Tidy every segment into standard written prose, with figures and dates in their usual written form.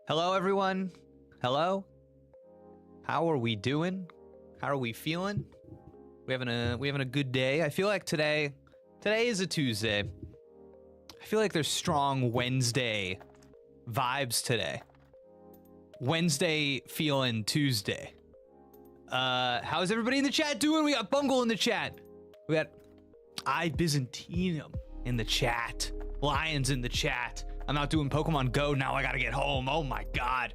Hello, everyone. Hello. How are we doing? How are we feeling? We having a good day. I feel like today is a Tuesday. I feel like there's strong Wednesday vibes today. Wednesday feeling Tuesday. How's everybody in the chat doing? We got Bungle in the chat. We got Byzantinum in the chat. Lions in the chat. I'm out doing Pokemon Go now. I gotta get home. Oh my god.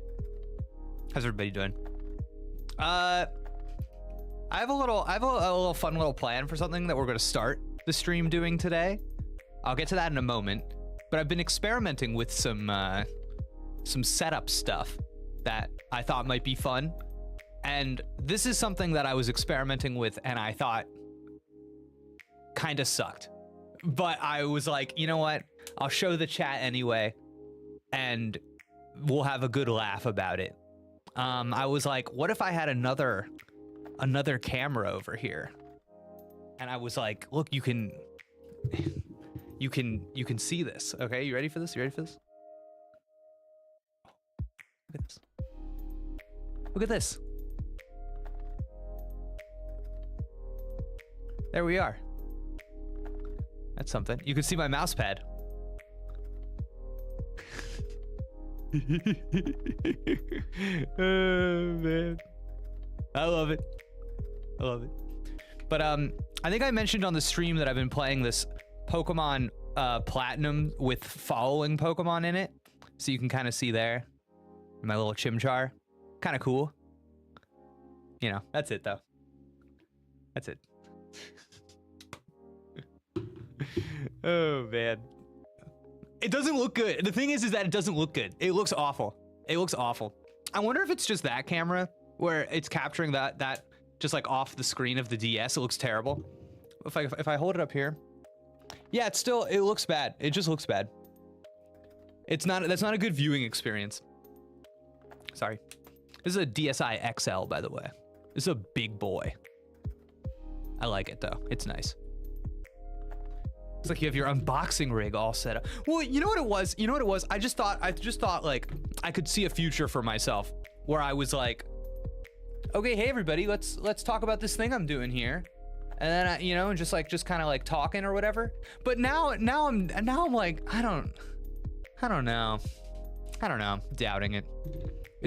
How's everybody doing? I have a little fun little plan for something that we're gonna start the stream doing today. I'll get to that in a moment. But I've been experimenting with some setup stuff that I thought might be fun. And this is something that I was experimenting with and I thought kind of sucked. But I was like, you know what? I'll show the chat anyway, and we'll have a good laugh about it. I was like, what if I had another camera over here? And I was like, look, you can see this. Okay, you ready for this? You ready for this? Look at this. Look at this. There we are. That's something. You can see my mouse pad. Oh, man. I love it. I love it. But I think I mentioned on the stream that I've been playing this Pokemon Platinum with following Pokemon in it. So you can kind of see there. My little Chimchar. Kind of cool. You know, that's it though. That's it. Oh man. It doesn't look good. The thing is that it doesn't look good. It looks awful. It looks awful. I wonder if it's just that camera where it's capturing that just like off the screen of the DS. It looks terrible. If I hold it up here. Yeah, it looks bad. It just looks bad. That's not a good viewing experience. Sorry. This is a DSi XL, by the way. This is a big boy. I like it though. It's nice. It's like you have your unboxing rig all set up. Well, you know what it was? You know what it was? I just thought like I could see a future for myself where I was like, okay, hey everybody, let's talk about this thing I'm doing here. And then I, you know, just kind of like talking or whatever. But now I'm like, I don't know. Doubting it.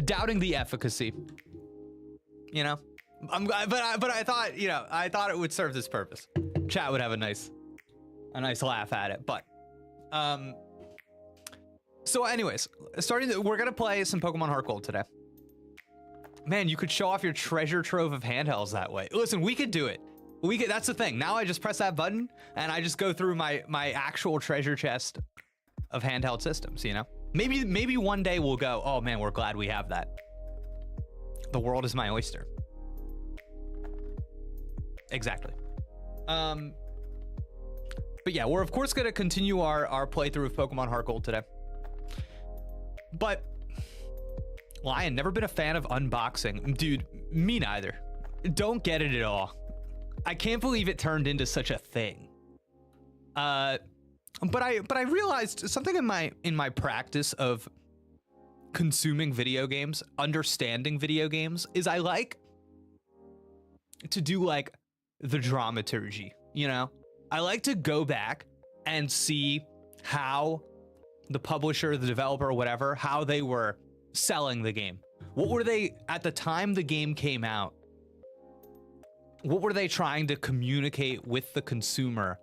Doubting the efficacy. You know? But I thought, you know, I thought it would serve this purpose. Chat would have a nice laugh at it. But so anyways, we're gonna play some Pokemon HeartGold today. Man, you could show off your treasure trove of handhelds that way. Listen, we could do it. That's the thing. Now I just press that button and I just go through my actual treasure chest of handheld systems, you know? Maybe one day we'll go, oh man, we're glad we have that. The world is my oyster. Exactly. But yeah, we're of course gonna continue our playthrough of Pokemon HeartGold today. But Lion, never been a fan of unboxing. Dude, me neither. Don't get it at all. I can't believe it turned into such a thing. But I realized something in my practice of consuming video games, understanding video games, is I like to do like the dramaturgy, you know? I like to go back and see how the publisher, the developer, or whatever, how they were selling the game. What were they, at the time the game came out, what were they trying to communicate with the consumer?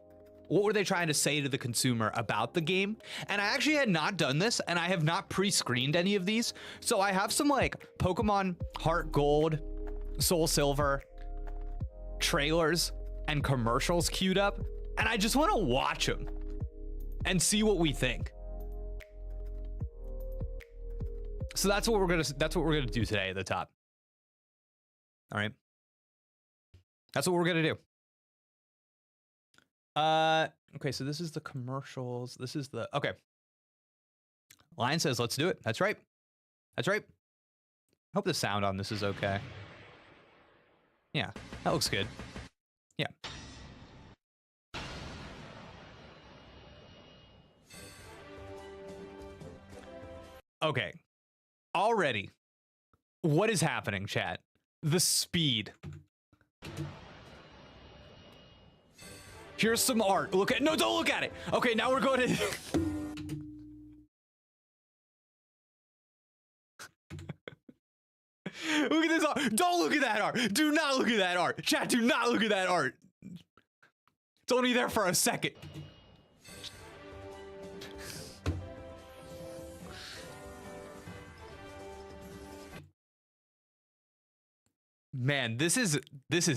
What were they trying to say to the consumer about the game? And I actually had not done this, and I have not pre-screened any of these. So I have some like Pokemon HeartGold, Soul Silver trailers and commercials queued up, and I just want to watch them and see what we think. So that's what we're gonna do today at the top. All right. That's what we're gonna do. Okay, so this is the commercials. This is the, okay. Lion says, let's do it. That's right. That's right. I hope the sound on this is okay. Yeah, that looks good. Yeah. Okay. Already, what is happening, chat? The speed. Here's some art. Look at, no, don't look at it. Okay, now we're going to. Look at this art. Don't look at that art. Do not look at that art. Chat, do not look at that art. It's only there for a second. Man, this is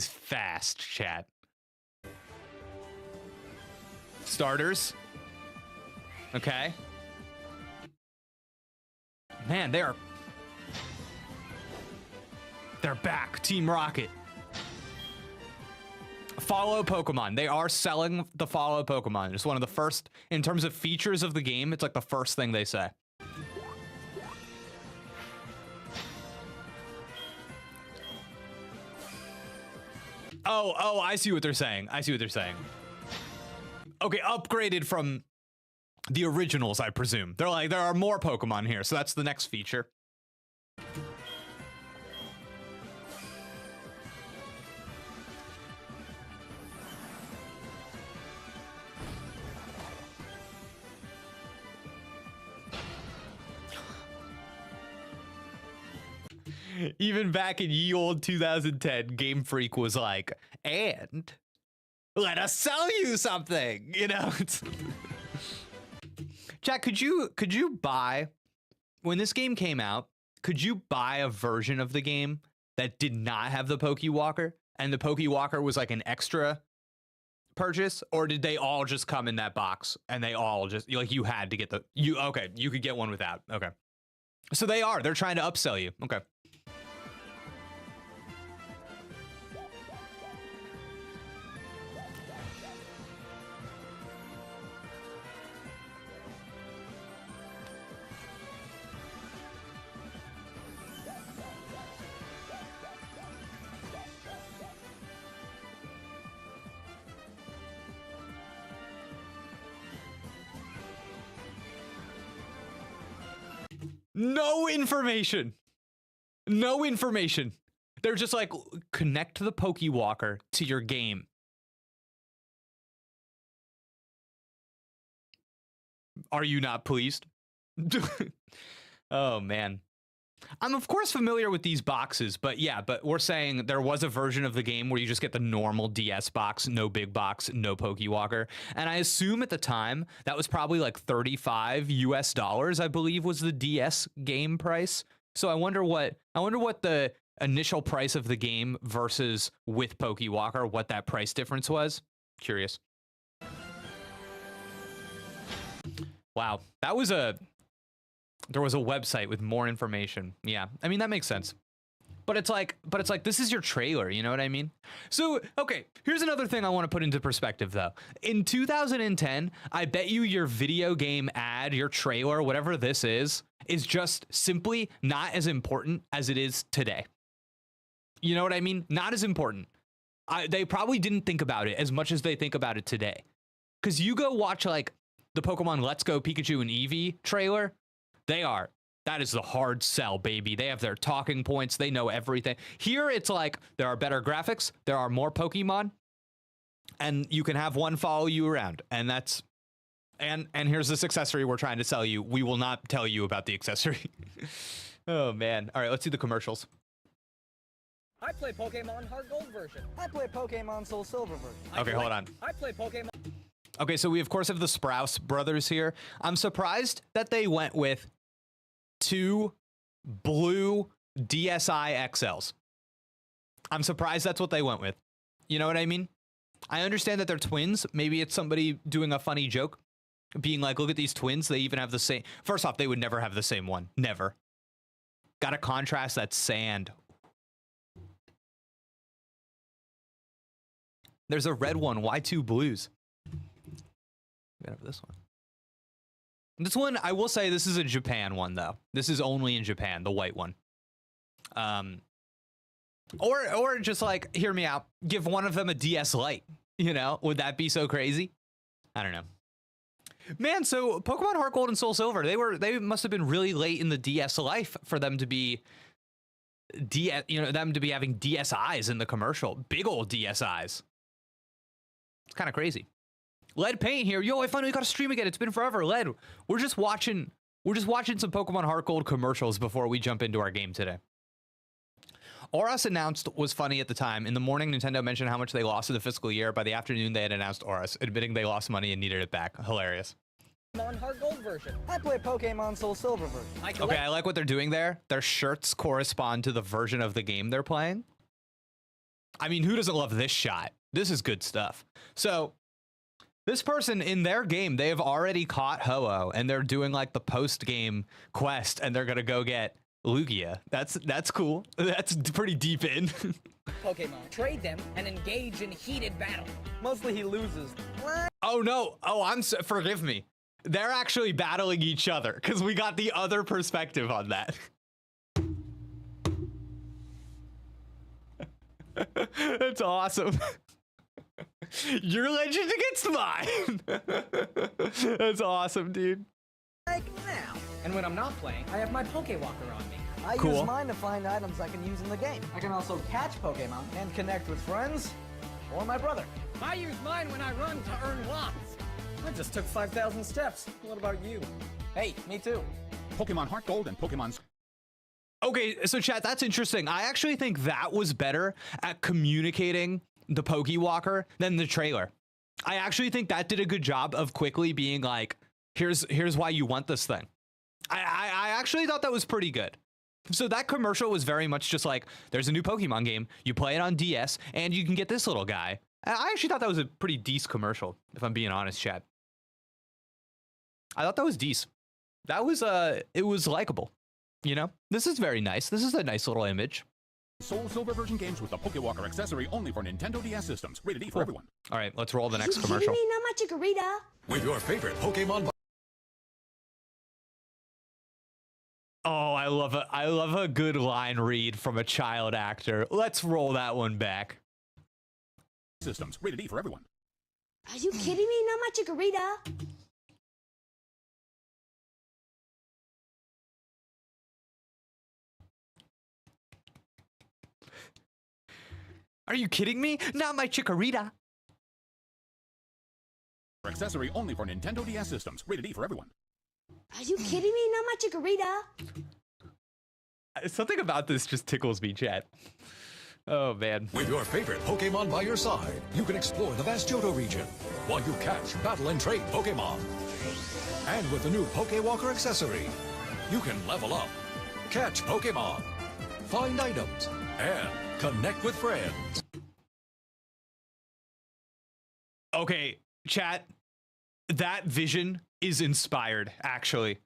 fast, chat. Starters. Okay. Man, they're back. Team Rocket. Follow Pokemon. They are selling the follow Pokemon. It's one of the first, in terms of features of the game, it's like the first thing they say. Oh, I see what they're saying. I see what they're saying. Okay, upgraded from the originals, I presume. They're like, there are more Pokemon here, so that's the next feature. Even back in ye old 2010, Game Freak was like, and let us sell you something, you know? Chat, could you buy, when this game came out, could you buy a version of the game that did not have the Pokewalker, and the Pokewalker was like an extra purchase, or did they all just come in that box and they all just, like, you had to get the, okay, you could get one without, okay. So they're trying to upsell you, okay. No information. No information. They're just like, connect the Pokewalker to your game. Are you not pleased? Oh, man. I'm, of course, familiar with these boxes, but yeah, but we're saying there was a version of the game where you just get the normal DS box, no big box, no Pokewalker. And I assume at the time that was probably like $35 US, I believe, was the DS game price. So I wonder what the initial price of the game versus with Pokewalker, what that price difference was. Curious. Wow, that was there was a website with more information. Yeah, I mean, that makes sense. But it's like this is your trailer, you know what I mean? So, okay, here's another thing I want to put into perspective though. In 2010, I bet you your video game ad, your trailer, whatever this is just simply not as important as it is today. You know what I mean? Not as important. They probably didn't think about it as much as they think about it today. Because you go watch like the Pokemon Let's Go Pikachu and Eevee trailer, that is the hard sell, baby. They have their talking points. They know everything. Here, it's like there are better graphics. There are more Pokemon. And you can have one follow you around. And that's... And here's this accessory we're trying to sell you. We will not tell you about the accessory. Oh, man. All right, let's see the commercials. I play Pokemon HeartGold version. I play Pokemon Soul Silver version. Okay, hold on. I play Pokemon... Okay, so we, of course, have the Sprouse brothers here. I'm surprised that they went with 2 blue DSi XLs. I'm surprised that's what they went with. You know what I mean? I understand that they're twins. Maybe it's somebody doing a funny joke, being like, look at these twins. They even have the same... First off, they would never have the same one. Never. Gotta contrast that sand. There's a red one. Why 2 blues? We got this one. This one, I will say, this is a Japan one though. This is only in Japan, the white one. Or just like, hear me out. Give one of them a DS Lite. You know, would that be so crazy? I don't know. Man, so Pokemon HeartGold and Soul Silver, they must have been really late in the DS life for them to be them to be having DSIs in the commercial. Big old DSIs. It's kind of crazy. Lead Paint here. Yo, I finally got to stream again. It's been forever. Lead, we're just watching some Pokemon HeartGold commercials before we jump into our game today. Aurus announced was funny at the time. In the morning, Nintendo mentioned how much they lost in the fiscal year. By the afternoon, they had announced Aurus, admitting they lost money and needed it back. Hilarious. Pokemon HeartGold version. I play Pokemon Soul Silver version. Okay, I like what they're doing there. Their shirts correspond to the version of the game they're playing. I mean, who doesn't love this shot? This is good stuff. So... this person in their game, they have already caught Ho-Oh, and they're doing like the post-game quest, and they're gonna go get Lugia. That's cool. That's pretty deep in. Pokemon. Trade them and engage in heated battle. Mostly he loses. Oh no! Oh, forgive me. They're actually battling each other because we got the other perspective on that. That's awesome. Your legend against mine. That's awesome, dude. Like now. And when I'm not playing, I have my Pokewalker on me. I Cool. use mine to find items I can use in the game. I can also catch Pokemon and connect with friends or my brother. I use mine when I run to earn lots. I just took 5,000 steps. What about you? Hey, me too. Pokemon HeartGold and Pokemon... Okay, so chat, that's interesting. I actually think that was better at communicating the Pokewalker than the trailer. I actually think that did a good job of quickly being like, here's why you want this thing. I actually thought that was pretty good. So that commercial was very much just like, there's a new Pokemon game, you play it on DS, and you can get this little guy. I actually thought that was a pretty decent commercial, if I'm being honest, chat. I thought that was decent. That was, it was likable. You know, this is very nice. This is a nice little image. Soul Silver version games with the Pokewalker accessory only for Nintendo DS systems. Rated E for everyone. All right, let's roll the next You commercial. kidding me? Not my chikorita. With your favorite Pokemon... Oh, I love a good line read from a child actor. Let's roll that one back. Systems. Rated E for everyone. Are you kidding me? Not my chikorita. Are you kidding me? Not my Chikorita. Accessory only for Nintendo DS systems. Rated E for everyone. Are you kidding me? Not my Chikorita. Something about this just tickles me, chat. Oh, man. With your favorite Pokemon by your side, you can explore the vast Johto region while you catch, battle, and trade Pokemon. And with the new Pokewalker accessory, you can level up, catch Pokemon, find items, and connect with friends. Okay, chat. That vision is inspired, actually.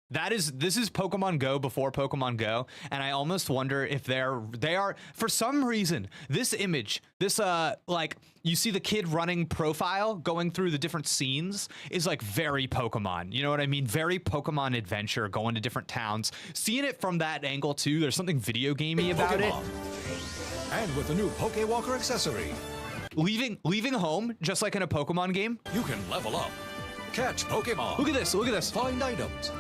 This is Pokemon Go before Pokemon Go, and I almost wonder if they are for some reason, this image, this like you see the kid running profile going through the different scenes is like very Pokemon. You know what I mean? Very Pokemon adventure, going to different towns. Seeing it from that angle too, there's something video gamey about Pokemon. And with the new Pokewalker accessory, leaving home just like in a Pokemon game. you can level up, catch Pokemon. Look at this, look at this. Find items.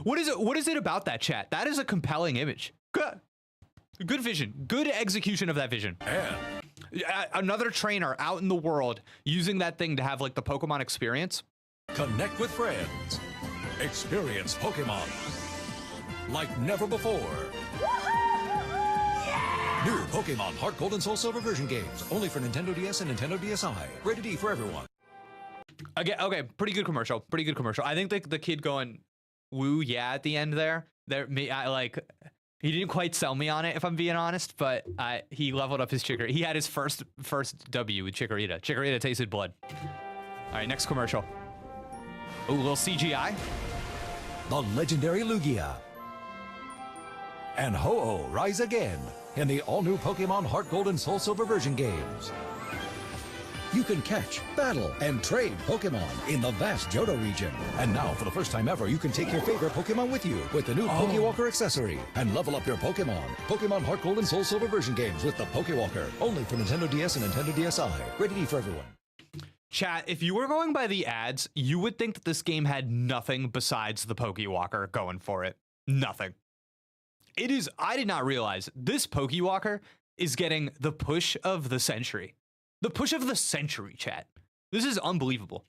What is it about that, chat? That is a compelling image. Good vision. Good execution of that vision. And Another trainer out in the world using that thing to have like the Pokemon experience. connect with friends. Experience Pokemon like never before. New Pokemon HeartGold and Soul Silver version games. Only for Nintendo DS and Nintendo DSi. Rated E for everyone. Okay, pretty good commercial. Pretty good commercial. I think the kid going woo yeah at the end there. He didn't quite sell me on it, if I'm being honest, but he leveled up his Chikorita. He had his first W with Chikorita. Chikorita tasted blood. All right, next commercial. Ooh, a little CGI. The legendary Lugia. And Ho-Oh rise again in the all-new Pokemon HeartGold and Soul Silver version games. You can catch, battle, and trade Pokemon in the vast Johto region. And now, for the first time ever, you can take your favorite Pokemon with you with the new Pokewalker accessory and level up your Pokemon. Pokemon HeartGold and Soul Silver version games with the Pokewalker. Only for Nintendo DS and Nintendo DSi. Rated E for everyone. Chat, if you were going by the ads, you would think that this game had nothing besides the Pokewalker going for it. Nothing. It is, I did not realize this Pokewalker is getting the push of the century. The push of the century, chat. This is unbelievable.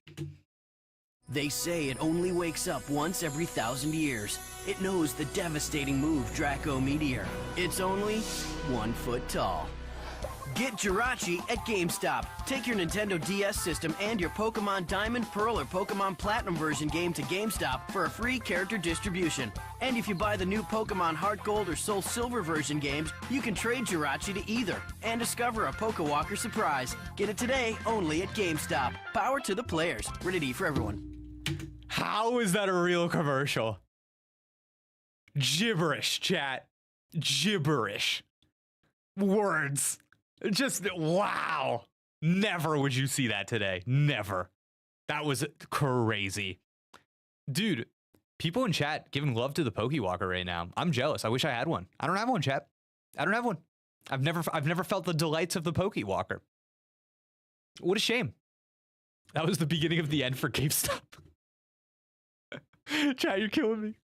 They say it only wakes up once every 1,000 years. It knows the devastating move Draco Meteor. It's only 1 foot tall. Get Jirachi at GameStop. Take your Nintendo DS system and your Pokemon Diamond, Pearl, or Pokemon Platinum version game to GameStop for a free character distribution. And if you buy the new Pokemon HeartGold or Soul Silver version games, you can trade Jirachi to either and discover a Pokewalker surprise. Get it today only at GameStop. Power to the players. Rated E for everyone. How is that a real commercial? Gibberish, chat. Gibberish. Words. Just, wow. Never would you see that today. Never. That was crazy. Dude, people in chat giving love to the Pokewalker right now. I'm jealous. I wish I had one. I don't have one, chat. I don't have one. I've never felt the delights of the Pokewalker. What a shame. That was the beginning of the end for GameStop. Chat, you're killing me.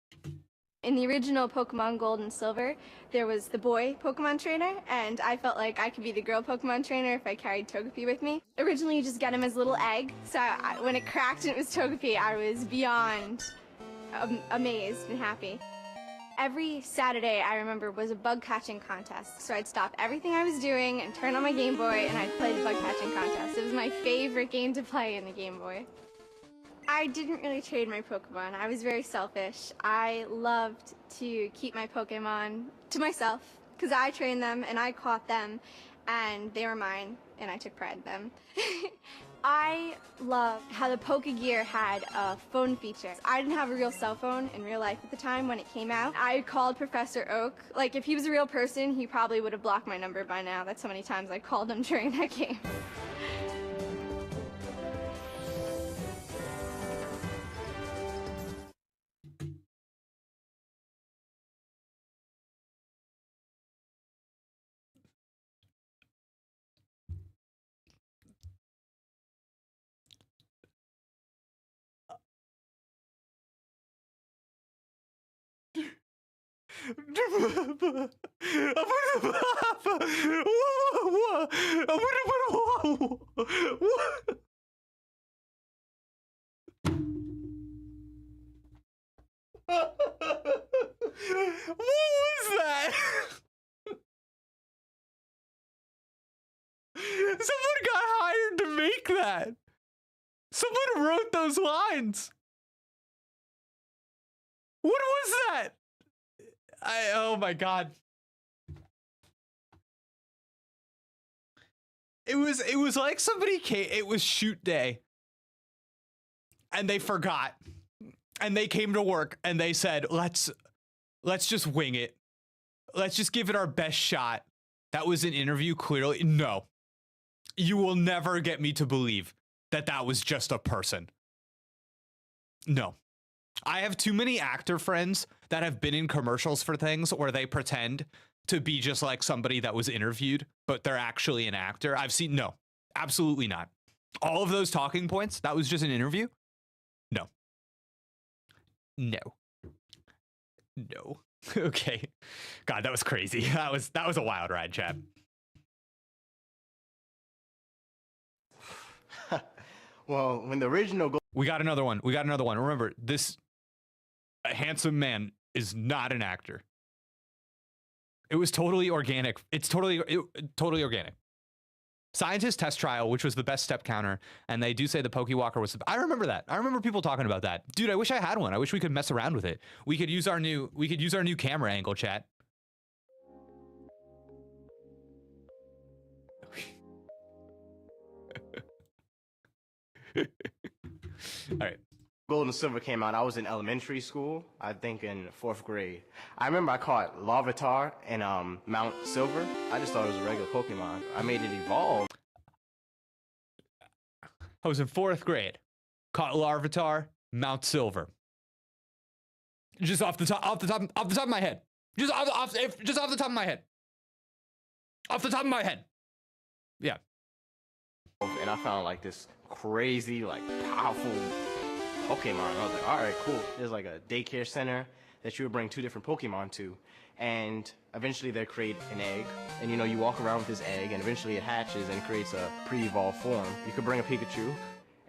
In the original Pokemon Gold and Silver, there was the boy Pokemon trainer, and I felt like I could be the girl Pokemon trainer if I carried Togepi with me. Originally, you just get him as a little egg, so when it cracked and it was Togepi, I was beyond amazed and happy. Every Saturday, I remember, was a bug catching contest, so I'd stop everything I was doing and turn on my Game Boy, and I'd play the bug catching contest. It was my favorite game to play in the Game Boy. I didn't really trade my Pokemon. I was very selfish. I loved to keep my Pokemon to myself because I trained them and I caught them and they were mine and I took pride in them. I love how the Pokegear had a phone feature. I didn't have a real cell phone in real life at the time when it came out. I called Professor Oak. Like, if he was a real person, he probably would have blocked my number by now. That's how many times I called him during that game. What was that? Someone got hired to make that. Someone wrote those lines. What was that? Oh my god. It was like somebody came, it was shoot day. And they forgot. And they came to work and they said, let's just wing it. Let's just give it our best shot. That was an interview, clearly. No. You will never get me to believe that that was just a person. No. I have too many actor friends that have been in commercials for things where they pretend to be just like somebody that was interviewed, but they're actually an actor. I've seen, no, absolutely not. All of those talking points, that was just an interview? No. No. No. Okay. God, that was crazy. That was a wild ride, chat. Well, when the original We got another one. Remember, this handsome man is not an actor. It was totally organic. It's totally organic. Scientist test trial, which was the best step counter, and they do say the Pokewalker was. I remember that. I remember people talking about that. Dude, I wish I had one. I wish we could mess around with it. We could use our new camera angle, chat. All right. Gold and Silver came out, I was in elementary school, I think in 4th grade. I remember I caught Larvitar in Mount Silver. I just thought it was a regular Pokemon. I made it evolve. I was in 4th grade. Caught Larvitar, Mount Silver. Just off the top of my head. Just off the top of my head. Off the top of my head. Yeah. And I found like this crazy, like powerful Pokemon. I was like, all right, cool. There's like a daycare center that you would bring 2 different Pokemon to. And eventually they create an egg. And you know, you walk around with this egg and eventually it hatches and creates a pre-evolved form. You could bring a Pikachu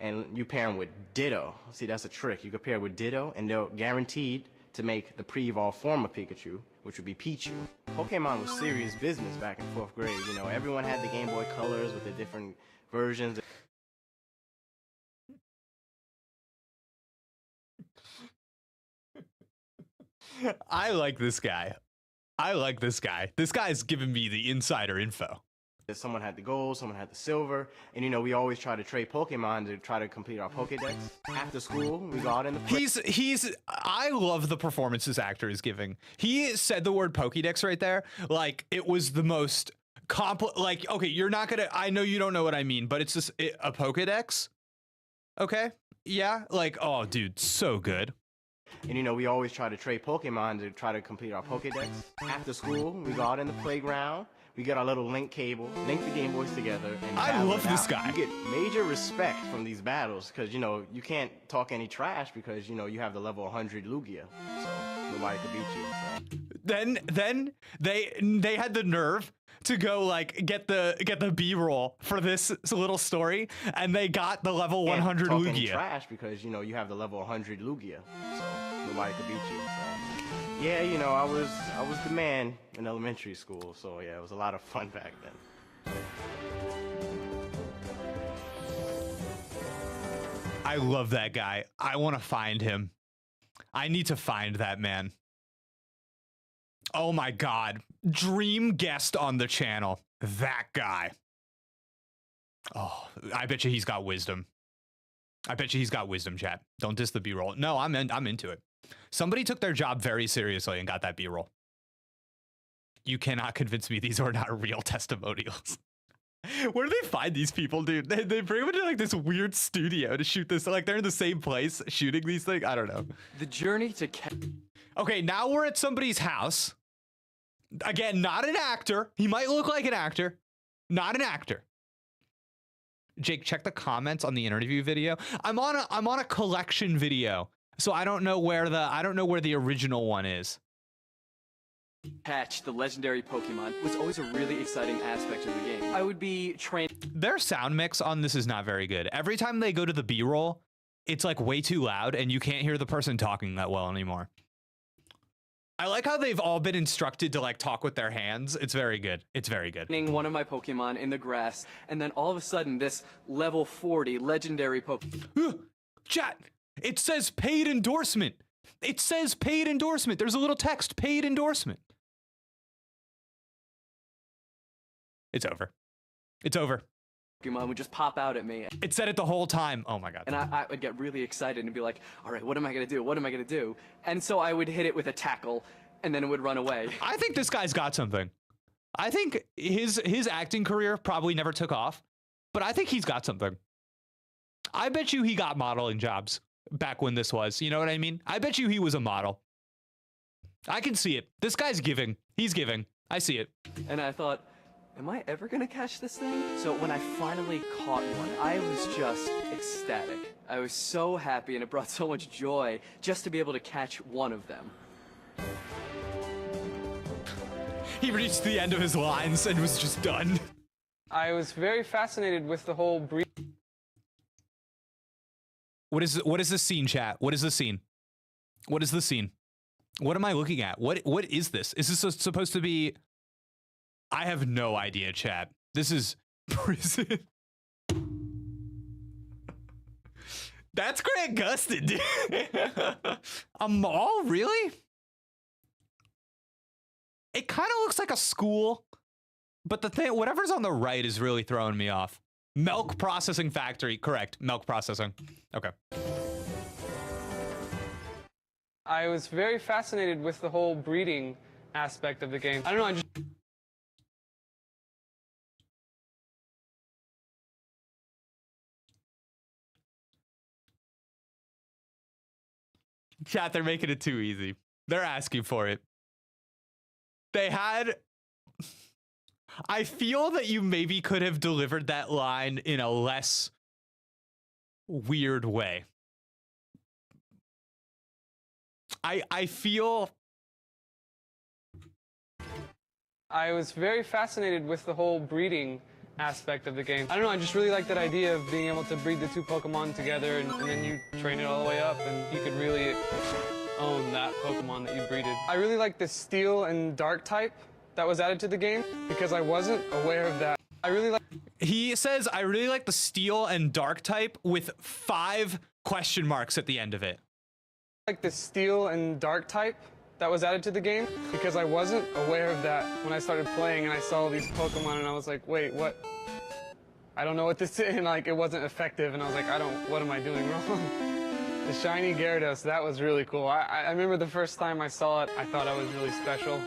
and you pair them with Ditto. See, that's a trick. You could pair with Ditto and they're guaranteed to make the pre-evolved form of Pikachu, which would be Pichu. Pokemon was serious business back in 4th grade. You know, everyone had the Game Boy Colors with the different versions. I like this guy. This guy's giving me the insider info. Someone had the gold, someone had the silver, and you know, we always try to trade Pokemon to try to complete our Pokedex. After school, we go out in the I love the performance this actor is giving. He said the word Pokedex right there like it was the most like, okay, you're not gonna, I know you don't know what I mean, but it's just a Pokedex. Okay, yeah, like, oh dude, so good. And you know, we always try to trade Pokemon to try to complete our Pokedex. After school, we go out in the playground, we get our little link cable, link the Game Boys together, and I love this guy. You get major respect from these battles, because you know, you can't talk any trash because you know, you have the level 100 Lugia, so nobody could beat you. So. Then they had the nerve to go like get the B-roll for this little story, and they got the level 100 talk Lugia. Any trash because you know, you have the level 100 Lugia, so nobody could beat you. So. Yeah, you know, I was the man in elementary school, so yeah, it was a lot of fun back then. I love that guy. I want to find him. I need to find that man. Oh my God. Dream guest on the channel. That guy. Oh, I bet you he's got wisdom. Chat. Don't diss the B-roll. No, I'm into it. Somebody took their job very seriously and got that B-roll. You cannot convince me these are not real testimonials. Where do they find these people, dude? They bring them into like this weird studio to shoot this. Like they're in the same place shooting these things. I don't know. The journey to... Okay, now we're at somebody's house. Again, not an actor. He might look like an actor. Not an actor. Jake, check the comments on the interview video. I'm on a collection video, so I don't know where the original one is. catch the legendary Pokemon was always a really exciting aspect of the game. I would be trained. Their sound mix on this is not very good. Every time they go to the B-roll, it's like way too loud and you can't hear the person talking that well anymore. I like how they've all been instructed to like talk with their hands. It's very good. It's very good. One of my Pokemon in the grass, and then all of a sudden this level 40 legendary Pokemon. Chat, it says paid endorsement. It says paid endorsement. There's a little text, paid endorsement. It's over. It's over. Pokemon would just pop out at me. It said it the whole time. Oh my God. And I would get really excited and be like, all right, what am I going to do? What am I going to do? And so I would hit it with a tackle and then it would run away. I think this guy's got something. I think his acting career probably never took off, but I think he's got something. I bet you he got modeling jobs back when this was, you know what I mean? I bet you he was a model. I can see it. This guy's giving. He's giving. I see it. And I thought, am I ever gonna catch this thing? So when I finally caught one, I was just ecstatic. I was so happy and it brought so much joy just to be able to catch one of them. He reached the end of his lines and was just done. I was very fascinated with the whole breed. What is the scene, chat? What is the scene? What is the scene? What am I looking at? What is this? Is this supposed to be? I have no idea, chat. This is prison. That's Grant Gustin, dude. A mall, really? It kind of looks like a school, but the thing, whatever's on the right is really throwing me off. Milk processing factory, correct. Milk processing. Okay. I was very fascinated with the whole breeding aspect of the game. I don't know, I just... Chat, they're making it too easy. They're asking for it. They had... I feel that you maybe could have delivered that line in a less weird way. I feel... I was very fascinated with the whole breeding aspect of the game. I don't know, I just really like that idea of being able to breed the two Pokemon together and then you train it all the way up and you could really own that Pokemon that you breeded. I really like the Steel and Dark type that was added to the game because I wasn't aware of that. I really like... He says, I really like the Steel and Dark type with 5 question marks at the end of it. Like the Steel and Dark type that was added to the game because I wasn't aware of that when I started playing and I saw these Pokemon and I was like, wait, what? I don't know what this is, and like it wasn't effective and I was like, what am I doing wrong? The shiny Gyarados, that was really cool. I remember the first time I saw it, I thought I was really special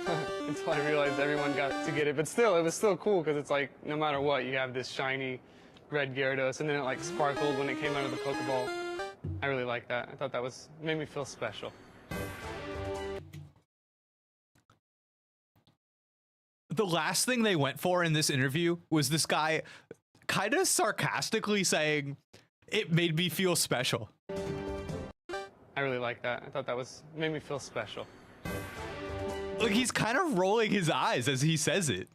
until I realized everyone got to get it. But still, it was still cool because it's like, no matter what, you have this shiny red Gyarados and then it like sparkled when it came out of the Pokeball. I really like that. I thought that made me feel special. The last thing they went for in this interview was this guy kind of sarcastically saying, it made me feel special. I really like that. I thought that made me feel special. Like he's kind of rolling his eyes as he says it.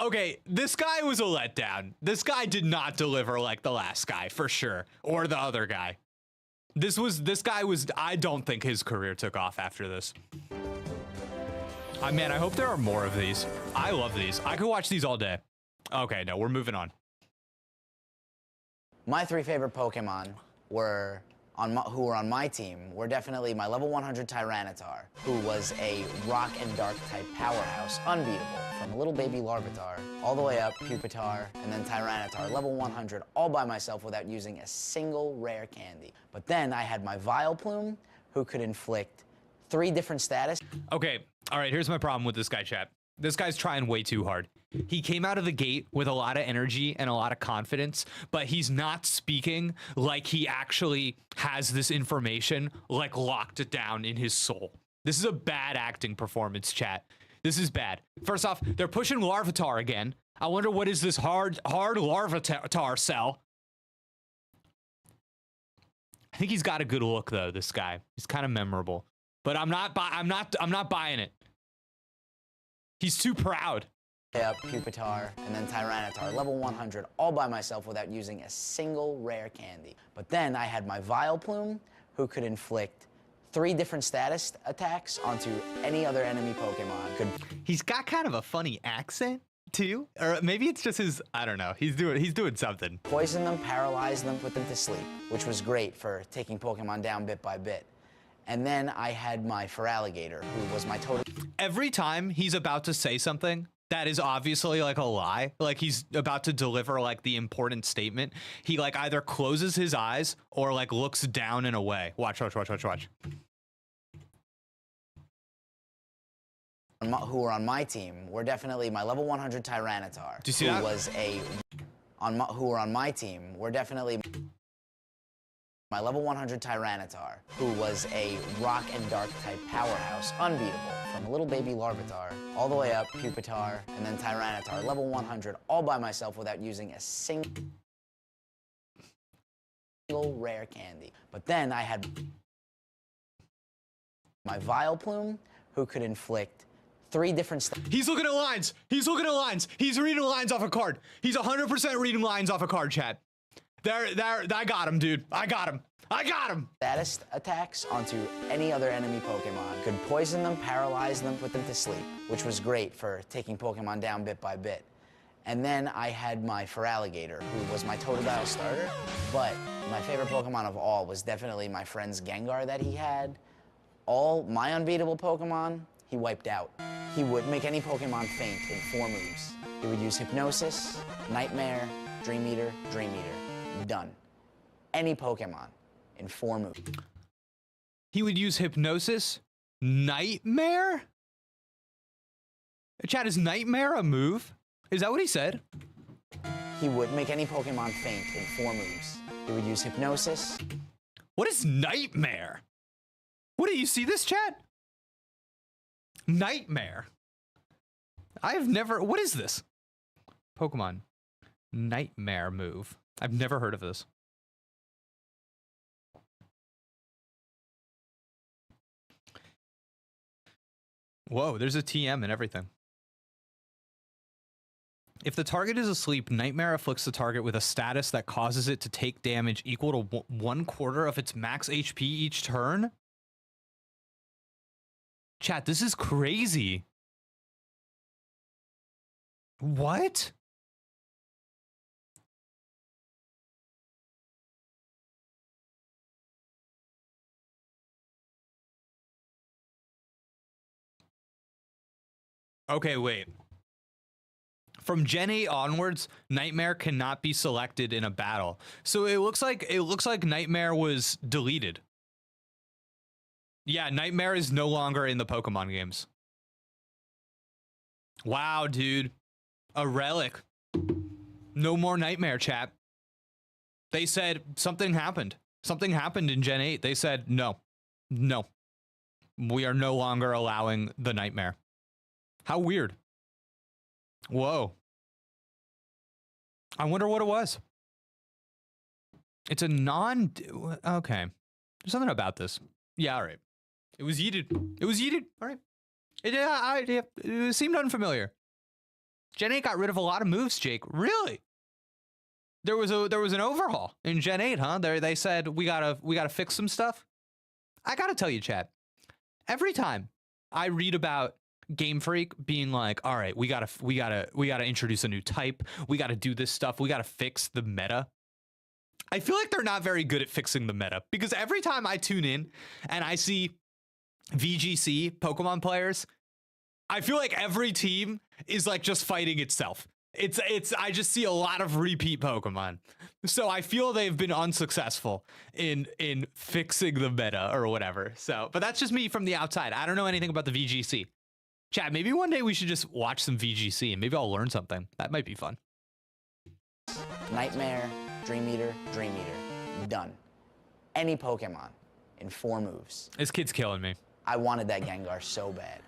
Okay, this guy was a letdown. This guy did not deliver like the last guy, for sure. Or the other guy. This guy was, I don't think his career took off after this. Man, I hope there are more of these. I love these. I could watch these all day. Okay, no, we're moving on. My 3 favorite Pokemon were who were on my team were definitely my level 100 Tyranitar, who was a rock and dark type powerhouse, unbeatable, from a little baby Larvitar all the way up Pupitar and then Tyranitar, level 100, all by myself without using a single rare candy. But then I had my Vileplume, who could inflict 3 different status. Okay, all right, here's my problem with this guy, chat. This guy's trying way too hard. He came out of the gate with a lot of energy and a lot of confidence, but he's not speaking like he actually has this information, like locked it down in his soul. This is a bad acting performance, chat. This is bad. First off, they're pushing Larvitar again. I wonder what is this hard Larvitar cell. I think he's got a good look though, this guy. He's kind of memorable. but I'm not buying it. He's too proud. Up Pupitar, and then Tyranitar, level 100, all by myself without using a single rare candy. But then I had my Vileplume, who could inflict 3 different status attacks onto any other enemy Pokemon. He's got kind of a funny accent too, or maybe it's just his. I don't know. He's doing something. Poison them, paralyze them, put them to sleep, which was great for taking Pokemon down bit by bit. And then I had my Feraligatr, who was my total. Every time he's about to say something that is obviously like a lie, like he's about to deliver like the important statement, he like either closes his eyes or like looks down and away. Watch. Who were on my team were definitely my level 100 Tyranitar. Do you see who that? Was a who were on my team were definitely my level 100 Tyranitar, who was a rock and dark type powerhouse, unbeatable, from a little baby Larvitar all the way up Pupitar, and then Tyranitar, level 100, all by myself without using a single rare candy. But then I had my Vileplume, who could inflict 3 different. He's looking at lines. He's reading lines off a card. He's 100% reading lines off a card, chat. There, I got him, dude. I got him. Status attacks onto any other enemy Pokemon. Could poison them, paralyze them, put them to sleep, which was great for taking Pokemon down bit by bit. And then I had my Feraligatr, who was my Totodile starter, but my favorite Pokemon of all was definitely my friend's Gengar that he had. All my unbeatable Pokemon, he wiped out. He would make any Pokemon faint in 4 moves. He would use Hypnosis, Nightmare, Dream Eater. Done. Any Pokemon in 4 moves. He would use Hypnosis, Nightmare? Chat, is Nightmare a move? Is that what he said? He would make any Pokemon faint in 4 moves. He would use Hypnosis. What is Nightmare? What, do you see this, chat? Nightmare. I've never, what is this? Pokemon. Nightmare move. I've never heard of this. Whoa, there's a TM and everything. If the target is asleep, Nightmare afflicts the target with a status that causes it to take damage equal to 1/4 of its max HP each turn. Chat, this is crazy. What? Okay, wait. From Gen 8 onwards, Nightmare cannot be selected in a battle. So it looks like Nightmare was deleted. Yeah, Nightmare is no longer in the Pokemon games. Wow, dude. A relic. No more Nightmare, chat. They said something happened. Something happened in Gen 8. They said, no. We are no longer allowing the Nightmare. How weird. Whoa. I wonder what it was. It's a okay. There's something about this. Yeah, all right. It was yeeted. All right. It seemed unfamiliar. Gen 8 got rid of a lot of moves, Jake. Really? There was an overhaul in Gen 8, huh? They said we gotta fix some stuff. I gotta tell you, chat. Every time I read about Game Freak being like, all right, we gotta introduce a new type. We gotta do this stuff. We gotta fix the meta. I feel like they're not very good at fixing the meta, because every time I tune in and I see VGC Pokemon players, I feel like every team is like just fighting itself. I just see a lot of repeat Pokemon. So I feel they've been unsuccessful in fixing the meta or whatever. So, but that's just me from the outside. I don't know anything about the VGC. Chat, maybe one day we should just watch some VGC and maybe I'll learn something. That might be fun. Nightmare, Dream Eater. Done. Any Pokemon in 4 moves. This kid's killing me. I wanted that Gengar so bad.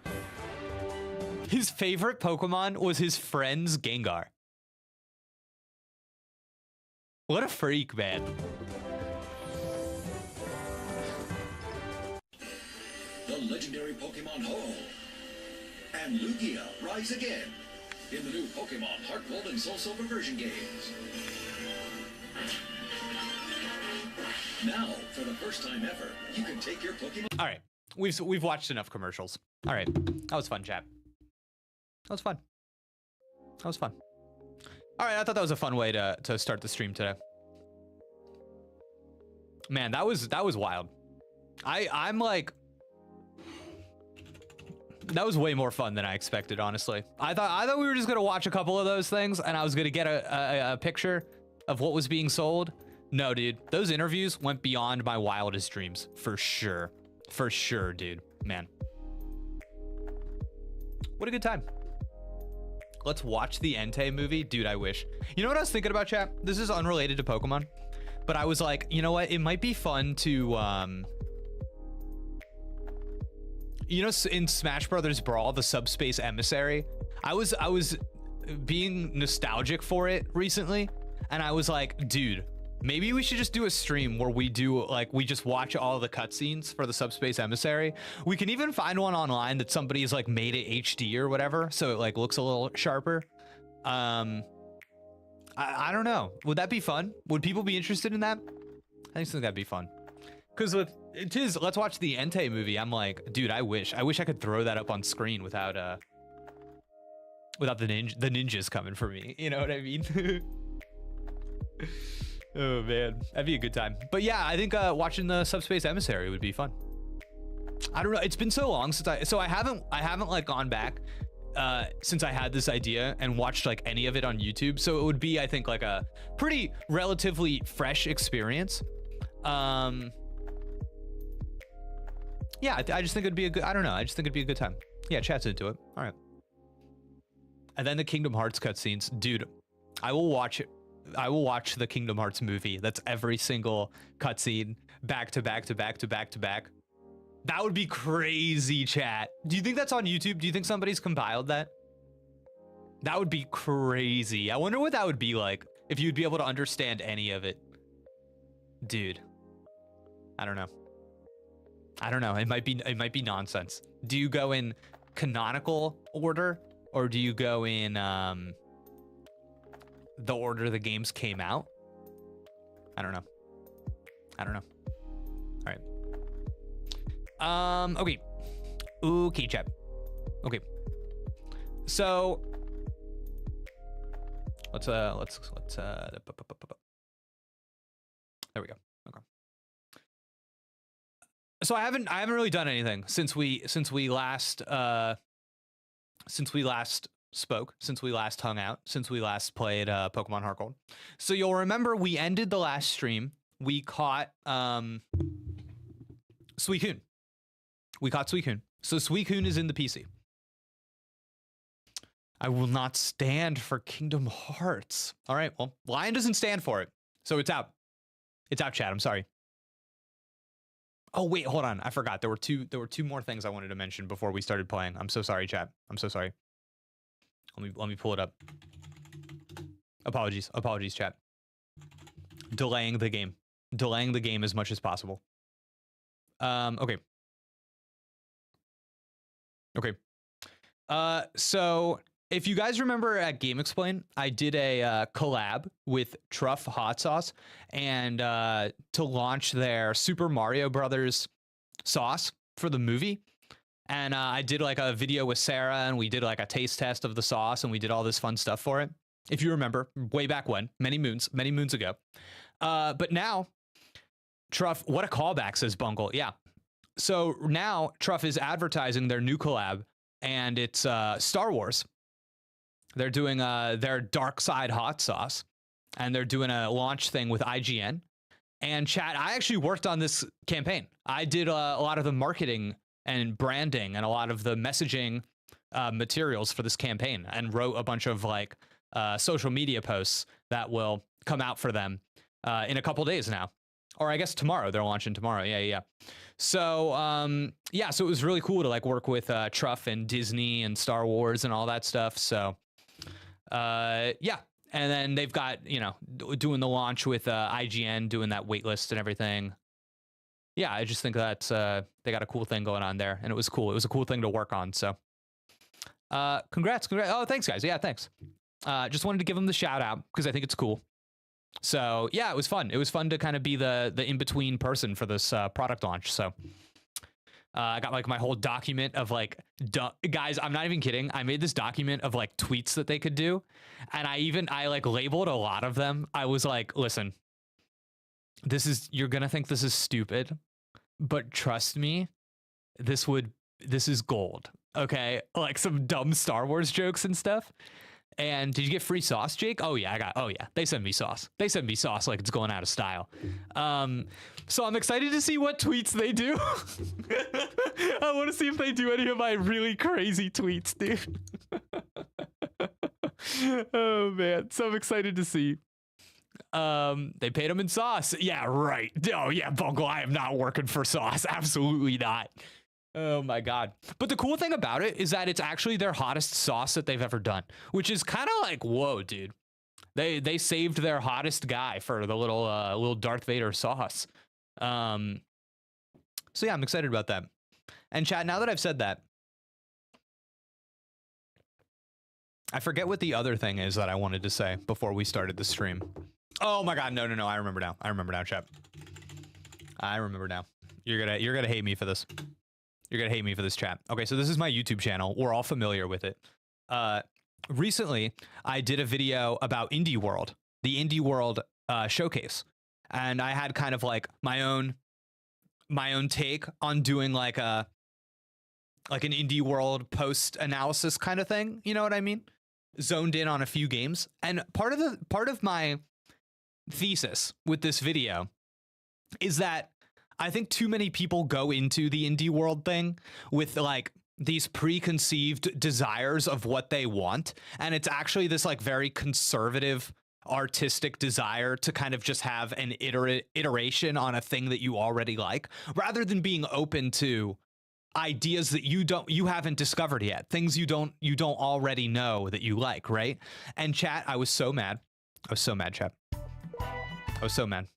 His favorite Pokemon was his friend's Gengar. What a freak, man. The Pokemon Ho-Oh. And Lugia Rise Again in the new Pokemon HeartGold and Soul Silver version games. Now, for the first time ever, you can take your Pokemon... All right, we've watched enough commercials. All right, that was fun, chat. That was fun. That was fun. All right, I thought that was a fun way to start the stream today. Man, that was wild. I'm like, that was way more fun than I expected, honestly. I thought we were just gonna watch a couple of those things and I was gonna get a picture of what was being sold. No, dude, those interviews went beyond my wildest dreams, for sure. For sure, dude, man. What a good time. Let's watch the Entei movie. Dude, I wish. You know what I was thinking about, chat? This is unrelated to Pokemon, but I was like, you know what? It might be fun to, you know, in Smash Brothers Brawl, the Subspace Emissary, I was being nostalgic for it recently, and I was like, dude, maybe we should just do a stream where we do, like, we just watch all the cutscenes for the Subspace Emissary. We can even find one online that somebody's like made it HD or whatever, so it like looks a little sharper. I don't know. Would that be fun? Would people be interested in that? I think that'd be fun. Because with it is, let's watch the Entei movie. I'm like, dude, I wish I could throw that up on screen without the ninjas coming for me. You know what I mean? Oh man, that'd be a good time. But yeah, I think watching the Subspace Emissary would be fun. I don't know. It's been so long since I haven't like gone back since I had this idea and watched like any of it on YouTube. So it would be, I think, like a pretty relatively fresh experience. Yeah, I just think it'd be a good, I don't know. I just think it'd be a good time. Yeah, chat's into it. All right. And then the Kingdom Hearts cutscenes, dude, I will watch it. I will watch the Kingdom Hearts movie. That's every single cutscene back to back to back to back to back. That would be crazy, chat. Do you think that's on YouTube? Do you think somebody's compiled that? That would be crazy. I wonder what that would be like if you'd be able to understand any of it. Dude, I don't know. I don't know. It might be nonsense. Do you go in canonical order or do you go in the order the games came out? I don't know. I don't know. All right. Okay. Okay, chat. Okay. So let's there we go. Okay. So I haven't really done anything since we last spoke, since we last hung out, since we last played Pokemon HeartGold. So you'll remember we ended the last stream. We caught Suicune. We caught Suicune. So Suicune is in the PC. I will not stand for Kingdom Hearts. All right, well, Lion doesn't stand for it. So it's out. It's out, chat. I'm sorry. Oh, wait, hold on. I forgot. There were two more things I wanted to mention before we started playing. I'm so sorry, chat. I'm so sorry. Let me pull it up. Apologies, chat. Delaying the game as much as possible. Okay. So if you guys remember at Game Explain, I did a collab with Truff Hot Sauce and to launch their Super Mario Brothers sauce for the movie. And I did like a video with Sarah and we did like a taste test of the sauce and we did all this fun stuff for it. If you remember, way back when, many moons ago. But now, Truff, what a callback, says Bungle. Yeah. So now Truff is advertising their new collab and it's Star Wars. They're doing their Dark Side hot sauce and they're doing a launch thing with IGN. And chat, I actually worked on this campaign. I did a lot of the marketing and branding and a lot of the messaging materials for this campaign and wrote a bunch of like social media posts that will come out for them in a couple days now. Or I guess tomorrow. They're launching tomorrow. Yeah. So, yeah, so it was really cool to like work with Truff and Disney and Star Wars and all that stuff. So, yeah. And then they've got, you know, doing the launch with IGN, doing that waitlist and everything. yeah, I just think that's they got a cool thing going on there, and it was cool. It was a cool thing to work on. So, congrats. Oh, thanks, guys. Yeah, thanks. Just wanted to give them the shout out because I think it's cool. So yeah, it was fun. It was fun to kind of be the in between person for this product launch. So. I got like my whole document of like, guys, I'm not even kidding. I made this document of like tweets that they could do. And I like labeled a lot of them. I was like, listen, you're going to think this is stupid, but trust me, this is gold. Okay. Like some dumb Star Wars jokes and stuff. And did you get free sauce, Jake? Oh yeah, they send me sauce. They send me sauce like it's going out of style. So I'm excited to see what tweets they do. I want to see if they do any of my really crazy tweets, dude. Oh man, so I'm excited to see. They paid him in sauce. Yeah, right. Oh yeah, Bungle, I am not working for sauce. Absolutely not. Oh my God. But the cool thing about it is that it's actually their hottest sauce that they've ever done, which is kind of like, whoa, dude. They saved their hottest guy for the little Darth Vader sauce. So yeah, I'm excited about that. And chat, now that I've said that, I forget what the other thing is that I wanted to say before we started the stream. Oh my God, no. I remember now, chat. I remember now. You're gonna hate me for this. You're gonna hate me for this, chat. Okay, so this is my YouTube channel. We're all familiar with it. Recently, I did a video about Indie World, the Indie World showcase, and I had kind of like my own take on doing like an Indie World post analysis kind of thing. You know what I mean? Zoned in on a few games, and part of my thesis with this video is that I think too many people go into the Indie World thing with like these preconceived desires of what they want. And it's actually this like very conservative artistic desire to kind of just have an iteration on a thing that you already like, rather than being open to ideas that you haven't discovered yet, things you don't already know that you like, right? And chat, I was so mad, chat. I was so mad.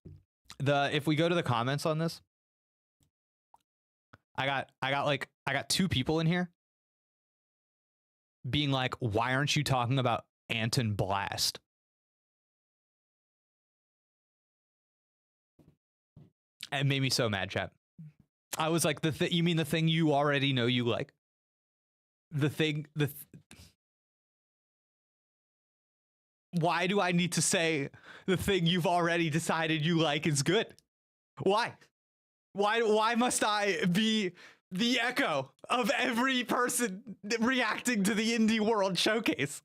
If we go to the comments on this, I got two people in here being like, why aren't you talking about Anton Blast? It made me so mad, chat. I was like, you mean the thing you already know you like? Why do I need to say the thing you've already decided you like is good? Why? Why must I be the echo of every person reacting to the Indie World showcase?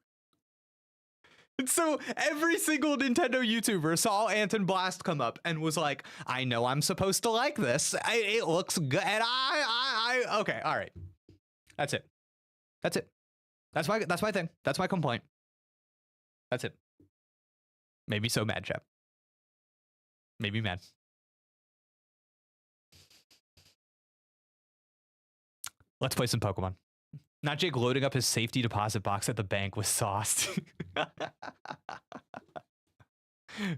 And so every single Nintendo YouTuber saw Anton Blast come up and was like, I know I'm supposed to like this. It looks good. And okay, all right. That's it. That's my thing. That's my complaint. That's it. Made me so mad, Chap. Made me mad. Let's play some Pokemon. Not Jake loading up his safety deposit box at the bank with sauce.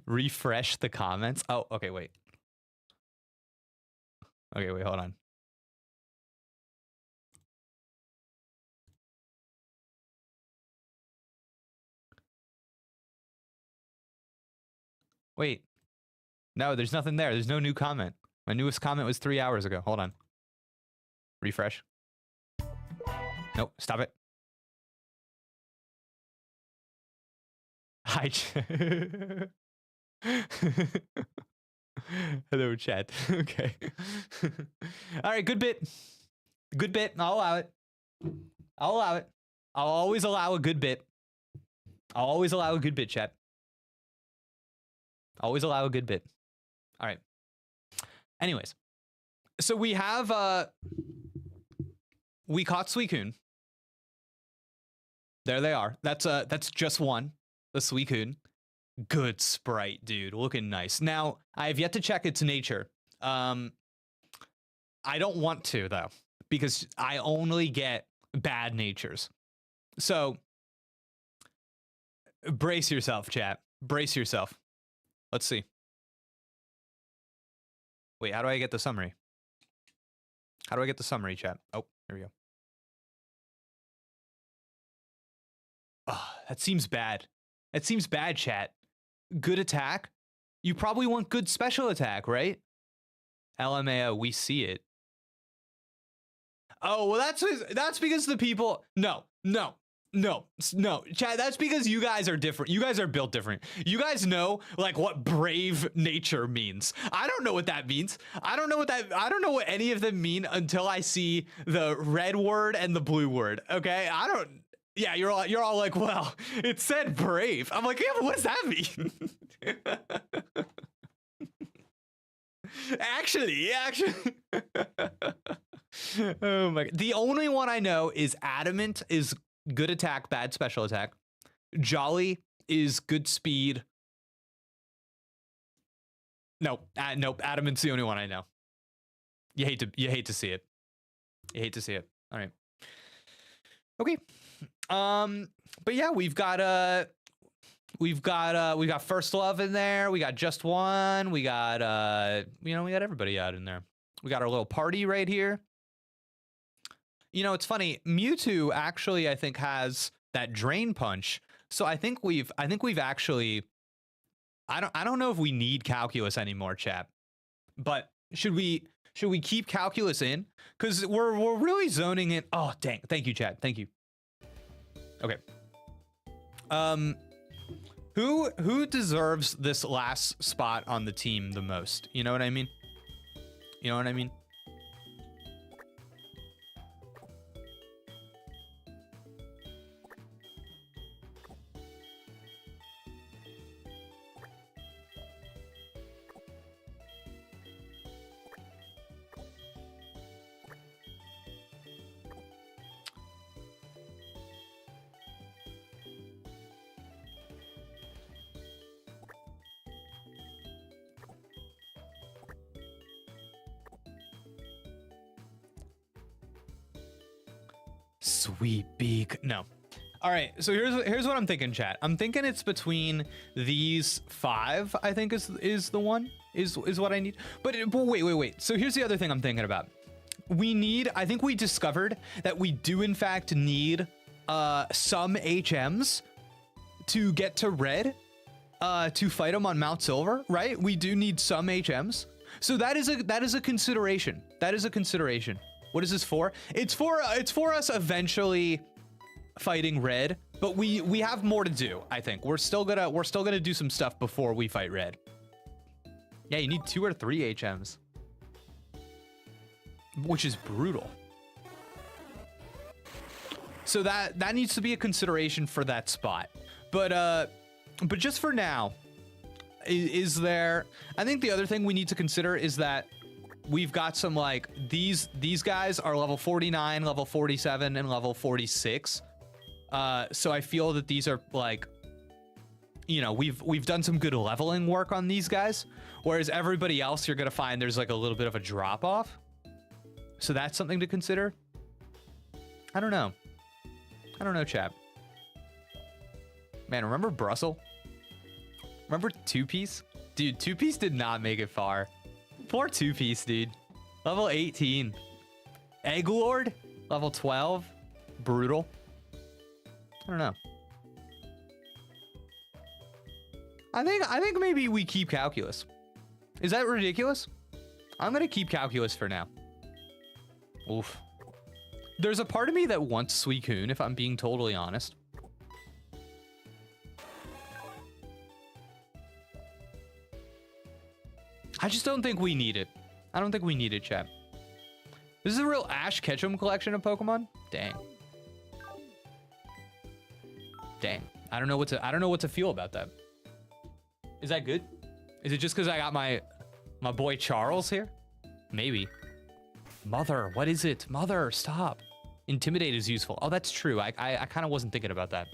Refresh the comments. Oh, okay, wait. Okay, wait, hold on. Wait. No, there's nothing there. There's no new comment. My newest comment was 3 hours ago. Hold on. Refresh. Nope, stop it. Hi. Hello, chat. Okay. All right, good bit. Good bit. I'll allow it. I'll allow it. I'll always allow a good bit. I'll always allow a good bit, chat. Always allow a good bit. All right. Anyways, so we have we caught Suicune. There they are. That's just one. The Suicune. Good sprite, dude. Looking nice. Now, I have yet to check its nature. I don't want to, though, because I only get bad natures. So, brace yourself, chat. Brace yourself. Let's see. Wait, how do I get the summary? How do I get the summary, chat? Oh, here we go. That seems bad. That seems bad, chat. Good attack? You probably want good special attack, right? LMAO, we see it. Oh, well, that's because the people... No. Chat, that's because you guys are different. You guys are built different. You guys know, like, what brave nature means. I don't know what that means. I don't know what any of them mean until I see the red word and the blue word, okay? Yeah, you're all like, well, it said brave. I'm like, yeah, but what does that mean? Actually. Oh my God. The only one I know is Adamant is good attack, bad special attack. Jolly is good speed. Nope, Adamant's the only one I know. You hate to see it. You hate to see it. All right. Okay. But yeah, we've got First Love in there. We got Just One. We got we got everybody out in there. We got our little party right here. You know, it's funny. Mewtwo actually, I think, has that Drain Punch. So I think we've actually. I don't know if we need Calculus anymore, chat. But should we keep Calculus in? Because we're really zoning in. Oh dang! Thank you, chat. Thank you. Okay. Who deserves this last spot on the team the most? You know what I mean? You know what I mean? Sweet beak. No. All right. So here's what I'm thinking, chat. I'm thinking it's between these 5. I think is the one is what I need. But wait. So here's the other thing I'm thinking about. I think we discovered that we do in fact need some HMs to get to red to fight them on Mount Silver, right? We do need some HMs. So that is a consideration. That is a consideration. What is this for? It's for us eventually fighting red, but we have more to do. I think we're still gonna do some stuff before we fight red. Yeah, you need 2 or 3 HMs, which is brutal. So that needs to be a consideration for that spot. But just for now, is there? I think the other thing we need to consider is that we've got some like these guys are level 49, level 47, and level 46. So I feel that these are like, you know, we've done some good leveling work on these guys, whereas everybody else you're gonna find there's like a little bit of a drop off. So that's something to consider. I don't know, chap. Man, remember Brussels? Remember Two Piece? Dude, Two Piece did not make it far. Poor Two Piece, dude. Level 18. Egg Lord? Level 12? Brutal. I don't know. I think maybe we keep Calculus. Is that ridiculous? I'm gonna keep Calculus for now. Oof. There's a part of me that wants Suicune, if I'm being totally honest. I just don't think we need it. I don't think we need it, chat. This is a real Ash Ketchum collection of Pokemon? Dang. Dang. I don't know what to feel about that. Is that good? Is it just because I got my boy Charles here? Maybe. Mother, what is it? Mother, stop. Intimidate is useful. Oh, that's true. I kind of wasn't thinking about that.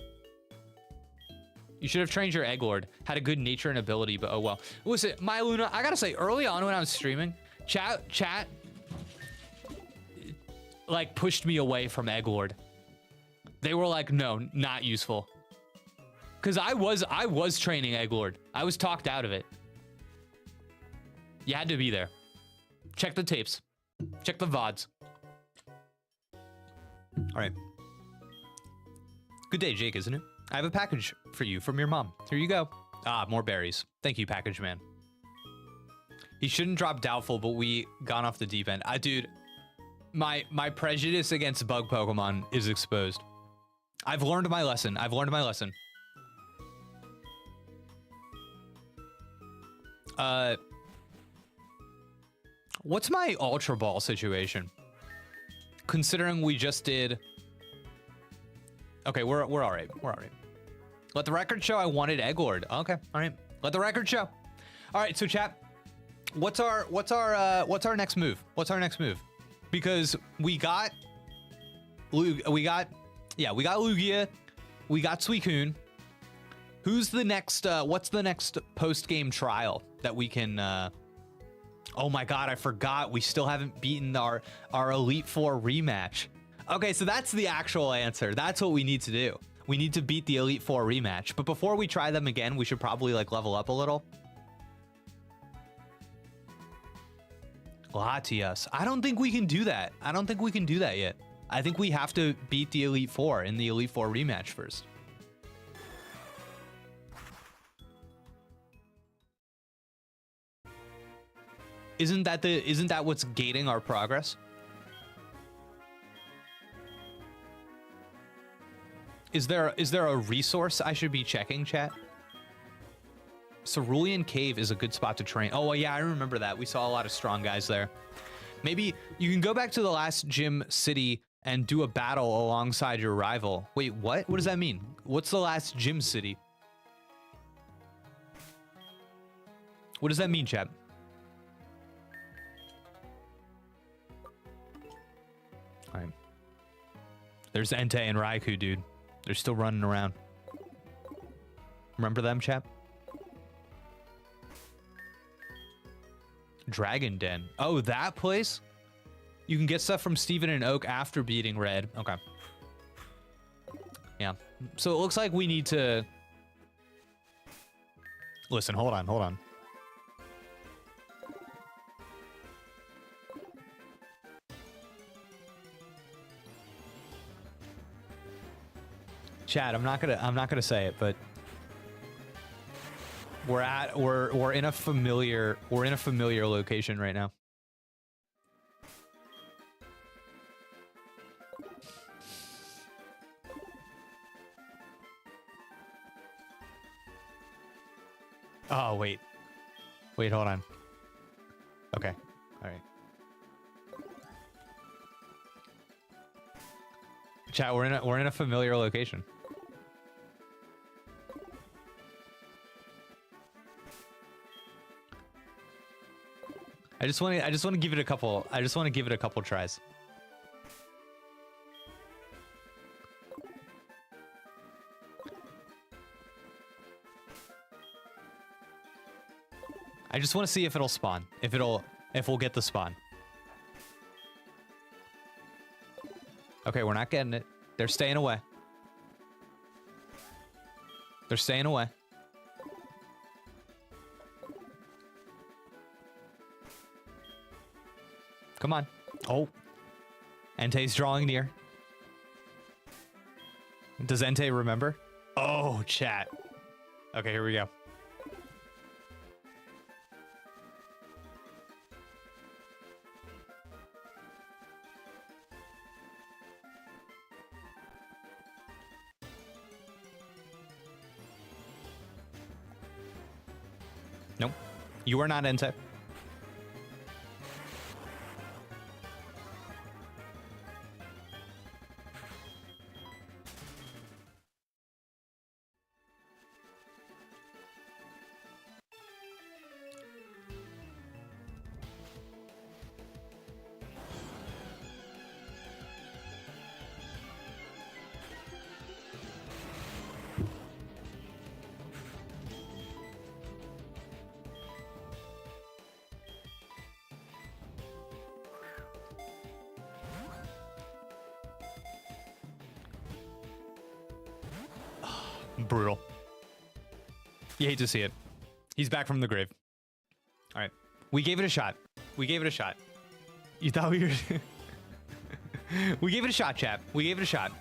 You should have trained your Egg Lord. Had a good nature and ability, but oh well. Listen, My Luna, I gotta say, early on when I was streaming, chat, like pushed me away from Egg Lord. They were like, no, not useful. Cause I was training Egg Lord. I was talked out of it. You had to be there. Check the tapes. Check the VODs. All right. Good day, Jake, isn't it? I have a package for you from your mom. Here you go. Ah, more berries. Thank you, package man. He shouldn't drop doubtful, but we gone off the deep end. Dude, my prejudice against bug Pokemon is exposed. I've learned my lesson. I've learned my lesson. What's my Ultra Ball situation? Considering we just did... Okay, we're all right. We're all right. Let the record show I wanted Egg Lord. Okay, all right. Let the record show. All right, so chat, what's our next move? What's our next move? Because we got Lugia, we got Suicune. Who's the next? What's the next post-game trial that we can? Oh my God, I forgot. We still haven't beaten our Elite Four rematch. Okay, so that's the actual answer. That's what we need to do. We need to beat the Elite Four rematch. But before we try them again, we should probably like level up a little. Latias. I don't think we can do that. I don't think we can do that yet. I think we have to beat the Elite Four in the Elite Four rematch first. Isn't that what's gating our progress? Is there a resource I should be checking, chat? Cerulean Cave is a good spot to train. Oh, yeah, I remember that. We saw a lot of strong guys there. Maybe you can go back to the last gym city and do a battle alongside your rival. Wait, what? What does that mean? What's the last gym city? What does that mean, chat? All right. There's Entei and Raikou, dude. They're still running around. Remember them, chap? Dragon Den. Oh, that place? You can get stuff from Steven and Oak after beating Red. Okay. Yeah. So it looks like we need to... Listen, hold on, hold on. Chad, I'm not gonna say it, but we're in a familiar location right now. Oh, wait, hold on. Okay, all right. Chat, we're in a familiar location. I just want to give it a couple. I just want to give it a couple tries. I just want to see if it'll spawn. If we'll get the spawn. Okay, we're not getting it. They're staying away. They're staying away. Come on. Oh. Entei's drawing near. Does Entei remember? Oh, chat. Okay, here we go. Nope. You are not Entei. Brutal. You hate to see it. He's back from the grave. All right. We gave it a shot. We gave it a shot. You thought we were... We gave it a shot, chat. We gave it a shot.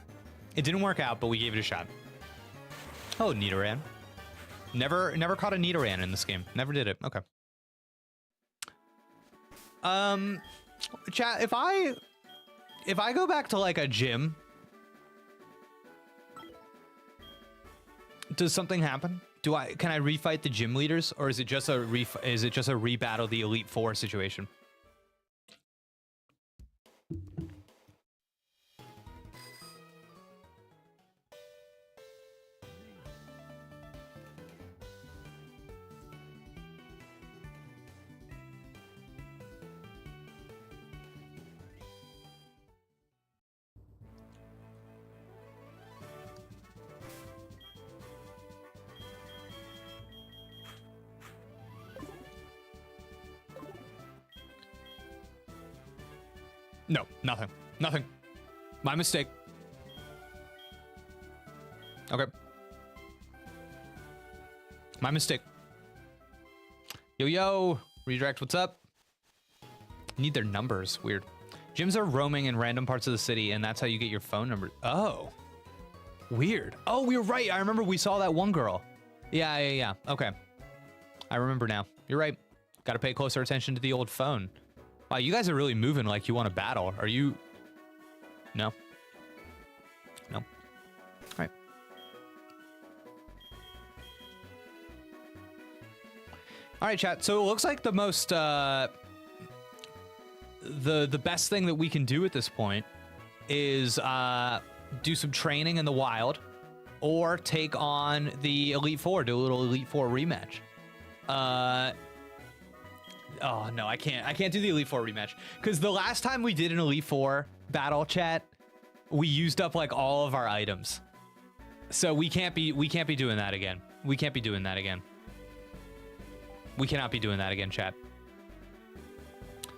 It didn't work out, but we gave it a shot. Oh, Nidoran. Never caught a Nidoran in this game. Never did it. Okay. Chat, if I go back to like a gym, does something happen? Can I refight the gym leaders, or is it just a rebattle the Elite Four situation? No, nothing. Nothing. My mistake. Okay. My mistake. Yo, redirect, what's up? Need their numbers. Weird. Gyms are roaming in random parts of the city, and that's how you get your phone number. Oh. Weird. Oh, we were right. I remember we saw that one girl. Yeah. Okay. I remember now. You're right. Gotta pay closer attention to the old phone. Wow, you guys are really moving like you want to battle. Are you? No. No. All right. All right, chat. So it looks like the most, the best thing that we can do at this point is do some training in the wild, or take on the Elite Four, do a little Elite Four rematch. Oh no, I can't do the Elite Four rematch, because the last time we did an Elite Four battle, chat, we used up like all of our items, so we can't be doing that again. We can't be doing that again. We cannot be doing that again, chat.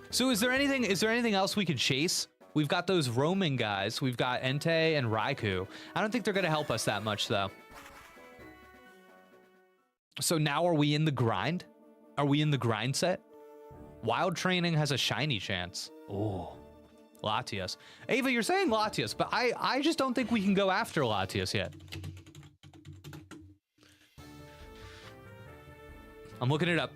So is there anything else we could chase? We've got those roaming guys. We've got Entei and Raikou. I don't think they're gonna help us that much though. So now are we in the grind? Are we in the grind set? Wild training has a shiny chance. Oh, Latias. Ava, you're saying Latias, but I just don't think we can go after Latias yet. I'm looking it up.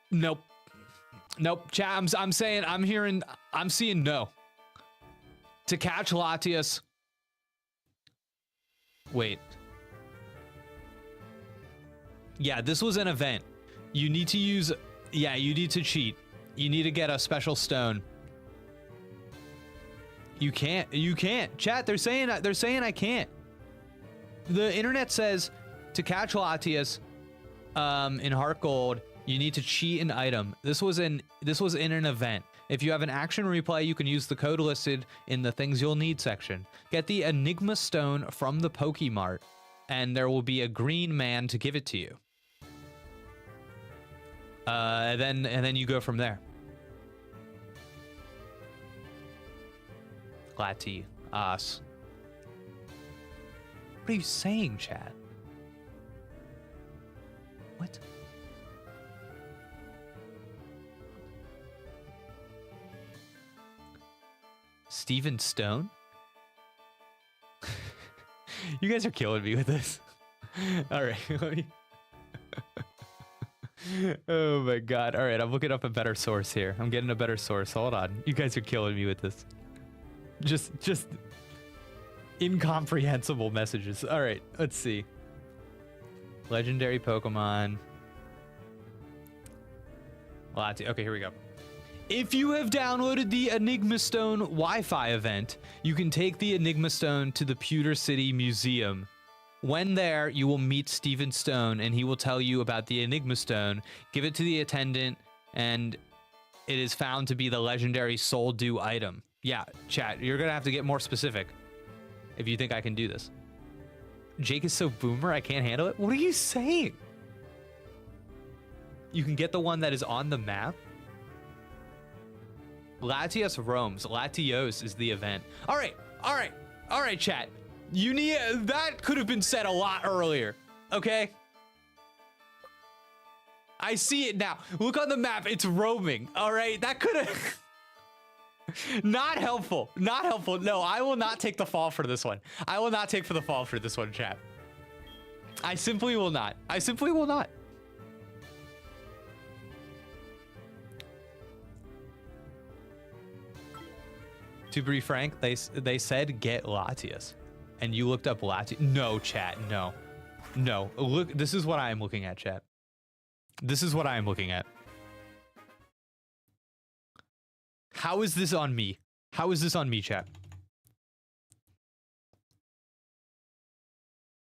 Nope. Chat, I'm seeing no. To catch Latias. Wait. Yeah, this was an event. You need to use, you need to cheat. You need to get a special stone. You can't. Chat, they're saying I can't. The internet says to catch Latias in HeartGold, you need to cheat an item. This was in an event. If you have an action replay, you can use the code listed in the things you'll need section. Get the Enigma Stone from the Pokemart, and there will be a green man to give it to you. And then you go from there. Latias. What are you saying, Chad? What? Steven Stone? You guys are killing me with this. All right, let me... Oh my god. All right, I'm looking up a better source here. I'm getting a better source. Hold on. You guys are killing me with this. Just incomprehensible messages. All right, let's see. Legendary Pokemon. Okay, here we go. If you have downloaded the Enigma Stone Wi-Fi event, you can take the Enigma Stone to the Pewter City Museum. When there, you will meet Steven Stone, and he will tell you about the Enigma Stone. Give it to the attendant, and it is found to be the legendary Soul Dew item. Yeah, chat, you're gonna have to get more specific if you think I can do this. Jake is so boomer, I can't handle it? What are you saying? You can get the one that is on the map. Latios roams. Latios is the event. All right, chat. You need that could have been said a lot earlier. Okay. I see it now. Look on the map. It's roaming. All right, that could have. Not helpful. Not helpful. No, I will not take the fall for this one. I will not take for the fall for this one, chat. I simply will not. I simply will not. To be frank, they said get Latias, and you looked up Latias. No, chat. No, no. Look, this is what I am looking at, chat. This is what I am looking at. How is this on me? How is this on me, chat?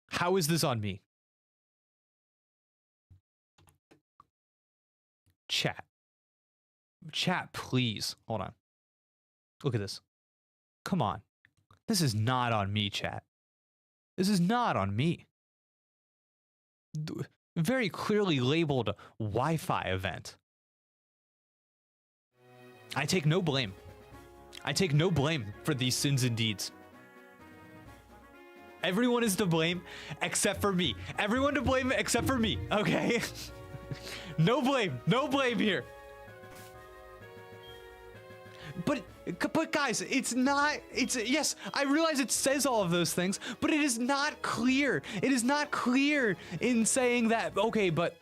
How is this on me? Chat. Chat, please. Hold on. Look at this. Come on. This is not on me, chat. This is not on me. Very clearly labeled Wi-Fi event. I take no blame. I take no blame for these sins and deeds. Everyone is to blame except for me. Everyone to blame except for me, okay? No blame. No blame here. But guys, it's not, yes, I realize it says all of those things, but it is not clear. It is not clear in saying that, okay, but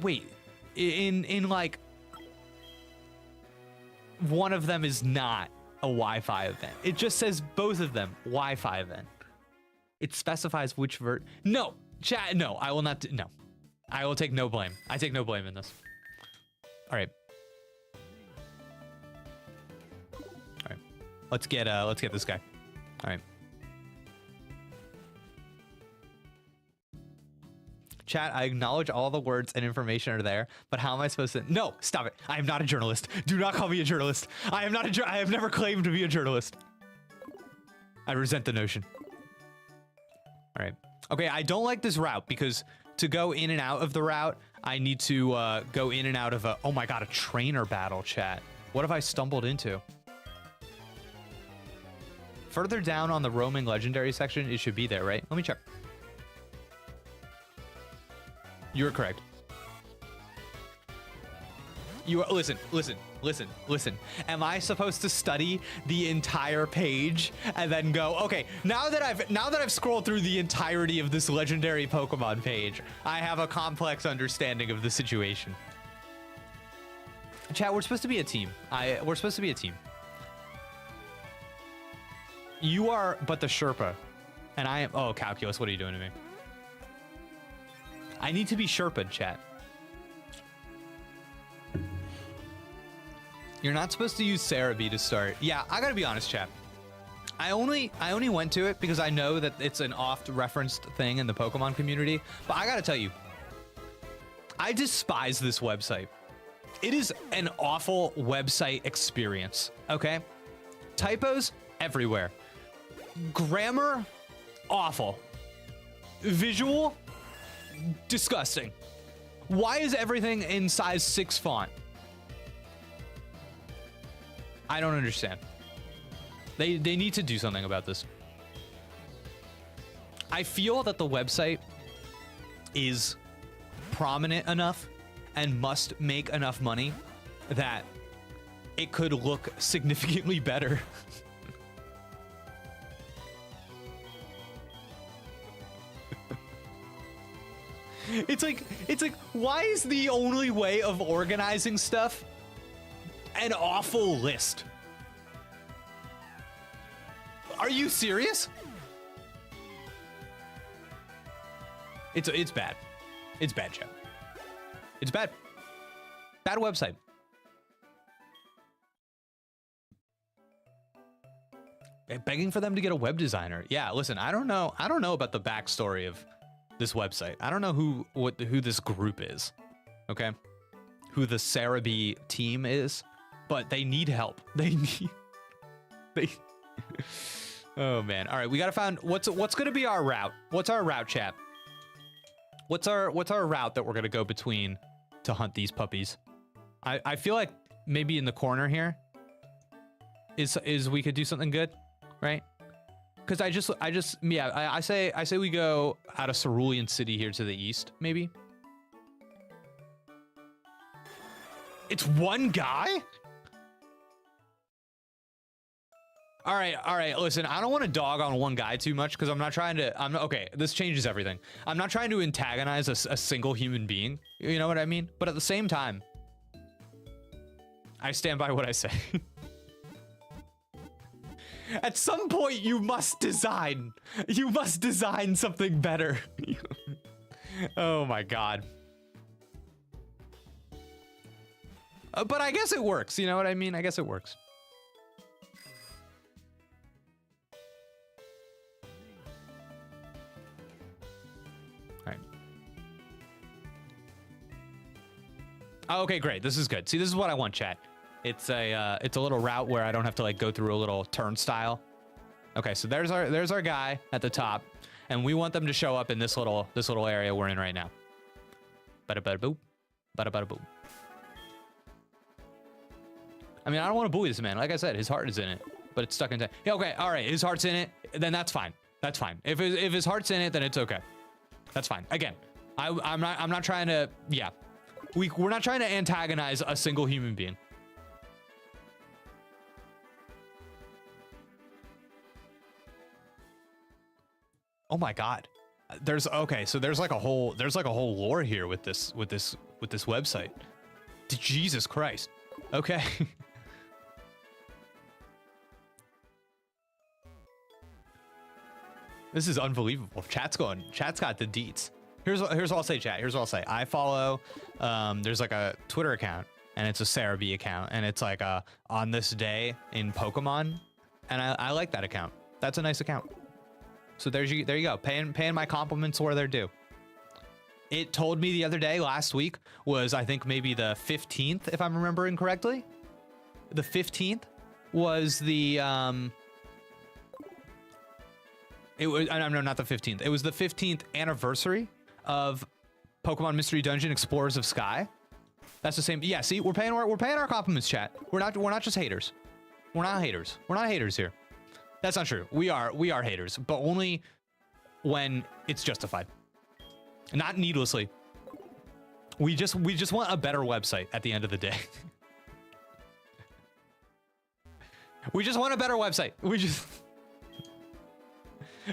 wait, in like, one of them is not a Wi-Fi event. It just says both of them Wi-Fi event. It specifies which no, chat, no, I will not, no. I will take no blame. I take no blame in this. All right. Let's get this guy. All right. Chat, I acknowledge all the words and information are there, but how am I supposed to? No, stop it. I am not a journalist. Do not call me a journalist. I am not I have never claimed to be a journalist. I resent the notion. All right. Okay, I don't like this route because to go in and out of the route, I need to go in and out of oh my God, a trainer battle, chat. What have I stumbled into? Further down on the roaming legendary section, it should be there, right? Let me check. You are correct. You are, listen. Am I supposed to study the entire page and then go, okay, now that I've scrolled through the entirety of this legendary Pokemon page, I have a complex understanding of the situation. Chat, we're supposed to be a team. We're supposed to be a team. You are but the Sherpa, and I am, oh, Calculus, what are you doing to me? I need to be Sherpa, chat. You're not supposed to use Cerebi to start. Yeah, I gotta be honest, chat. I only went to it because I know that it's an oft-referenced thing in the Pokemon community, but I gotta tell you, I despise this website. It is an awful website experience, okay? Typos everywhere. Grammar, awful. Visual, disgusting. Why is everything in size 6 font? I don't understand. They need to do something about this. I feel that the website is prominent enough and must make enough money that it could look significantly better. It's like, why is the only way of organizing stuff an awful list? Are you serious? It's bad. It's bad, chat. It's bad. Bad website. Begging for them to get a web designer. Yeah, listen, I don't know about the backstory of this website. I don't know who this group is, okay? Who the Cerebi team is, but they need help. They. Oh man! All right, we gotta find what's gonna be our route. What's our route, chat? What's our route that we're gonna go between to hunt these puppies. I feel like maybe in the corner here is we could do something good, right? Because I say we go out of Cerulean City here to the east, maybe. It's one guy? All right, listen, I don't want to dog on one guy too much because I'm not trying to, okay, this changes everything. I'm not trying to antagonize a single human being, you know what I mean? But at the same time, I stand by what I say. At some point, you must design something better. Oh my God. But I guess it works, you know what I mean? I guess it works. All right. Oh, okay, great. This is good. See, this is what I want, chat. It's a little route where I don't have to like go through a little turnstile. Okay, so there's our guy at the top, and we want them to show up in this little area we're in right now. Bada bada boop, bada bada boop. I mean, I don't want to bully this man. Like I said, his heart is in it, but it's stuck in time. Yeah, okay, all right, his heart's in it, then that's fine. That's fine. If his heart's in it, then it's okay. That's fine. Again, I'm not trying to. Yeah, we're not trying to antagonize a single human being. Oh my God, there's like a whole lore here with this website. Jesus Christ. Okay. This is unbelievable. Chat's got the deets. Here's what I'll say, chat. Here's what I'll say. I follow there's like a Twitter account, and it's a Sarah B account, and it's like on this day in Pokemon, and I like that account. That's a nice account. So there you go. Paying my compliments where they're due. It told me the other day, last week, was I think maybe the 15th, if I'm remembering correctly. The 15th was the it was no, not the 15th. It was the 15th anniversary of Pokemon Mystery Dungeon Explorers of Sky. That's the same. Yeah, see, we're paying our compliments, chat. We're not just haters. We're not haters. We're not haters here. That's not true. We are haters, but only when it's justified. Not needlessly. We just want a better website at the end of the day. We just want a better website.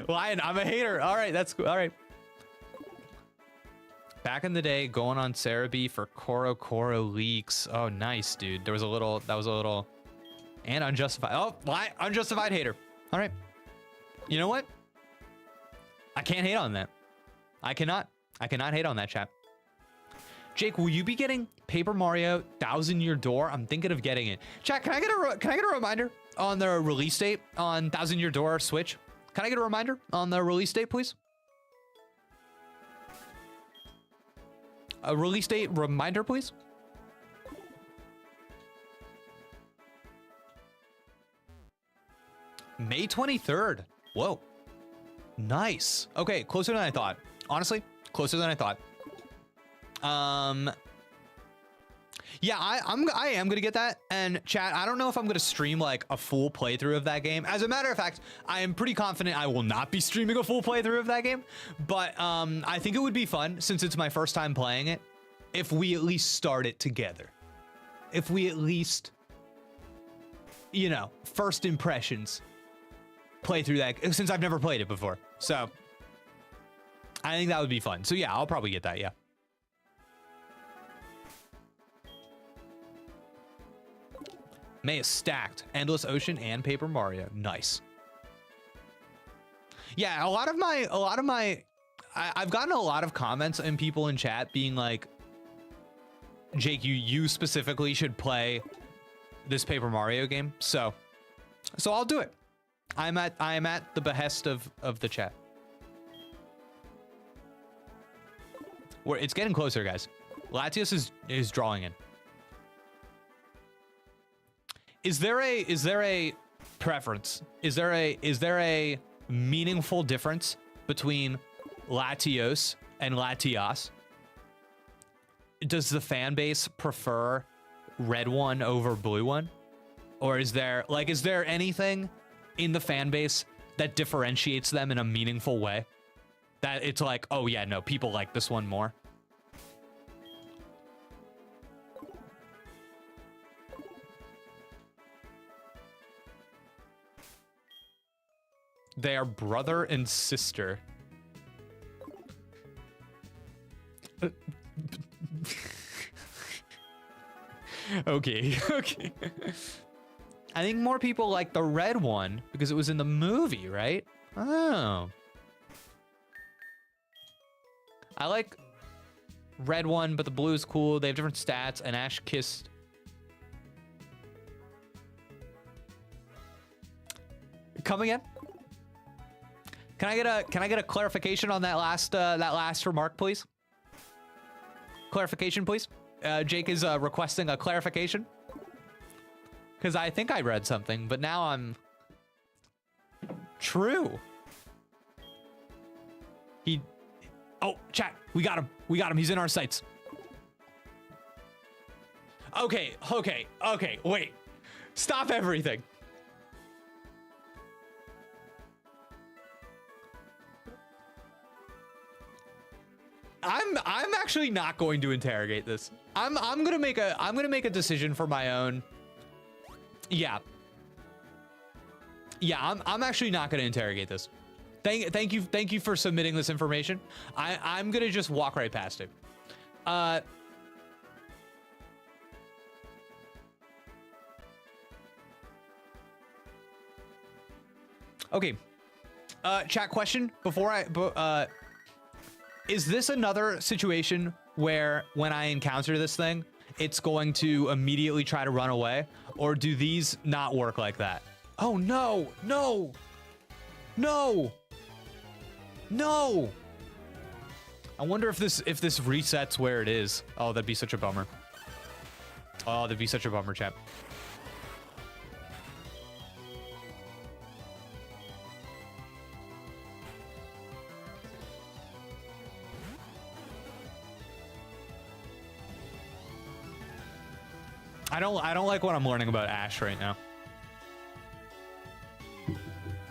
Lion, I'm a hater. All right, that's cool. All right. Back in the day, going on Sarah B for Koro leaks. Oh, nice, dude. That was a little and unjustified. Oh, unjustified hater. All right. You know what? I can't hate on that. I cannot hate on that, chat. Jake, will you be getting Paper Mario 1000 Year Door? I'm thinking of getting it. Chat, can I get a reminder on the release date on 1000 Year Door Switch? Can I get a reminder on the release date, please? A release date reminder, please. May 23rd. Whoa. Nice. Okay, closer than I thought. Honestly, closer than I thought. Yeah, I am gonna get that. And chat, I don't know if I'm gonna stream like a full playthrough of that game. As a matter of fact, I am pretty confident I will not be streaming a full playthrough of that game. But I think it would be fun, since it's my first time playing it, if we at least start it together. If we at least, you know, first impressions, play through that, since I've never played it before. So I think that would be fun. So yeah, I'll probably get that, yeah. May is stacked. Endless Ocean and Paper Mario. Nice. Yeah, I've gotten a lot of comments and people in chat being like, Jake, you specifically should play this Paper Mario game. So I'll do it. I am at the behest of the chat. It's getting closer, guys. Latios is drawing in. Is there a preference? Is there a meaningful difference between Latios and Latias? does the fan base prefer red one over blue one? Or is there anything in the fan base that differentiates them in a meaningful way? That it's like, oh yeah, no, people like this one more. They are brother and sister. Okay, okay. I think more people like the red one because it was in the movie, right? Oh. I like red one, but the blue is cool. They have different stats, and Ash kissed. Come again? Can I get a clarification on that last remark, please? Clarification, please. Jake is requesting a clarification because I think I read something, but now I'm true. Oh, chat, we got him. We got him. He's in our sights. Okay, wait. Stop everything. I'm actually not going to interrogate this. I'm gonna make a decision for my own. Yeah. Yeah, I'm actually not gonna interrogate this. Thank you for submitting this information. I'm gonna just walk right past it. Okay. Chat question before is this another situation where when I encounter this thing, it's going to immediately try to run away? Or do these not work like that? Oh, no, no, no, no. I wonder if this resets where it is. Oh, that'd be such a bummer. Oh, that'd be such a bummer, chat. I don't like what I'm learning about Ash right now.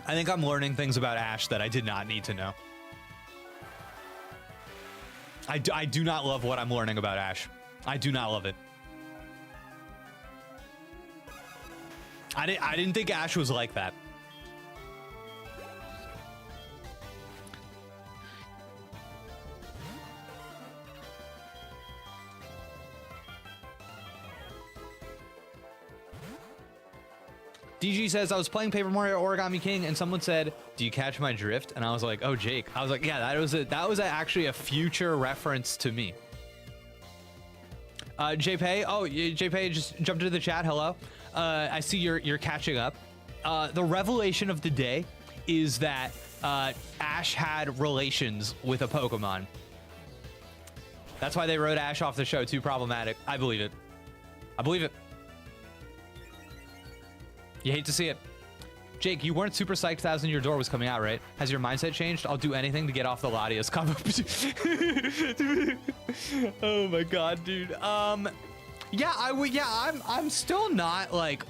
I think I'm learning things about Ash that I did not need to know. I do not love what I'm learning about Ash. I do not love it. I didn't think Ash was like that. DG says, I was playing Paper Mario Origami King and someone said, do you catch my drift? And I was like, oh, Jake. I was like, yeah, that was actually a future reference to me. JPay, oh, JPay just jumped into the chat. Hello. I see you're catching up. The revelation of the day is that Ash had relations with a Pokemon. That's why they wrote Ash off the show. Too problematic. I believe it. I believe it. You hate to see it. Jake, you weren't super psyched 1,000 Year Door was coming out, right? Has your mindset changed? I'll do anything to get off the Latias combo. Oh my god, dude. Yeah, I'm still not like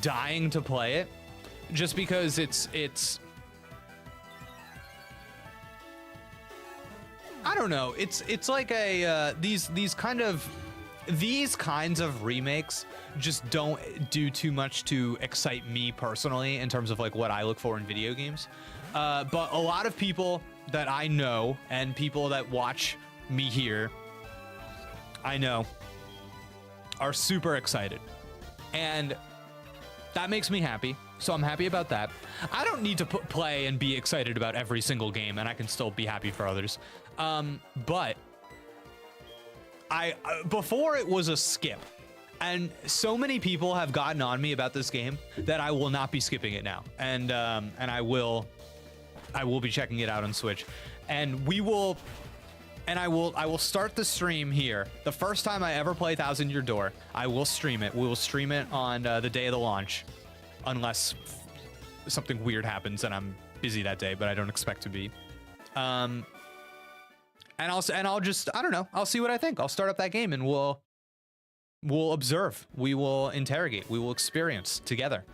dying to play it just because it's I don't know. It's like a these kinds of remakes just don't do too much to excite me personally in terms of like what I look for in video games. But a lot of people that I know and people that watch me here, I know, are super excited. And that makes me happy. So I'm happy about that. I don't need to play and be excited about every single game, and I can still be happy for others. But before it was a skip. And so many people have gotten on me about this game that I will not be skipping it now. And I will be checking it out on Switch. And I will start the stream here. The first time I ever play 1,000 Year Door, I will stream it. We will stream it on the day of the launch. Unless something weird happens and I'm busy that day, but I don't expect to be. And I'll just, I don't know, I'll see what I think. I'll start up that game and we'll observe, we will interrogate, we will experience together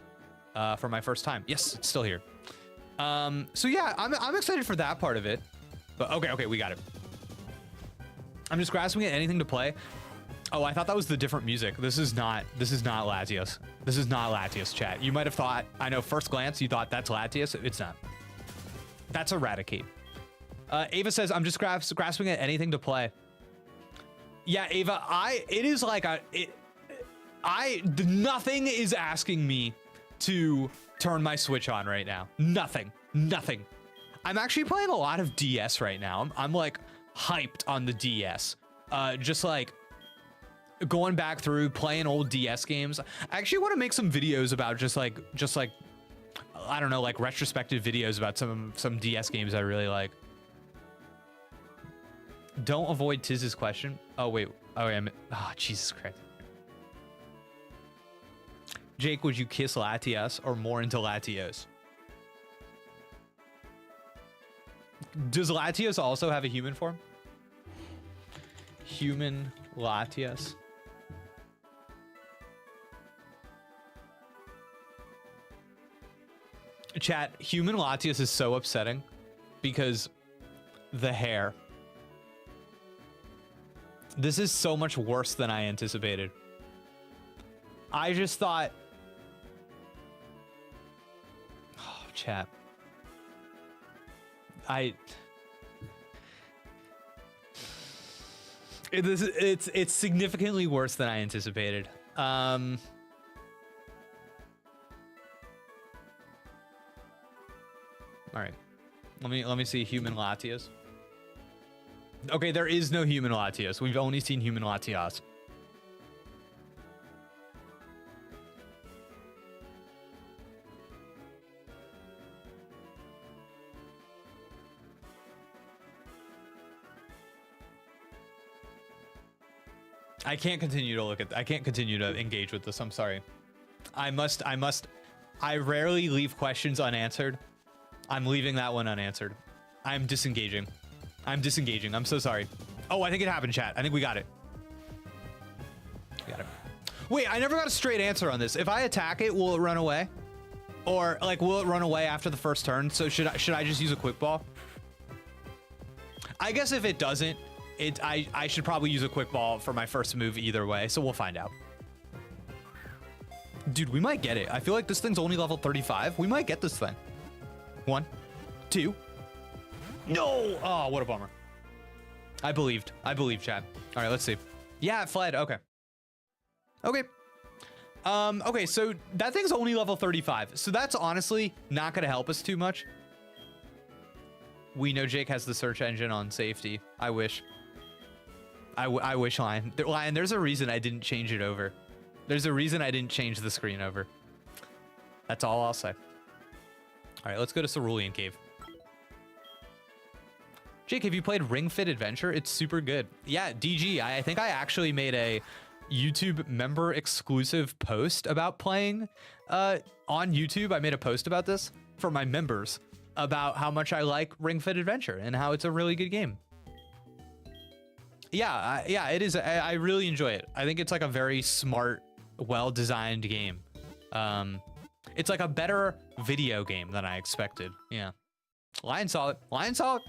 for my first time. Yes, it's still here. So yeah, I'm excited for that part of it. But okay, we got it. I'm just grasping at anything to play. Oh, I thought that was the different music. This is not Latios. This is not Latios, chat. You might have thought, I know, first glance, you thought that's Latios. It's not. That's Eradicate. Ava says, I'm just grasping at anything to play. Yeah, Ava, it is like nothing is asking me to turn my Switch on right now. Nothing. I'm actually playing a lot of DS right now. I'm like hyped on the DS. Just like going back through playing old DS games. I actually want to make some videos about just like I don't know, like retrospective videos about some DS games I really like. Don't avoid Tiz's question. Oh wait, oh Jesus Christ. Jake, would you kiss Latios or more into Latios? Does Latios also have a human form? Human Latios. Chat, human Latios is so upsetting because the hair. This is so much worse than I anticipated. I just thought... Oh, chat. It's significantly worse than I anticipated. All right. Let me see human Latios. Okay, there is no human Latios. We've only seen human Latios. I can't continue to look at. I can't continue to engage with this. I'm sorry. I rarely leave questions unanswered. I'm leaving that one unanswered. I'm disengaging. I'm so sorry. Oh, I think it happened, chat. I think we got it. Wait, I never got a straight answer on this. If I attack it, will it run away? Or like, will it run away after the first turn? So should I just use a quick ball? I guess if it doesn't, I should probably use a quick ball for my first move either way. So we'll find out. Dude, we might get it. I feel like this thing's only level 35. We might get this thing. 1, 2. No! Oh, what a bummer. I believed, chat. All right, let's see. Yeah, it fled. Okay. Okay, so that thing's only level 35. So that's honestly not going to help us too much. We know Jake has the search engine on safety. I wish. I wish, Lion. Lion, there's a reason I didn't change it over. There's a reason I didn't change the screen over. That's all I'll say. All right, let's go to Cerulean Cave. Jake, have you played Ring Fit Adventure? It's super good. Yeah, DG, I think I actually made a YouTube member exclusive post about playing on YouTube. I made a post about this for my members about how much I like Ring Fit Adventure and how it's a really good game. Yeah, yeah, it is. I really enjoy it. I think it's like a very smart, well-designed game. It's like a better video game than I expected. Yeah. Lion saw it. Lion saw it.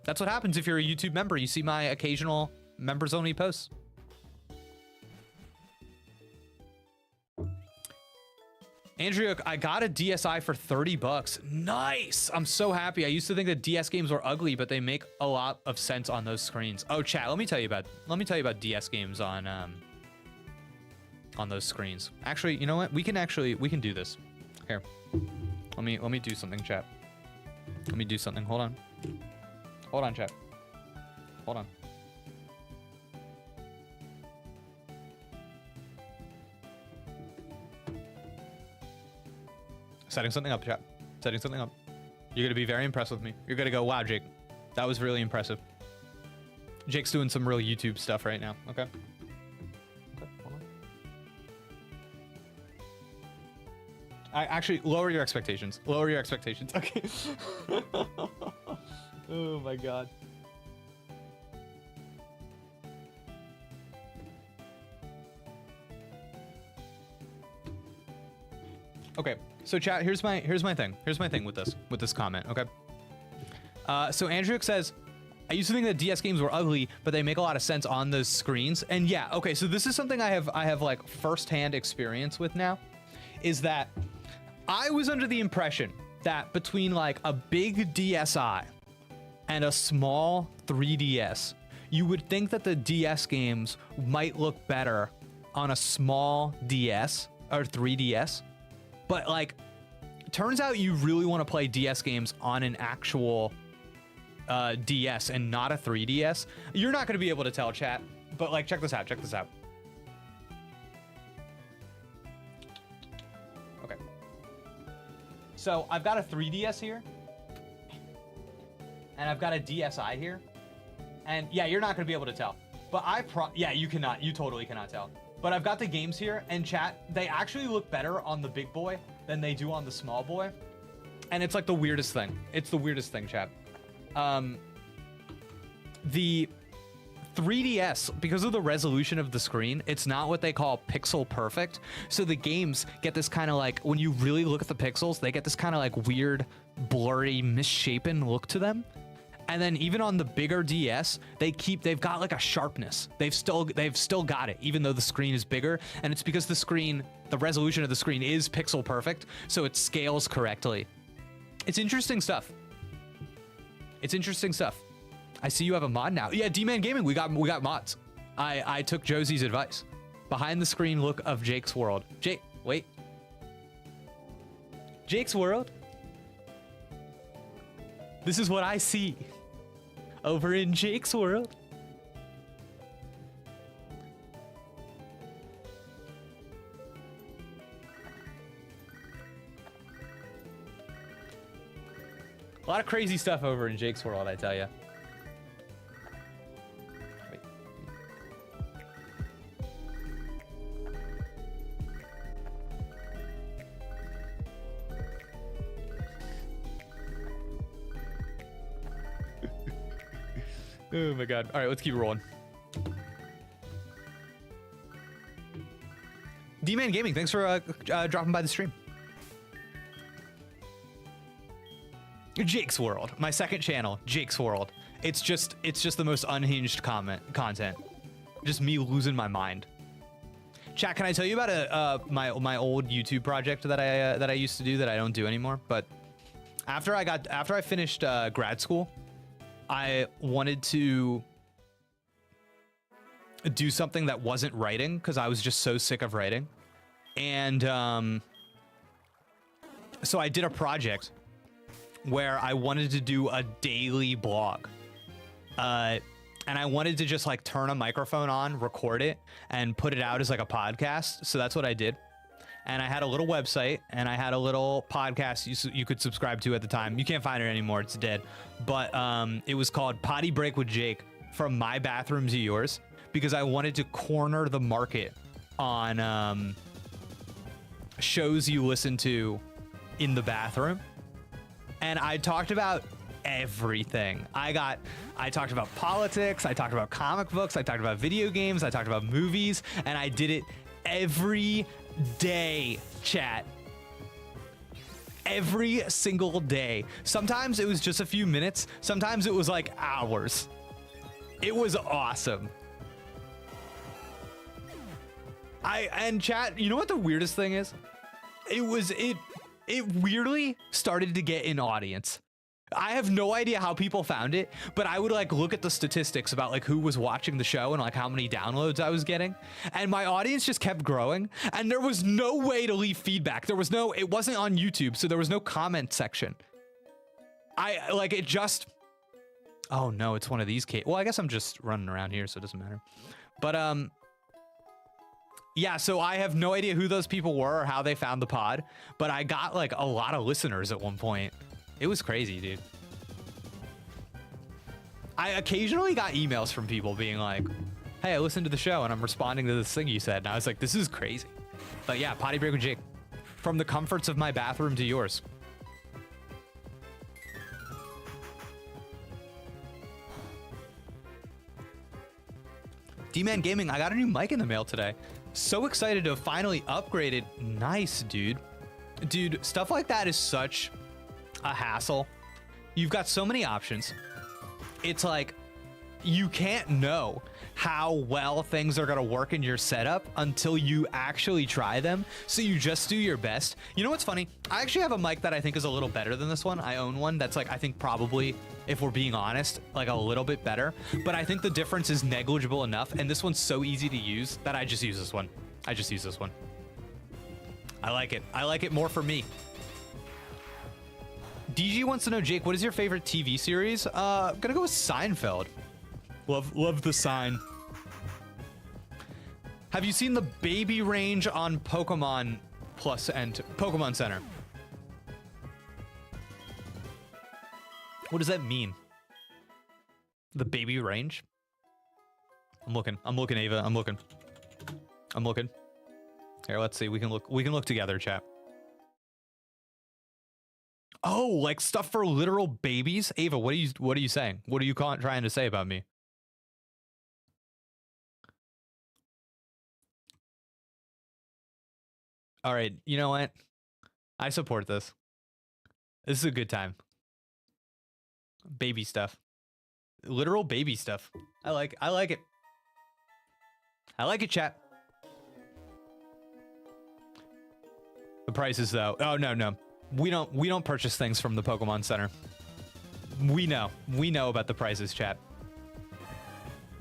That's what happens if you're a YouTube member. You see my occasional members-only posts. Andrea, I got a DSi for 30 bucks. Nice. I'm so happy. I used to think that DS games were ugly, but they make a lot of sense on those screens. Oh, chat, let me tell you about DS games on those screens. Actually, you know what? We can do this. Here. Let me do something, chat. Let me do something. Hold on. Hold on, chat. Hold on. Setting something up, chat. Setting something up. You're gonna be very impressed with me. You're gonna go, wow, Jake, that was really impressive. Jake's doing some real YouTube stuff right now. Okay. Okay, hold on. Actually, lower your expectations. Lower your expectations. Okay. Oh my god. Okay, so chat, here's my thing. Here's my thing with this comment, okay? So Andrew says, I used to think that DS games were ugly, but they make a lot of sense on those screens. And yeah, okay, so this is something I have like firsthand experience with now, is that I was under the impression that between like a big DSi and a small 3DS, you would think that the DS games might look better on a small DS or 3DS. But like, turns out you really want to play DS games on an actual DS and not a 3DS. You're not going to be able to tell, chat, but like, check this out. Okay. So I've got a 3DS here, and I've got a DSi here, and yeah, you're not going to be able to tell. But yeah, you totally cannot tell. But I've got the games here, and chat, they actually look better on the big boy than they do on the small boy. And it's like the weirdest thing. It's the weirdest thing, chat. The 3DS, because of the resolution of the screen, it's not what they call pixel perfect. So the games get this kind of like, when you really look at the pixels, they get this kind of like weird, blurry, misshapen look to them. And then even on the bigger DS, they've got like a sharpness. They've still got it, even though the screen is bigger. And it's because the resolution of the screen is pixel perfect, so it scales correctly. It's interesting stuff. I see you have a mod now. Yeah, D-Man Gaming, we got mods. I took Josie's advice. Behind the screen look of Jake's world. Wait. Jake's world? This is what I see over in Jake's world. A lot of crazy stuff over in Jake's world, I tell you. Oh my god. All right, let's keep it rolling. D-Man Gaming, thanks for dropping by the stream. Jake's World, my second channel, Jake's World. It's just the most unhinged content. Just me losing my mind. Chat, can I tell you about my old YouTube project that I used to do that I don't do anymore? But after I finished grad school, I wanted to do something that wasn't writing because I was just so sick of writing. And so I did a project where I wanted to do a daily blog. And I wanted to just like turn a microphone on, record it, and put it out as like a podcast. So that's what I did. And I had a little website, and I had a little podcast you could subscribe to at the time. You can't find it anymore, it's dead. But it was called Potty Break with Jake, from my bathroom to yours, because I wanted to corner the market on shows you listen to in the bathroom. And I talked about everything. I talked about politics, I talked about comic books, I talked about video games, I talked about movies, and I did it every day, chat. Every single day. Sometimes it was just a few minutes, sometimes it was like hours. It was awesome. And chat, you know what the weirdest thing is? It weirdly started to get an audience. I have no idea how people found it, but I would like look at the statistics about like who was watching the show and like how many downloads I was getting, and my audience just kept growing, and there was no way to leave feedback. It wasn't on YouTube, so there was no comment section. Oh no, it's one of these well, I guess I'm just running around here, so it doesn't matter. But yeah, so I have no idea who those people were or how they found the pod, but I got like a lot of listeners at one point. It was crazy, dude. I occasionally got emails from people being like, hey, I listened to the show and I'm responding to this thing you said. And I was like, this is crazy. But yeah, Potty Break with Jake. From the comforts of my bathroom to yours. D-Man Gaming, I got a new mic in the mail today. So excited to have finally upgraded. Nice, dude. Dude, stuff like that is such a hassle. You've got so many options. It's like you can't know how well things are going to work in your setup until you actually try them. So you just do your best. You know what's funny? I actually have a mic that I think is a little better than this one. I own one that's like, I think probably, if we're being honest, like a little bit better. But I think the difference is negligible enough. And this one's so easy to use that I just use this one. I just use this one. I like it. I like it more for me. DG wants to know, Jake, what is your favorite TV series? Gonna go with Seinfeld. Love the sign. Have you seen the baby range on Pokemon Plus and Pokemon Center? What does that mean? The baby range? I'm looking, Ava. I'm looking. Here, let's see. We can look together, chat. Oh, like stuff for literal babies? Ava, what are you saying? What are you trying to say about me? All right, you know what? I support this. This is a good time. Baby stuff. Literal baby stuff. I like it. I like it, chat. The prices though. Oh no. We don't purchase things from the Pokemon Center. We know about the prices, chat.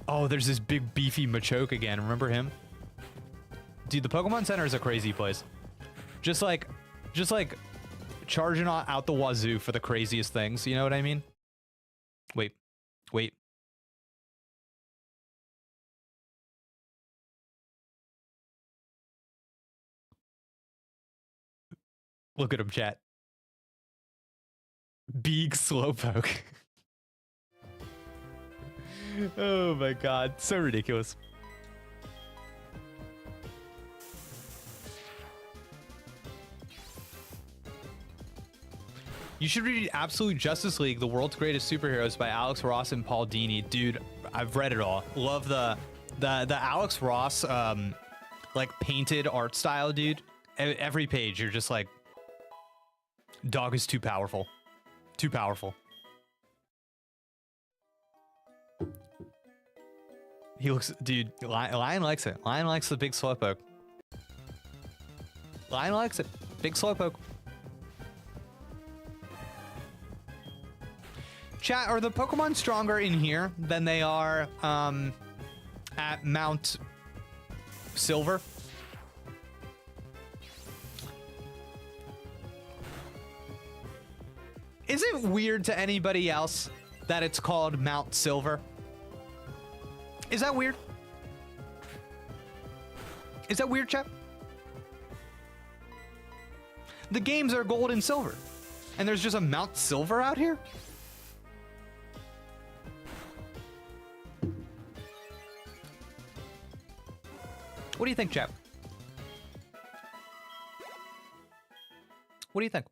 Oh, there's this big beefy Machoke again. Remember him? Dude, the Pokemon Center is a crazy place. Just like charging out the wazoo for the craziest things. You know what I mean? Wait. Look at him, chat. Big Slowpoke. Oh my god, so ridiculous. You should read Absolute Justice League, The World's Greatest Superheroes by Alex Ross and Paul Dini. Dude, I've read it all. Love the Alex Ross like painted art style, dude. Every page you're just like, dog is too powerful. Too powerful. He looks, dude, Lion likes it. Lion likes the big Slowpoke. Lion likes it. Big Slowpoke. Chat, are the Pokemon stronger in here than they are at Mount Silver? Is it weird to anybody else that it's called Mount Silver? Is that weird? Is that weird, chat? The games are gold and silver, and there's just a Mount Silver out here? What do you think, chat? What do you think?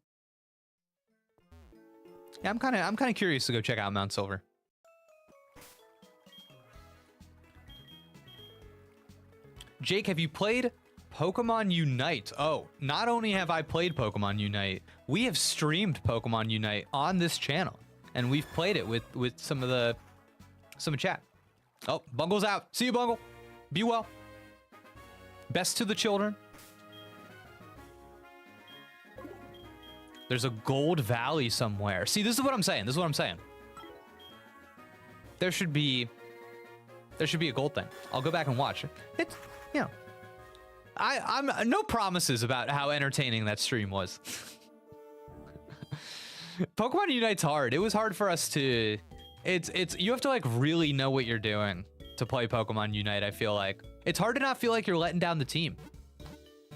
Yeah, I'm kind of curious to go check out Mount Silver. Jake, have you played Pokemon Unite? Oh, not only have I played Pokemon Unite, we have streamed Pokemon Unite on this channel, and we've played it with some chat. Oh, Bungle's out. See you, Bungle. Be well. Best to the children. There's a Gold Valley somewhere. See, this is what I'm saying. There should be a gold thing. I'll go back and watch it. It's, you know, I'm no promises about how entertaining that stream was. Pokemon Unite's hard. It was hard for us to. It's you have to like really know what you're doing to play Pokemon Unite. I feel like it's hard to not feel like you're letting down the team.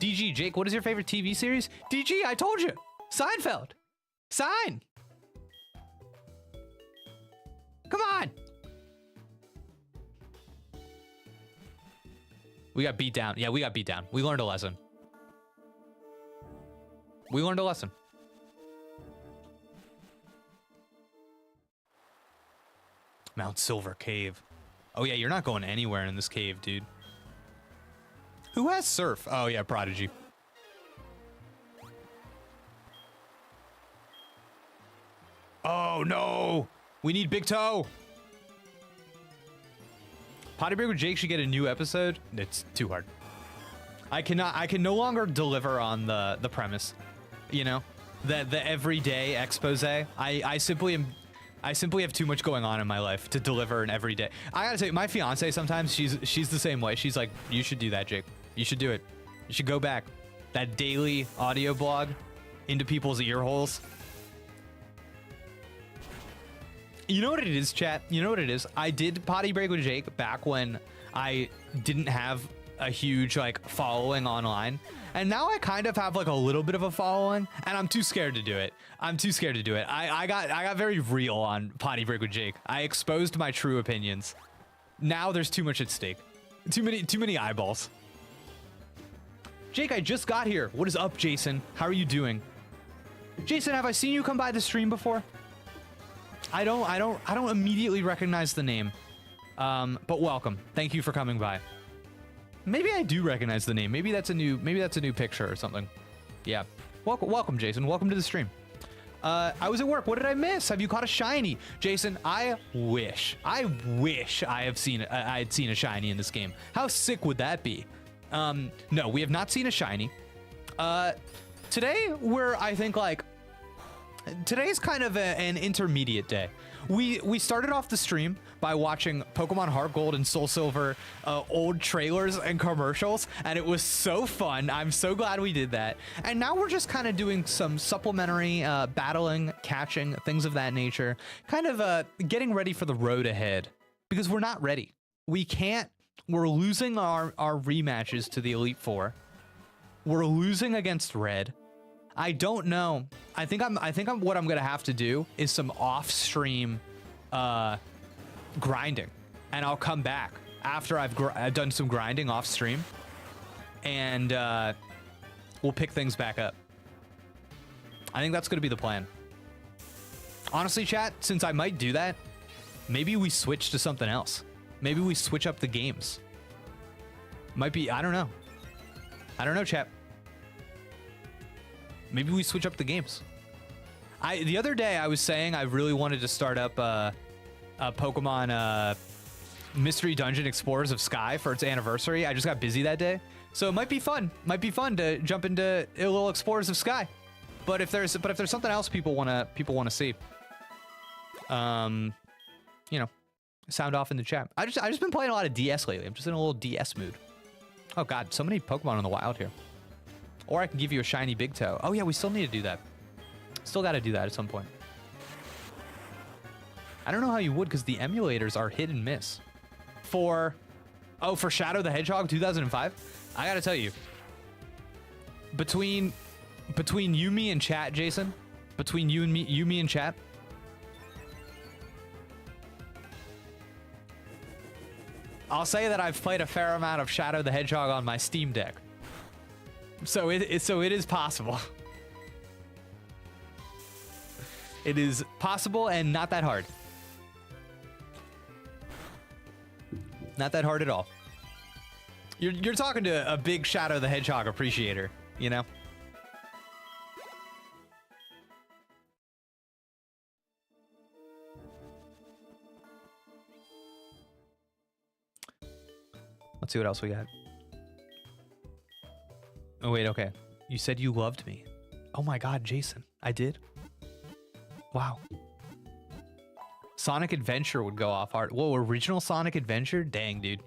DG, Jake, what is your favorite TV series? DG, I told you. Seinfeld. Sign. Come on. We got beat down. Yeah, we got beat down. We learned a lesson. Mount Silver Cave. Oh yeah, you're not going anywhere in this cave, dude. Who has Surf? Oh yeah, Prodigy. Oh no! We need Big Toe. Potty Break with Jake should get a new episode. It's too hard. I can no longer deliver on the premise. You know? The everyday expose. I simply have too much going on in my life to deliver an everyday. I gotta say, my fiance sometimes she's the same way. She's like, you should do that, Jake. You should do it. You should go back. That daily audio blog into people's ear holes. You know what it is, chat? You know what it is? I did Potty Break with Jake back when I didn't have a huge like following online, and now I kind of have like a little bit of a following, and I'm too scared to do it. I'm too scared to do it. I got very real on Potty Break with Jake. I exposed my true opinions. Now there's too much at stake. Too many eyeballs. Jake, I just got here. What is up, Jason? How are you doing? Jason, have I seen you come by the stream before? I don't immediately recognize the name. But welcome. Thank you for coming by. Maybe I do recognize the name. Maybe that's a new picture or something. Yeah. Welcome, Jason. Welcome to the stream. I was at work. What did I miss? Have you caught a shiny? Jason, I wish I had seen a shiny in this game. How sick would that be? No, we have not seen a shiny. Today I think like today's kind of an intermediate day. We started off the stream by watching Pokemon HeartGold and Soul Silver old trailers and commercials, and it was so fun. I'm so glad we did that. And now we're just kind of doing some supplementary battling, catching, things of that nature, kind of getting ready for the road ahead, because we're not ready. We're losing our rematches to the Elite Four. We're losing against Red. I don't know. I think what I'm gonna have to do is some off-stream grinding, and I'll come back after I've done some grinding off-stream, and we'll pick things back up. I think that's gonna be the plan. Honestly, chat, since I might do that, maybe we switch to something else. Maybe we switch up the games. Might be, I don't know. I don't know, chat. Maybe we switch up the games. The other day I was saying I really wanted to start up a Pokemon Mystery Dungeon Explorers of Sky for its anniversary. I just got busy that day. So it might be fun. Might be fun to jump into a little Explorers of Sky. But if there's something else people wanna see, you know, sound off in the chat. I just been playing a lot of DS lately. I'm just in a little DS mood. Oh god, so many Pokemon in the wild here. Or I can give you a shiny Big Toe. Oh yeah, we still need to do that. Still got to do that at some point. I don't know how you would, because the emulators are hit and miss. For Shadow the Hedgehog 2005, I gotta tell you, between you, me, and chat, Jason, between you, me, and chat, I'll say that I've played a fair amount of Shadow the Hedgehog on my Steam Deck. So it is possible. It is possible and not that hard. Not that hard at all. You're talking to a big Shadow the Hedgehog appreciator, you know? Let's see what else we got. Oh, wait, okay. You said you loved me. Oh my god, Jason. I did? Wow. Sonic Adventure would go off hard. Whoa, original Sonic Adventure? Dang, dude.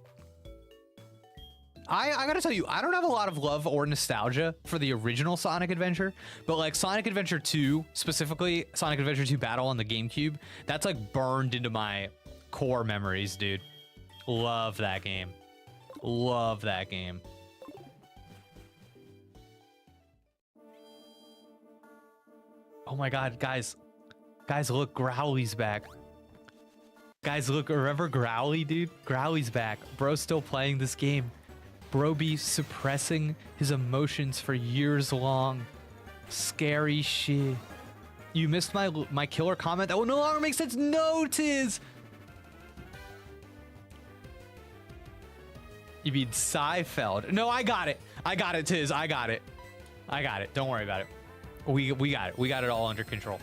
I gotta tell you, I don't have a lot of love or nostalgia for the original Sonic Adventure, but like Sonic Adventure 2, specifically Sonic Adventure 2 Battle on the GameCube, that's like burned into my core memories, dude. Love that game. Love that game. Oh my god, guys. Guys, look, Growly's back. Guys, look, remember Growly, dude? Growly's back. Bro's still playing this game. Bro be suppressing his emotions for years long. Scary shit. You missed my killer comment? That will no longer make sense. No, Tiz! You mean Seifeld? No, I got it. I got it, Tiz. I got it. I got it. Don't worry about it. We got it. We got it all under control.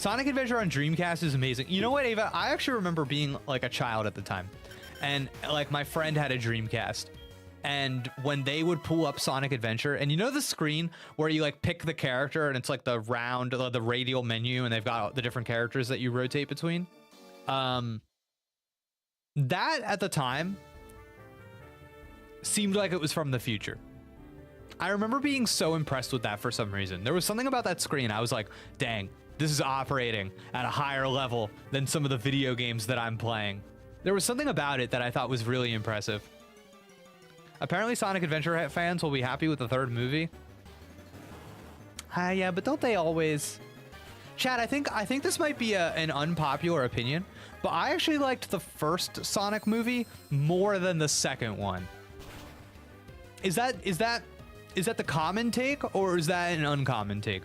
Sonic Adventure on Dreamcast is amazing. You know what, Ava? I actually remember being like a child at the time, and like my friend had a Dreamcast, and when they would pull up Sonic Adventure, and you know the screen where you like pick the character and it's like the round, the radial menu, and they've got the different characters that you rotate between. That at the time seemed like it was from the future. I remember being so impressed with that for some reason. There was something about that screen. I was like, dang, this is operating at a higher level than some of the video games that I'm playing. There was something about it that I thought was really impressive. Apparently Sonic Adventure fans will be happy with the third movie. Yeah, but don't they always? Chad, I think this might be an unpopular opinion, but I actually liked the first Sonic movie more than the second one. Is that the common take, or is that an uncommon take?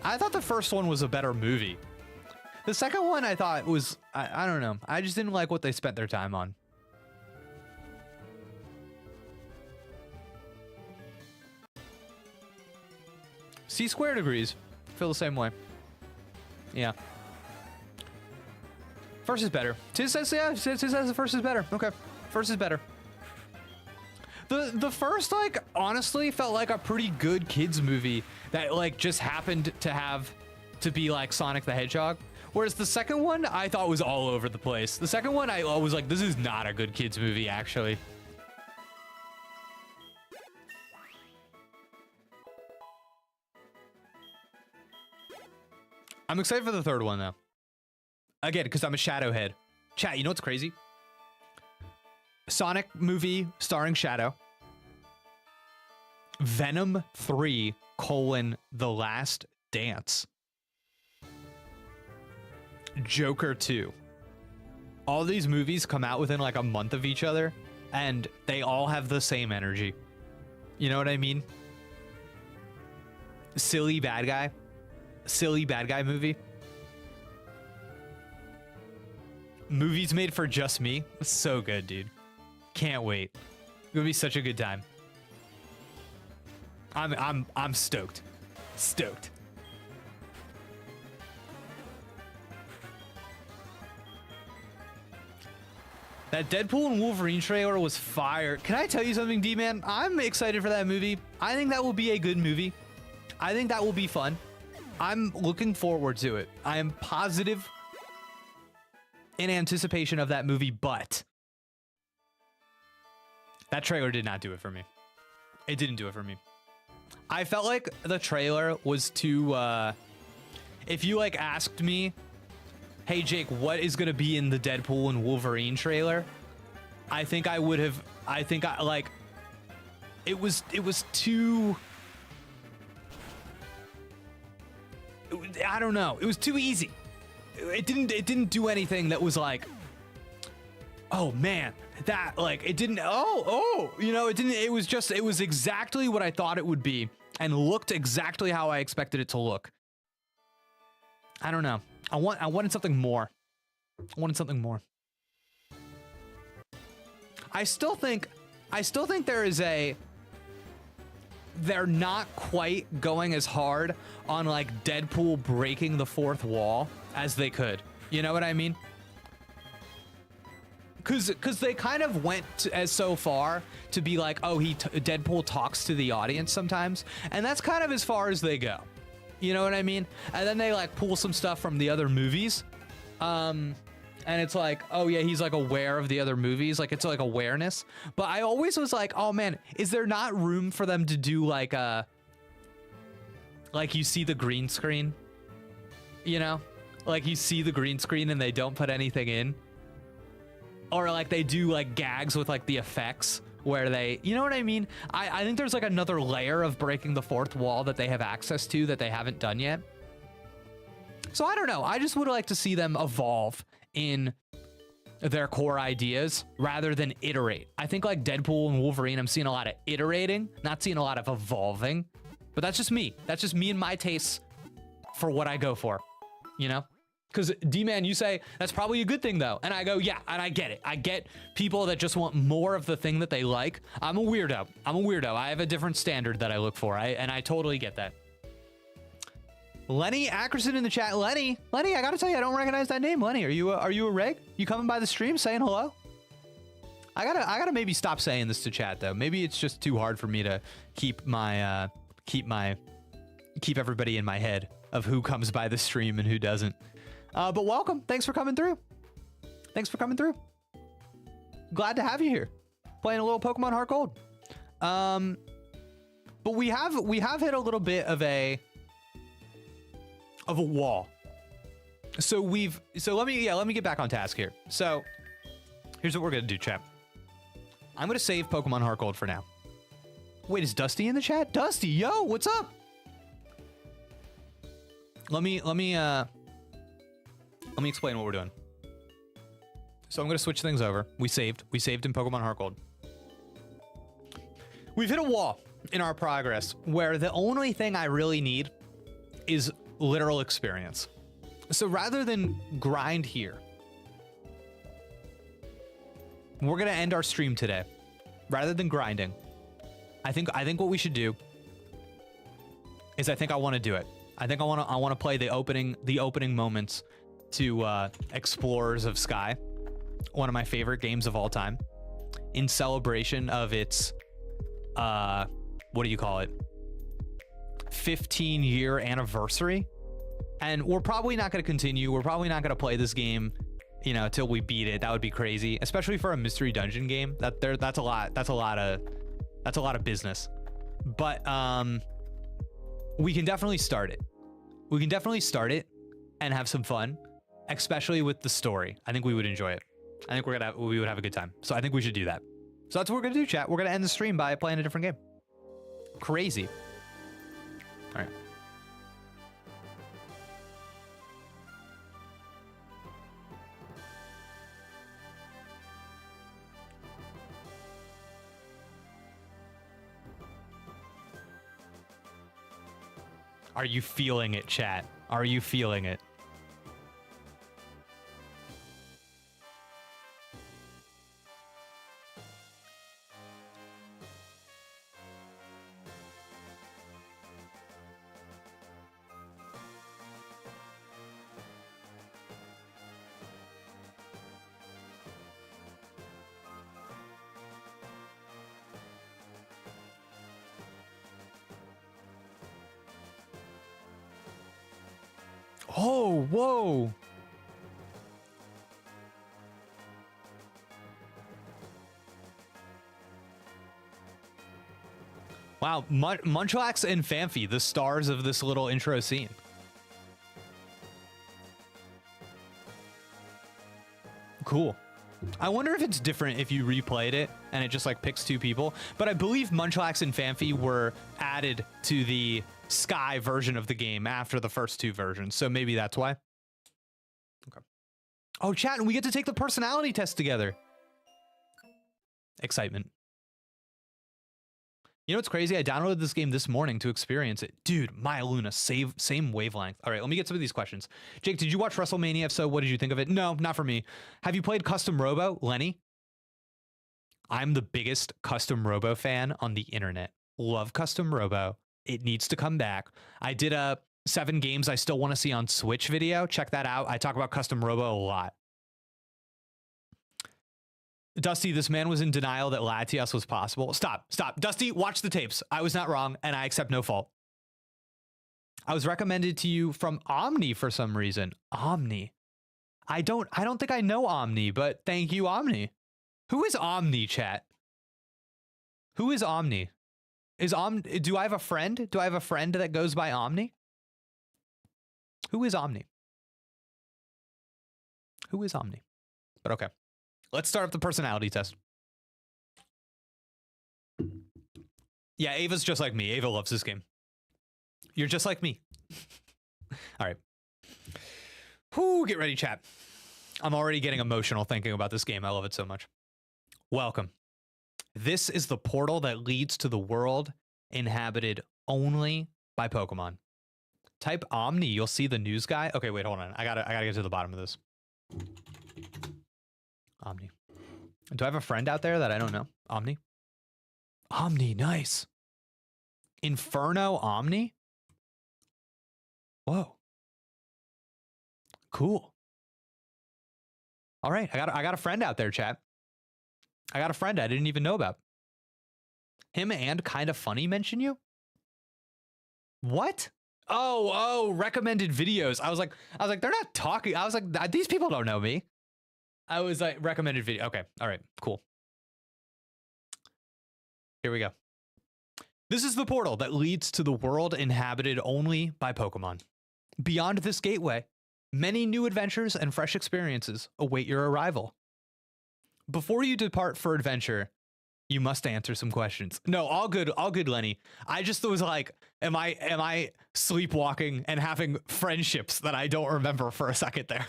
I thought the first one was a better movie. The second one I thought was, I don't know. I just didn't like what they spent their time on. C Squared agrees. Feel the same way. Yeah. First is better. Tiz says, yeah, Tiz says the first is better. Okay. First is better. The first, like, honestly felt like a pretty good kids movie that, like, just happened to be like Sonic the Hedgehog. Whereas the second one, I thought was all over the place. The second one, I was like, this is not a good kids movie, actually. I'm excited for the third one, though. Again, because I'm a Shadow head. Chat, you know what's crazy? Sonic movie starring Shadow. Venom 3, The Last Dance. Joker 2. All these movies come out within like a month of each other, and they all have the same energy. You know what I mean? Silly bad guy movie. Movies made for just me. So good, dude. Can't wait. It's gonna be such a good time. I'm stoked. Stoked. That Deadpool and Wolverine trailer was fire. Can I tell you something, D-Man? I'm excited for that movie. I think that will be a good movie. I think that will be fun. I'm looking forward to it. I am positive in anticipation of that movie, but that trailer did not do it for me. It didn't do it for me. I felt like the trailer was too, if you like asked me, hey Jake, what is gonna be in the Deadpool and Wolverine trailer? I think I would have, it was too, I don't know. It was too easy. It didn't do anything that was like, oh man, that like, it didn't, you know, it didn't, it was exactly what I thought it would be and looked exactly how I expected it to look. I don't know. I wanted something more. I wanted something more. I still think there is they're not quite going as hard on like Deadpool breaking the fourth wall as they could. You know what I mean? Cause they kind of went as so far to be like, oh, Deadpool talks to the audience sometimes, and that's kind of as far as they go. You know what I mean? And then they like pull some stuff from the other movies. And it's like, oh yeah, he's like aware of the other movies. Like it's like awareness. But I always was like, oh man, is there not room for them to do like you see the green screen? You know? Like you see the green screen and they don't put anything in. Or like they do like gags with like the effects where they, you know what I mean? I think there's like another layer of breaking the fourth wall that they have access to that they haven't done yet. So I don't know. I just would like to see them evolve in their core ideas rather than iterate. I think like Deadpool and Wolverine, I'm seeing a lot of iterating, not seeing a lot of evolving. But that's just me. That's just me and my tastes for what I go for, you know? Because D-Man, you say, that's probably a good thing though. And I go, yeah, and I get it. I get people that just want more of the thing that they like. I'm a weirdo. I have a different standard that I look for. And I totally get that. Lenny Ackerson in the chat. Lenny, I gotta tell you, I don't recognize that name. Lenny, are you a reg? You coming by the stream saying hello? I gotta maybe stop saying this to chat though. Maybe it's just too hard for me to keep everybody in my head of who comes by the stream and who doesn't. But welcome. Thanks for coming through. Glad to have you here. Playing a little Pokemon HeartGold. But we have hit a little bit of a wall. So let me get back on task here. So here's what we're gonna do, chat. I'm gonna save Pokemon HeartGold for now. Wait, is Dusty in the chat? Dusty, yo, what's up? Let me explain what we're doing. So I'm gonna switch things over. We saved in Pokemon HeartGold. We've hit a wall in our progress where the only thing I really need is literal experience. So rather than grind here, we're gonna end our stream today. Rather than grinding, I think what we should do is I want to do it. I want to play the opening moments to Explorers of Sky, one of my favorite games of all time, in celebration of its what do you call it? 15-year anniversary. And we're probably not going to continue. We're probably not going to play this game, you know, till we beat it. That would be crazy, especially for a mystery dungeon game. That's a lot of business. But we can definitely start it. We can definitely start it and have some fun, especially with the story. I think we would enjoy it. I think we would have a good time. So I think we should do that. So that's what we're gonna do, chat. We're gonna end the stream by playing a different game. Crazy. All right. Are you feeling it, chat? Are you feeling it? Oh, whoa. Wow, Munchlax and Phanpy, the stars of this little intro scene. Cool. I wonder if it's different if you replayed it and it just like picks two people. But I believe Munchlax and Phanpy were added to the Sky version of the game after the first two versions. So maybe that's why. Okay. Oh, chat, and we get to take the personality test together. Excitement. You know what's crazy? I downloaded this game this morning to experience it. Dude, Maya Luna, same wavelength. All right, let me get some of these questions. Jake, did you watch WrestleMania? If so, what did you think of it? No, not for me. Have you played Custom Robo? Lenny? I'm the biggest Custom Robo fan on the internet. Love Custom Robo. It needs to come back. I did a 7 games I still want to see on Switch video. Check that out. I talk about Custom Robo a lot. Dusty, this man was in denial that Latias was possible. Stop. Dusty, watch the tapes. I was not wrong, and I accept no fault. I was recommended to you from Omni for some reason. Omni. I don't think I know Omni, but thank you, Omni. Who is Omni, chat? Who is Omni? Do I have a friend? Do I have a friend that goes by Omni? Who is Omni? Who is Omni? But okay. Let's start up the personality test. Yeah, Ava's just like me. Ava loves this game. You're just like me. All right. Whoo, get ready, chat. I'm already getting emotional thinking about this game. I love it so much. Welcome. This is the portal that leads to the world inhabited only by Pokemon. Type Omni, you'll see the news guy. Okay, wait, hold on. I gotta get to the bottom of this. Omni. Do I have a friend out there that I don't know? Omni? Omni, nice. Inferno Omni? Whoa. Cool. All right, I got a friend out there, chat. I got a friend I didn't even know about. Him and Kind of Funny mention you? What? Oh, recommended videos. I was like, they're not talking. I was like, these people don't know me. I was like, recommended video. Okay, all right, cool. Here we go. This is the portal that leads to the world inhabited only by Pokemon. Beyond this gateway, many new adventures and fresh experiences await your arrival. Before you depart for adventure, you must answer some questions. No, all good, Lenny. I just was like, am I sleepwalking and having friendships that I don't remember for a second there?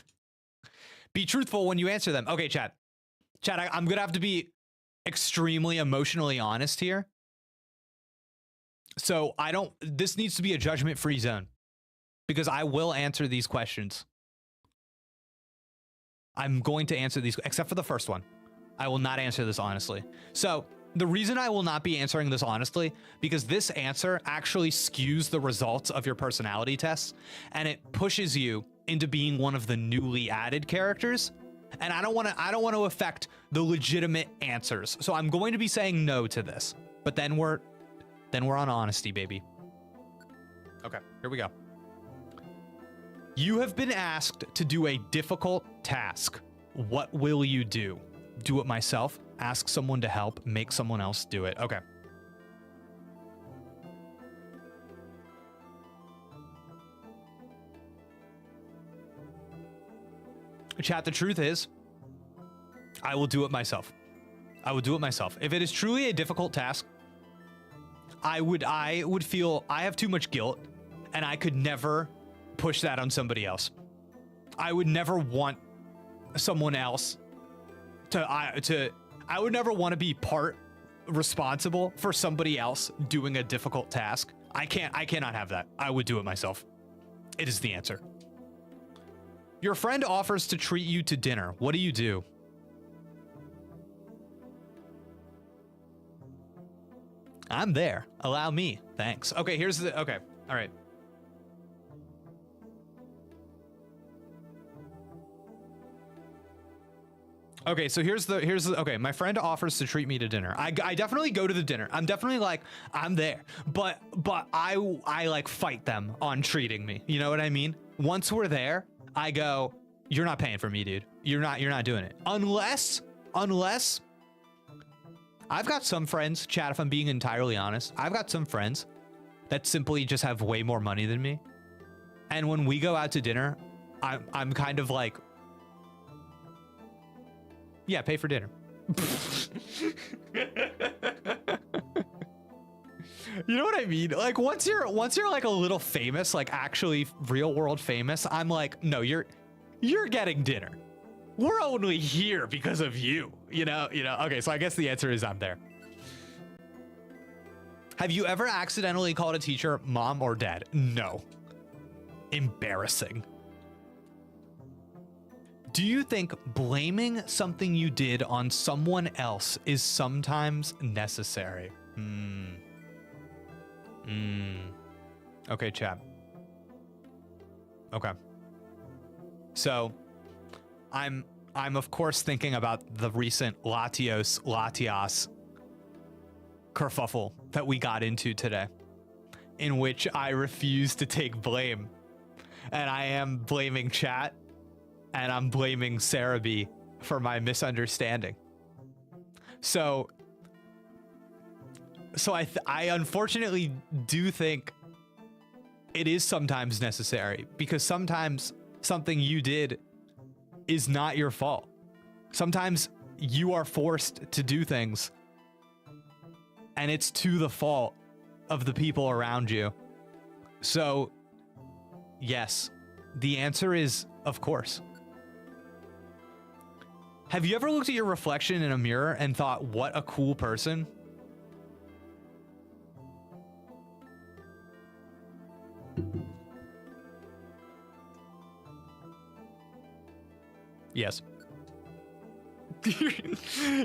Be truthful when you answer them. Okay, chat, I'm gonna have to be extremely emotionally honest here. So this needs to be a judgment-free zone because I will answer these questions. I'm going to answer these, except for the first one. I will not answer this honestly. So the reason I will not be answering this honestly, because this answer actually skews the results of your personality tests and it pushes you into being one of the newly added characters. And I don't want to affect the legitimate answers. So I'm going to be saying no to this, but then we're on honesty, baby. Okay, here we go. You have been asked to do a difficult task. What will you do? Do it myself, ask someone to help, make someone else do it. Okay. Chat, the truth is, I will do it myself. I will do it myself. If it is truly a difficult task, I would feel I have too much guilt and I could never push that on somebody else. I would never want someone else I would never want to be part responsible for somebody else doing a difficult task. I cannot have that. I would do it myself. It is the answer. Your friend offers to treat you to dinner. What do you do? I'm there. Allow me. Thanks. Okay, okay. All right. Okay, so here's the okay, my friend offers to treat me to dinner. I definitely go to the dinner. I'm definitely like, I'm there. But I like fight them on treating me. You know what I mean? Once we're there, I go, you're not paying for me, dude. You're not doing it. Unless I've got some friends, chat, if I'm being entirely honest, I've got some friends that simply just have way more money than me. And when we go out to dinner, I'm kind of like, yeah, pay for dinner. You know what I mean? Like once you're like a little famous, like actually real world famous, I'm like, no, you're getting dinner. We're only here because of you. You know. Okay, so I guess the answer is I'm there. Have you ever accidentally called a teacher mom or dad? No. Embarrassing. Do you think blaming something you did on someone else is sometimes necessary? Okay, chat. Okay. So, I'm of course thinking about the recent Latias kerfuffle that we got into today, in which I refuse to take blame. And I am blaming chat. And I'm blaming Sarah B for my misunderstanding. So I unfortunately do think it is sometimes necessary, because sometimes something you did is not your fault. Sometimes you are forced to do things and it's to the fault of the people around you. So yes, the answer is of course. Have you ever looked at your reflection in a mirror and thought, what a cool person? Yes.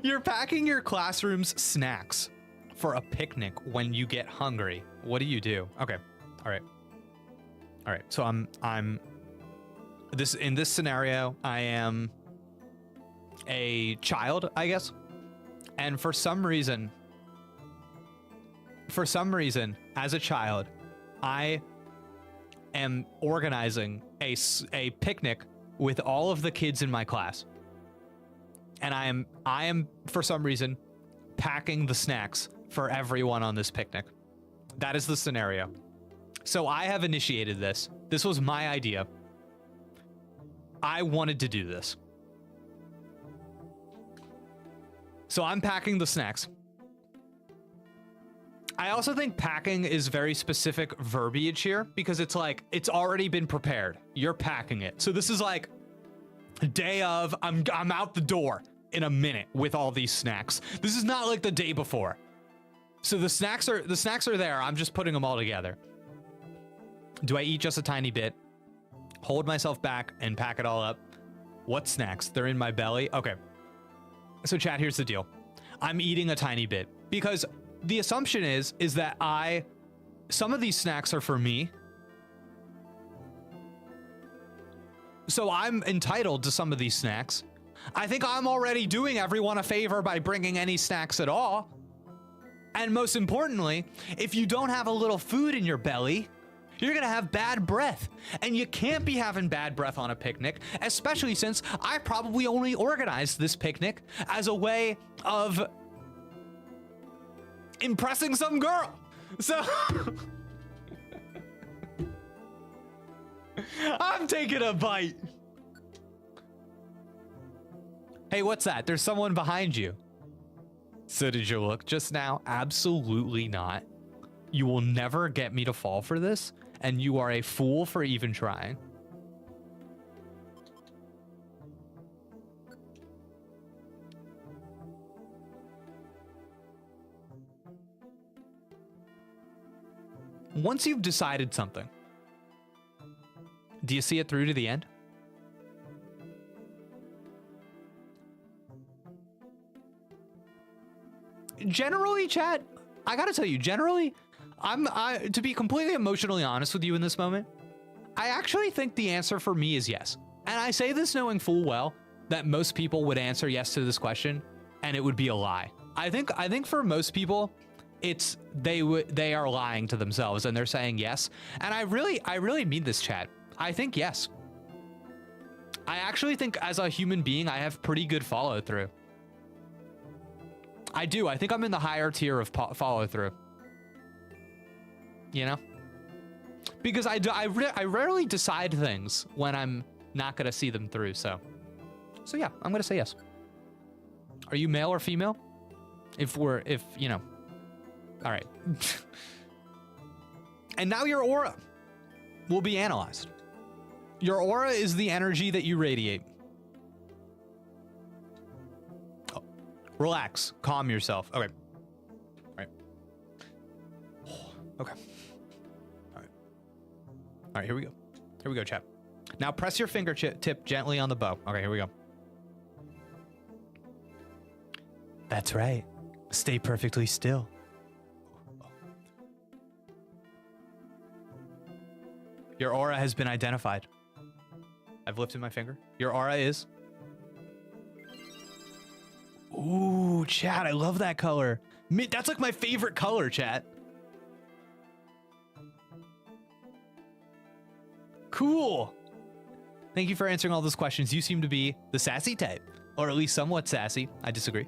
You're packing your classroom's snacks for a picnic when you get hungry. What do you do? Okay. All right. All right, so I'm in this scenario, I am a child, I guess. And for some reason, as a child, I am organizing a picnic with all of the kids in my class. And I am for some reason packing the snacks for everyone on this picnic. That is the scenario. So I have initiated this. This was my idea. I wanted to do this. So I'm packing the snacks. I also think packing is very specific verbiage here because it's like, it's already been prepared. You're packing it. So this is like day of, I'm out the door in a minute with all these snacks. This is not like the day before. So the snacks are there. I'm just putting them all together. Do I eat just a tiny bit? Hold myself back and pack it all up? What snacks? They're in my belly? Okay. So chat, here's the deal. I'm eating a tiny bit because the assumption is that some of these snacks are for me. So I'm entitled to some of these snacks. I think I'm already doing everyone a favor by bringing any snacks at all. And most importantly, if you don't have a little food in your belly, you're gonna have bad breath. And you can't be having bad breath on a picnic, especially since I probably only organized this picnic as a way of impressing some girl. So I'm taking a bite. Hey, what's that? There's someone behind you. So did you look just now? Absolutely not. You will never get me to fall for this, and you are a fool for even trying. Once you've decided something, do you see it through to the end? Generally, chat, I gotta tell you, generally, to be completely emotionally honest with you in this moment, I actually think the answer for me is yes. And I say this knowing full well that most people would answer yes to this question, and it would be a lie. I think for most people, they are lying to themselves and they're saying yes. And I really mean this, chat. I think yes. I actually think as a human being, I have pretty good follow through. I do. I think I'm in the higher tier of follow through. You know? Because I rarely decide things when I'm not gonna see them through. So yeah, I'm gonna say yes. Are you male or female? If you know. All right. And now your aura will be analyzed. Your aura is the energy that you radiate. Oh, relax, calm yourself. Okay. All right. Okay. All right. All right, here we go. Here we go, chat. Now press your fingertip gently on the bow. Okay, here we go. That's right. Stay perfectly still. Your aura has been identified. I've lifted my finger. Your aura is... Ooh, chat, I love that color. That's like my favorite color, chat. Cool. Thank you for answering all those questions. You seem to be the sassy type, or at least somewhat sassy. I disagree.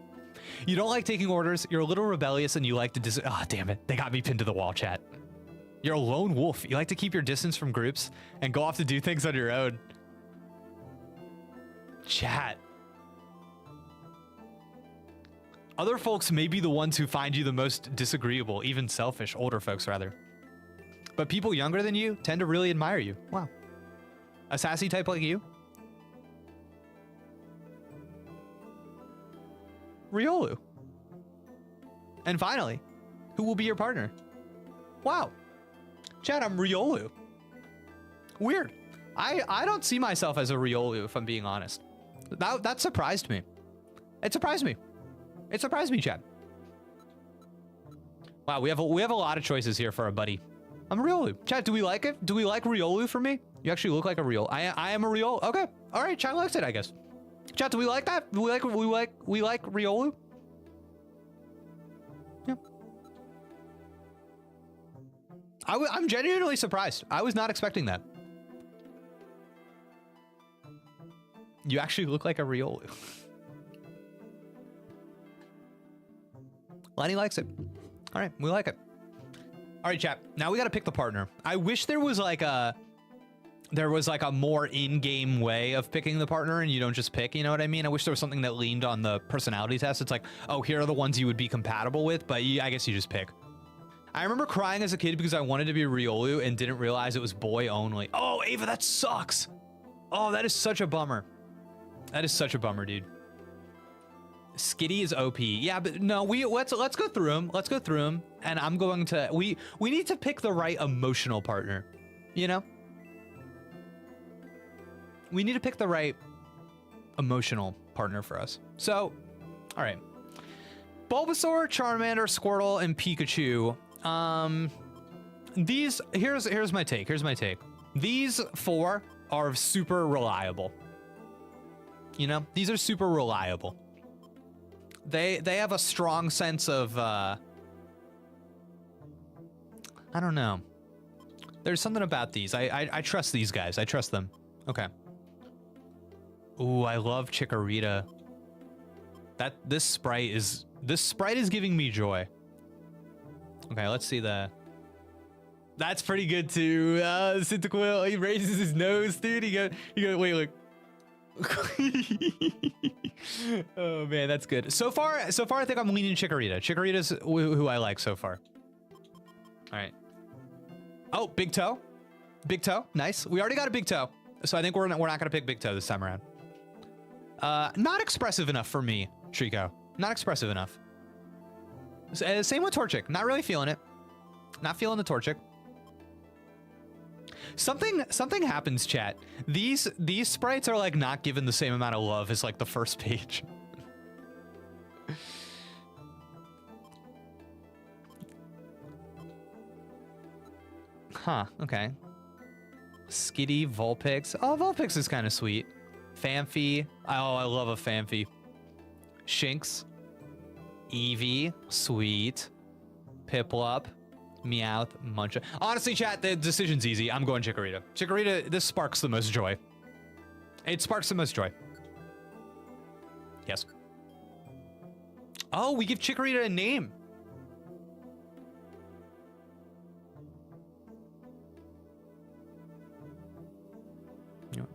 You don't like taking orders. You're a little rebellious and you like to Ah, damn it. They got me pinned to the wall, chat. You're a lone wolf. You like to keep your distance from groups and go off to do things on your own. Chat. Other folks may be the ones who find you the most disagreeable, even selfish, older folks rather. But people younger than you tend to really admire you. Wow. A sassy type like you? Riolu. And finally, who will be your partner? Wow. Chat, I'm Riolu. Weird. I don't see myself as a Riolu, if I'm being honest. That surprised me. It surprised me. It surprised me, chat. Wow, we have a lot of choices here for a buddy. I'm a Riolu. Chat, do we like it? Do we like Riolu for me? You actually look like a Riolu. I am a Riolu. Okay. All right. Chat likes it, I guess. Chat, do we like that? Do we like Riolu? Yeah. I'm genuinely surprised. I was not expecting that. You actually look like a Riolu. Lenny likes it. All right, we like it. All right, chat. Now we got to pick the partner. I wish there was like a more in-game way of picking the partner and you don't just pick, you know what I mean? I wish there was something that leaned on the personality test. It's like, oh, here are the ones you would be compatible with, but I guess you just pick. I remember crying as a kid because I wanted to be Riolu and didn't realize it was boy only. Oh, Ava, that sucks. Oh, that is such a bummer. That is such a bummer, dude. Skitty is OP. Yeah, but no, let's go through them. Let's go through them. And I'm going to we need to pick the right emotional partner. You know? We need to pick the right emotional partner for us. So, all right. Bulbasaur, Charmander, Squirtle, and Pikachu. Here's my take. Here's my take. These four are super reliable. You know, these are super reliable. They have a strong sense of I don't know. There's something about these. I trust these guys. I trust them. Okay. Ooh, I love Chikorita. This sprite is giving me joy. Okay, let's see the. That's pretty good too. Cyndaquil, he raises his nose, dude. He go. Wait, look. Oh man, that's good. So far, I think I'm leaning Chikorita. Chikorita's who I like so far. All right. Oh, Big Toe. Big Toe, nice. We already got a Big Toe, so I think we're not gonna pick Big Toe this time around. Not expressive enough for me, Trico. Not expressive enough. Same with Torchic. Not really feeling it. Not feeling the Torchic. Something happens, chat. These sprites are like not given the same amount of love as like the first page. Huh, okay. Skitty, Vulpix. Oh, Vulpix is kind of sweet. Phanpy. Oh, I love a Phanpy. Shinx. Eevee. Sweet. Piplup. Meowth, Muncha. Honestly, chat, the decision's easy. I'm going Chikorita. Chikorita, this sparks the most joy. It sparks the most joy. Yes. Oh, we give Chikorita a name. You know.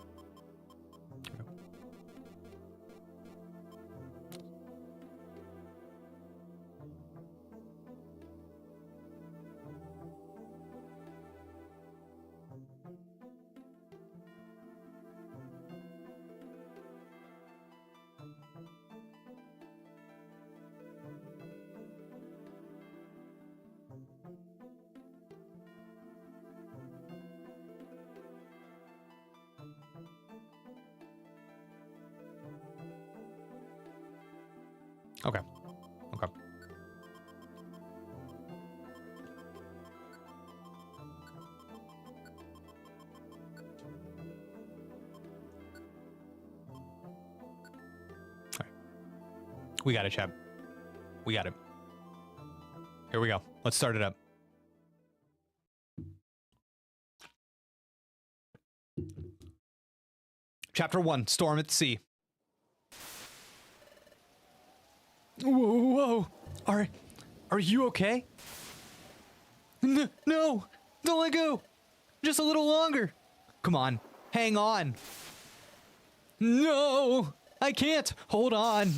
Okay. Okay. All right. We got it, chat. We got it. Here we go. Let's start it up. Chapter 1, Storm at Sea. Whoa. Are you okay? No, don't let go. Just a little longer. Come on, hang on. No, I can't. Hold on.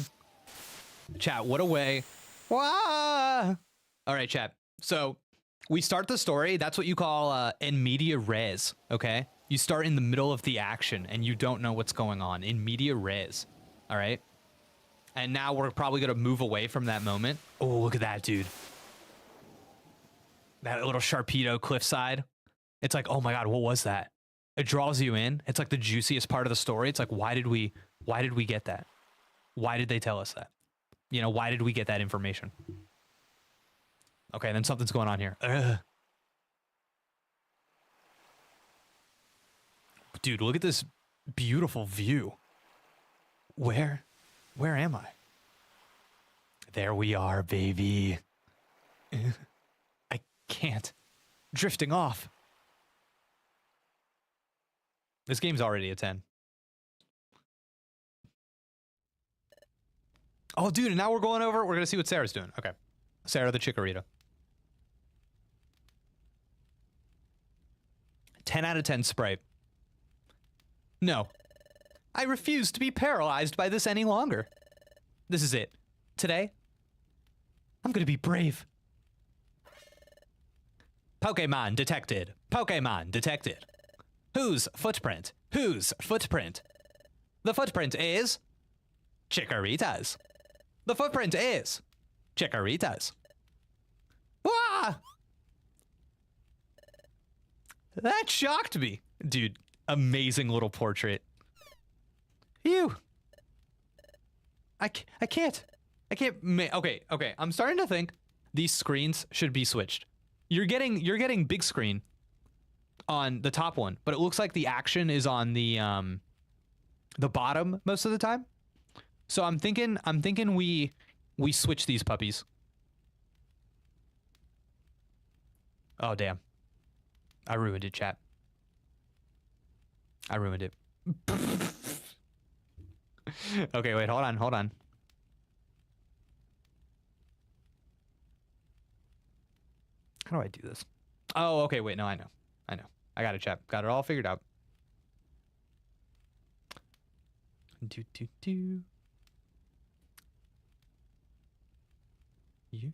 Chat, what a way. Wah! All right, chat. So we start the story. That's what you call in media res, okay? You start in the middle of the action and you don't know what's going on. In media res, all right? And now we're probably going to move away from that moment. Oh, look at that, dude. That little Sharpedo cliffside. It's like, oh my God, what was that? It draws you in. It's like the juiciest part of the story. It's like, why did we get that? Why did they tell us that? You know, why did we get that information? Okay, then something's going on here. Ugh. Dude, look at this beautiful view. Where am I? There we are, baby. I can't. Drifting off. This game's already a 10. Oh, dude, and now we're going over. We're going to see what Sarah's doing. Okay. Sarah the Chikorita. 10 out of 10 Sprite. No. I refuse to be paralyzed by this any longer. This is it. Today, I'm going to be brave. Pokemon detected. Pokemon detected. Whose footprint? Whose footprint? The footprint is Chikorita's. The footprint is Chikorita's. Ah! That shocked me. Dude, amazing little portrait. Phew. I can't. Okay. I'm starting to think these screens should be switched. You're getting big screen on the top one, but it looks like the action is on the bottom most of the time. So I'm thinking we switch these puppies. Oh damn. I ruined it, chat. I ruined it. Okay, wait, hold on. How do I do this? Oh, okay, wait, no, I know. I got it, chat. Got it all figured out. You,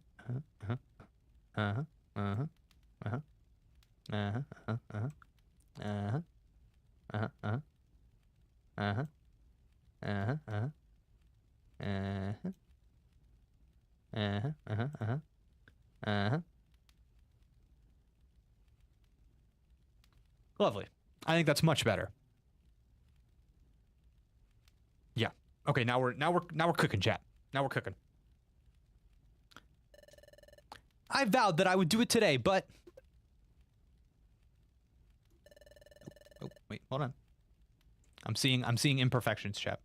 Lovely. I think that's much better. Yeah. Okay, now we're cooking, chat. Now we're cooking. I vowed that I would do it today, but oh, wait, hold on. I'm seeing imperfections, chat.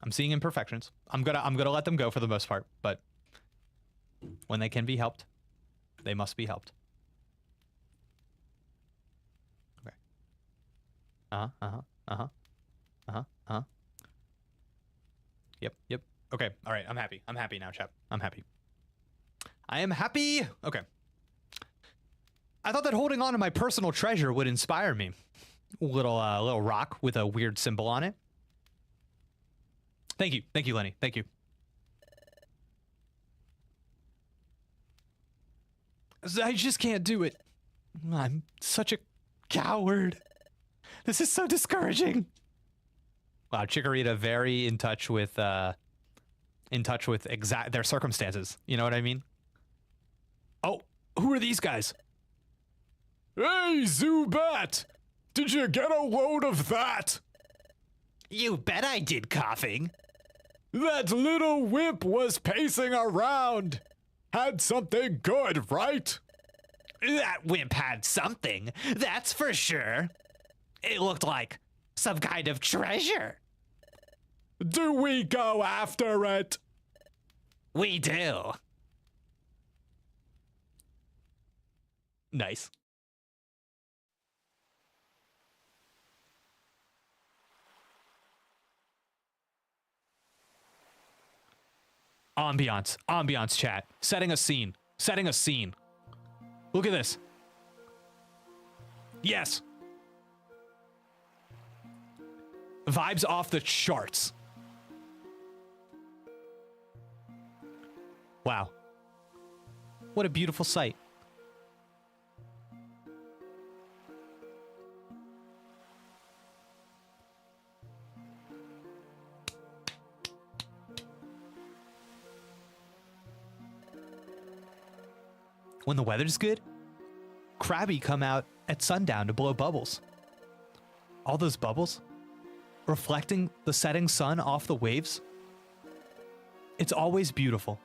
I'm seeing imperfections. I'm gonna let them go for the most part, but when they can be helped, they must be helped. Okay. Yep. Okay. All right. I'm happy. I'm happy now, chap. I'm happy. I am happy. Okay. I thought that holding on to my personal treasure would inspire me. Little rock with a weird symbol on it. Thank you, Lenny. Thank you. I just can't do it. I'm such a coward. This is so discouraging. Wow, Chikorita very in touch with their circumstances. You know what I mean? Oh, who are these guys? Hey, Zubat! Did you get a load of that? You bet I did, coughing. That little wimp was pacing around. Had something good, right? That wimp had something, that's for sure. It looked like some kind of treasure. Do we go after it? We do. Nice. Ambiance, chat. Setting a scene. Look at this. Yes. Vibes off the charts. Wow. What a beautiful sight. When the weather's good, Krabby come out at sundown to blow bubbles. All those bubbles, reflecting the setting sun off the waves. It's always beautiful.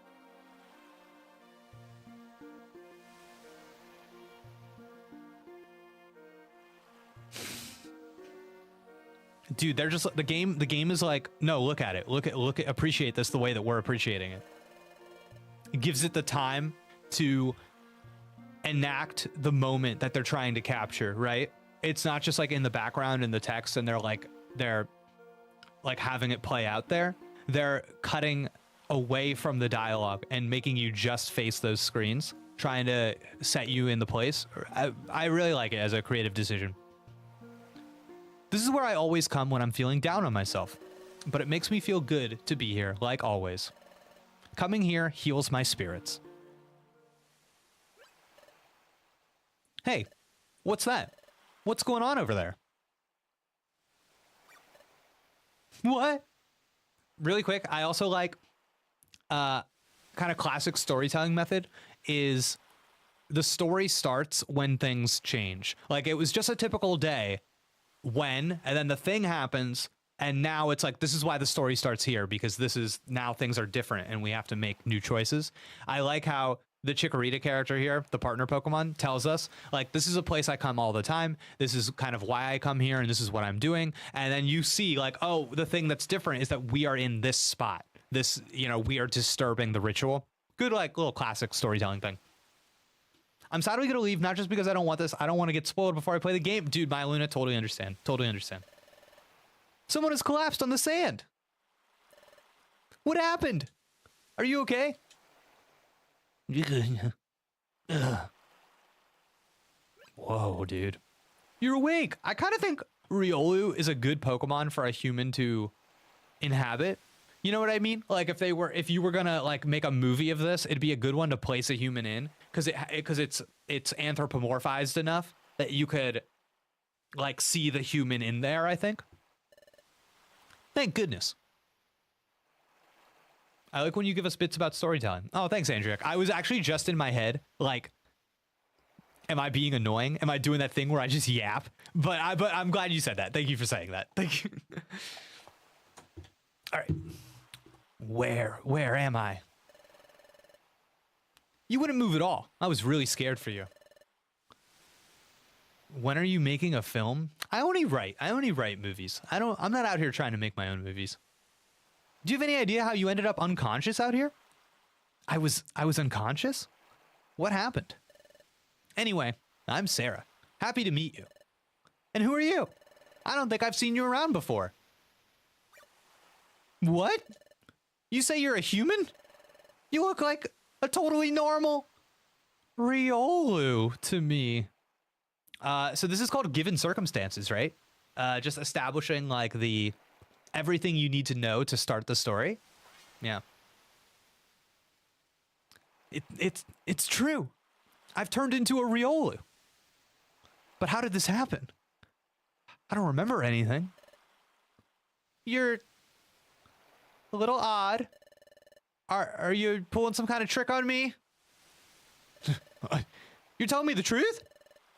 dude, they're just the game is like, no, look at it. Look at appreciate this the way that we're appreciating it. It gives it the time to enact the moment that they're trying to capture, right? It's not just like in the background in the text and they're like having it play out there. They're cutting away from the dialogue and making you just face those screens, trying to set you in the place. I really like it as a creative decision. This is where I always come when I'm feeling down on myself, but it makes me feel good to be here, like always. Coming here heals my spirits. Hey, what's that? What's going on over there? What? Really quick, I also like kind of classic storytelling method is the story starts when things change. Like it was just a typical day when, and then the thing happens, and now it's like, this is why the story starts here, because this is now things are different and we have to make new choices. I like how the Chikorita character here, the partner Pokemon, tells us like, this is a place I come all the time. This is kind of why I come here and this is what I'm doing. And then you see like, oh, the thing that's different is that we are in this spot. This, you know, we are disturbing the ritual. Good, like little classic storytelling thing. I'm sadly gonna leave, not just because I don't want this. I don't want to get spoiled before I play the game. Dude, my Luna, totally understand. Totally understand. Someone has collapsed on the sand. What happened? Are you okay? Whoa, dude. You're awake. I kind of think Riolu is a good Pokemon for a human to inhabit. You know what I mean? Like if you were gonna like make a movie of this, it'd be a good one to place a human in, because it's anthropomorphized enough that you could like see the human in there, I think. Thank goodness. I like when you give us bits about storytelling. Oh, thanks, Andrea. I was actually just in my head, like, am I being annoying? Am I doing that thing where I just yap? But I'm glad you said that. Thank you for saying that. Thank you. All right. Where am I? You wouldn't move at all. I was really scared for you. When are you making a film? I only write movies. I'm not out here trying to make my own movies. Do you have any idea how you ended up unconscious out here? I was unconscious? What happened? Anyway, I'm Sarah. Happy to meet you. And who are you? I don't think I've seen you around before. What? You say you're a human? You look like a totally normal Riolu to me. So this is called Given Circumstances, right? Just establishing like the everything you need to know to start the story. Yeah. It's true. I've turned into a Riolu. But how did this happen? I don't remember anything. You're a little odd. Are you pulling some kind of trick on me? You're telling me the truth?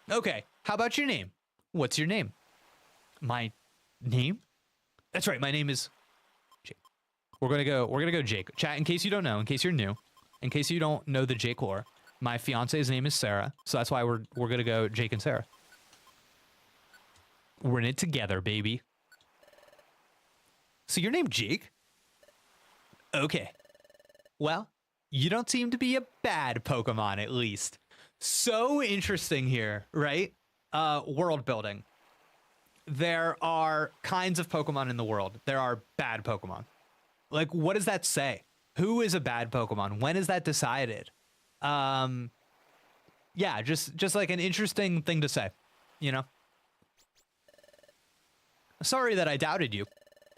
Okay, how about your name? What's your name? My name? That's right, my name is Jake. We're gonna go Jake. Chat, in case you don't know, in case you're new, in case you don't know the Jake lore, my fiance's name is Sarah, so that's why we're gonna go Jake and Sarah. We're in it together, baby. So your name Jake? Okay. Well, you don't seem to be a bad Pokemon, at least. So interesting here, right? World building. There are kinds of Pokemon in the world. There are bad Pokemon. Like, what does that say? Who is a bad Pokemon? When is that decided? Yeah, just like an interesting thing to say, you know? Sorry that I doubted you.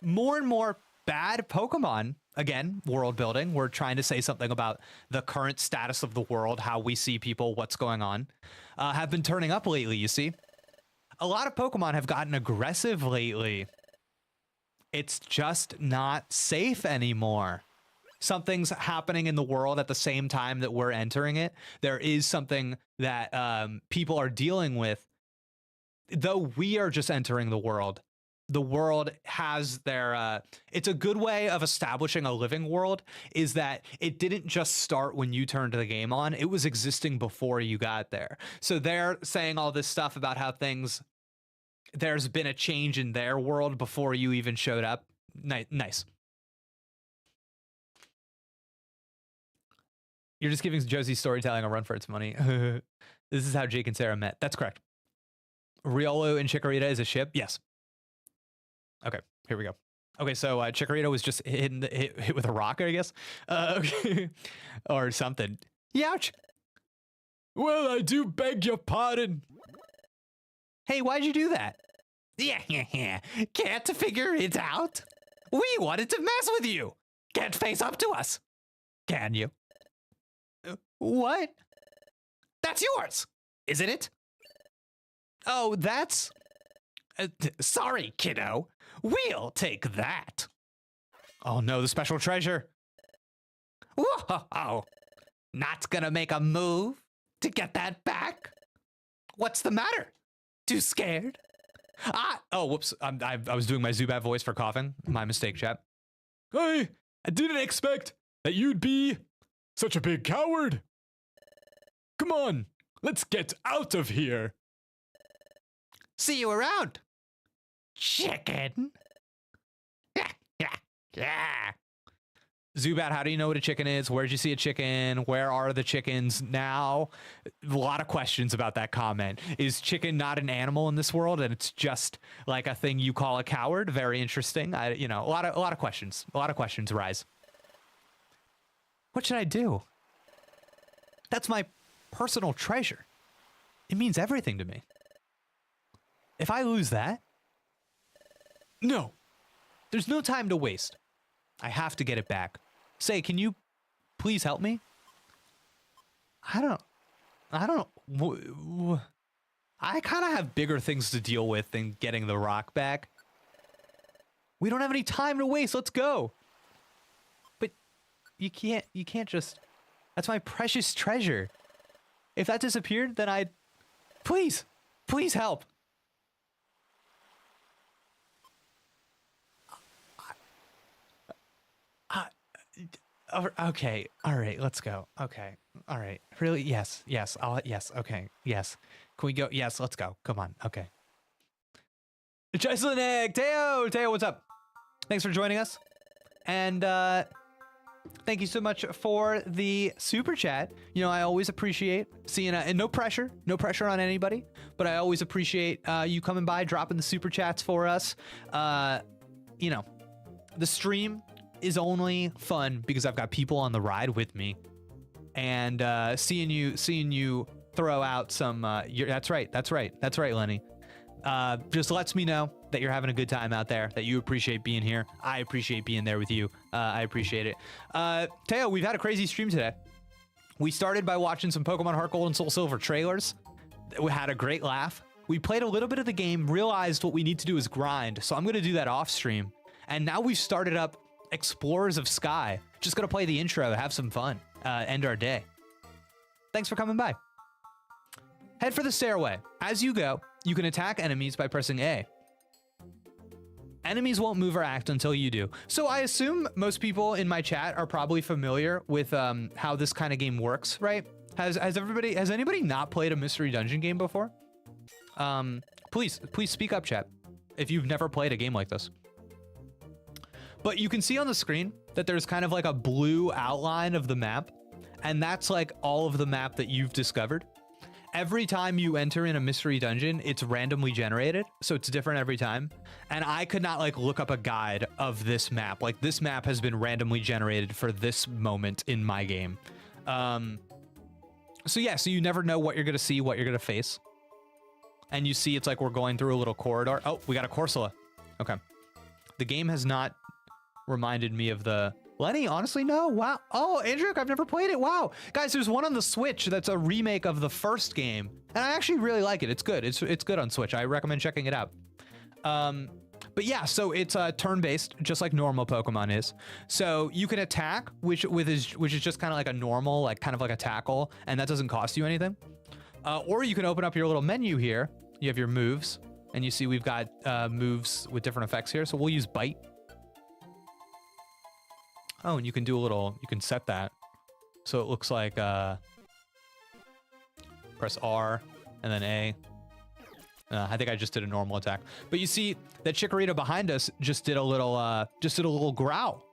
More and more bad Pokemon, again, world building. We're trying to say something about the current status of the world, how we see people, what's going on, have been turning up lately, you see. A lot of Pokemon have gotten aggressive lately. It's just not safe anymore. Something's happening in the world at the same time that we're entering it. There is something that people are dealing with. Though we are just entering the world has their it's a good way of establishing a living world, is that it didn't just start when you turned the game on. It was existing before you got there. So they're saying all this stuff about how things there's been a change in their world before you even showed up. Nice. You're just giving Josie's storytelling a run for its money. This is how Jake and Sarah met. That's correct. Riolo and Chikorita is a ship? Yes. Okay, here we go. Okay, so Chikorita was just hit with a rock, I guess. Okay. Or something. Youch! Well, I do beg your pardon. Hey, why'd you do that? Yeah. Can't figure it out? We wanted to mess with you. Can't face up to us. Can you? What? That's yours, isn't it? Oh, that's... sorry, kiddo. We'll take that. Oh no, the special treasure. Whoa! Not gonna make a move to get that back? What's the matter? Too scared? Oh, whoops. I was doing my Zubat voice for coughing. My mistake, chat. I didn't expect that you'd be such a big coward. Come on, let's get out of here. See you around, chicken. Yeah. Zubat, how do you know what a chicken is? Where'd you see a chicken? Where are the chickens now? A lot of questions about that comment. Is chicken not an animal in this world, and it's just like a thing you call a coward? Very interesting. A lot of questions. A lot of questions rise. What should I do? That's my personal treasure. It means everything to me. If I lose that, no, there's no time to waste. I have to get it back. Say, can you please help me? I don't, I kind of have bigger things to deal with than getting the rock back. We don't have any time to waste. Let's go. But you can't just, that's my precious treasure. If that disappeared, then please help. Okay. All right. Let's go. Okay. All right. Really? Yes. Yes. Yes. Okay. Yes. Can we go? Yes. Let's go. Come on. Okay. Jocelyn Egg. Teo, what's up? Thanks for joining us. And thank you so much for the super chat. I always appreciate seeing and no pressure on anybody, but I always appreciate you coming by, dropping the super chats for us. The stream is only fun because I've got people on the ride with me, and seeing you throw out some that's right Lenny, just lets me know that you're having a good time out there, that you appreciate being here. I appreciate being there with you. I appreciate it. Teo, we've had a crazy stream today. We started by watching some Pokemon HeartGold and Soul Silver trailers. We had a great laugh. We played a little bit of the game, realized what we need to do is grind, so I'm going to do that off stream. And now we've started up Explorers of Sky. Just gonna play the intro, have some fun, end our day. Thanks for coming by. Head for the stairway. As you go, you can attack enemies by pressing A. Enemies won't move or act until you do. So I assume most people in my chat are probably familiar with how this kind of game works, right? Has anybody not played a mystery dungeon game before? Please speak up, chat, if you've never played a game like this. But you can see on the screen that there's kind of like a blue outline of the map, and that's like all of the map that you've discovered. Every time you enter in a mystery dungeon, it's randomly generated, so it's different every time. And I could not like look up a guide of this map. Like, this map has been randomly generated for this moment in my game. So yeah, so you never know what you're gonna see, what you're gonna face. And you see it's like we're going through a little corridor. Oh, we got a Corsola. Okay. The game has not reminded me of the... Lenny, honestly, no. Wow. Oh, Andrew, I've never played it. Wow. Guys, there's one on the Switch that's a remake of the first game, and I actually really like it. It's good. It's good on Switch. I recommend checking it out. But yeah, so it's turn-based, just like normal Pokemon is. So you can attack, which is just kind of like a normal, like kind of like a tackle, and that doesn't cost you anything. Or you can open up your little menu here. You have your moves, and you see we've got moves with different effects here. So we'll use Bite. Oh, and you can do a little, you can set that. So it looks like, press R and then A. I think I just did a normal attack. But you see that Chikorita behind us just did a little growl.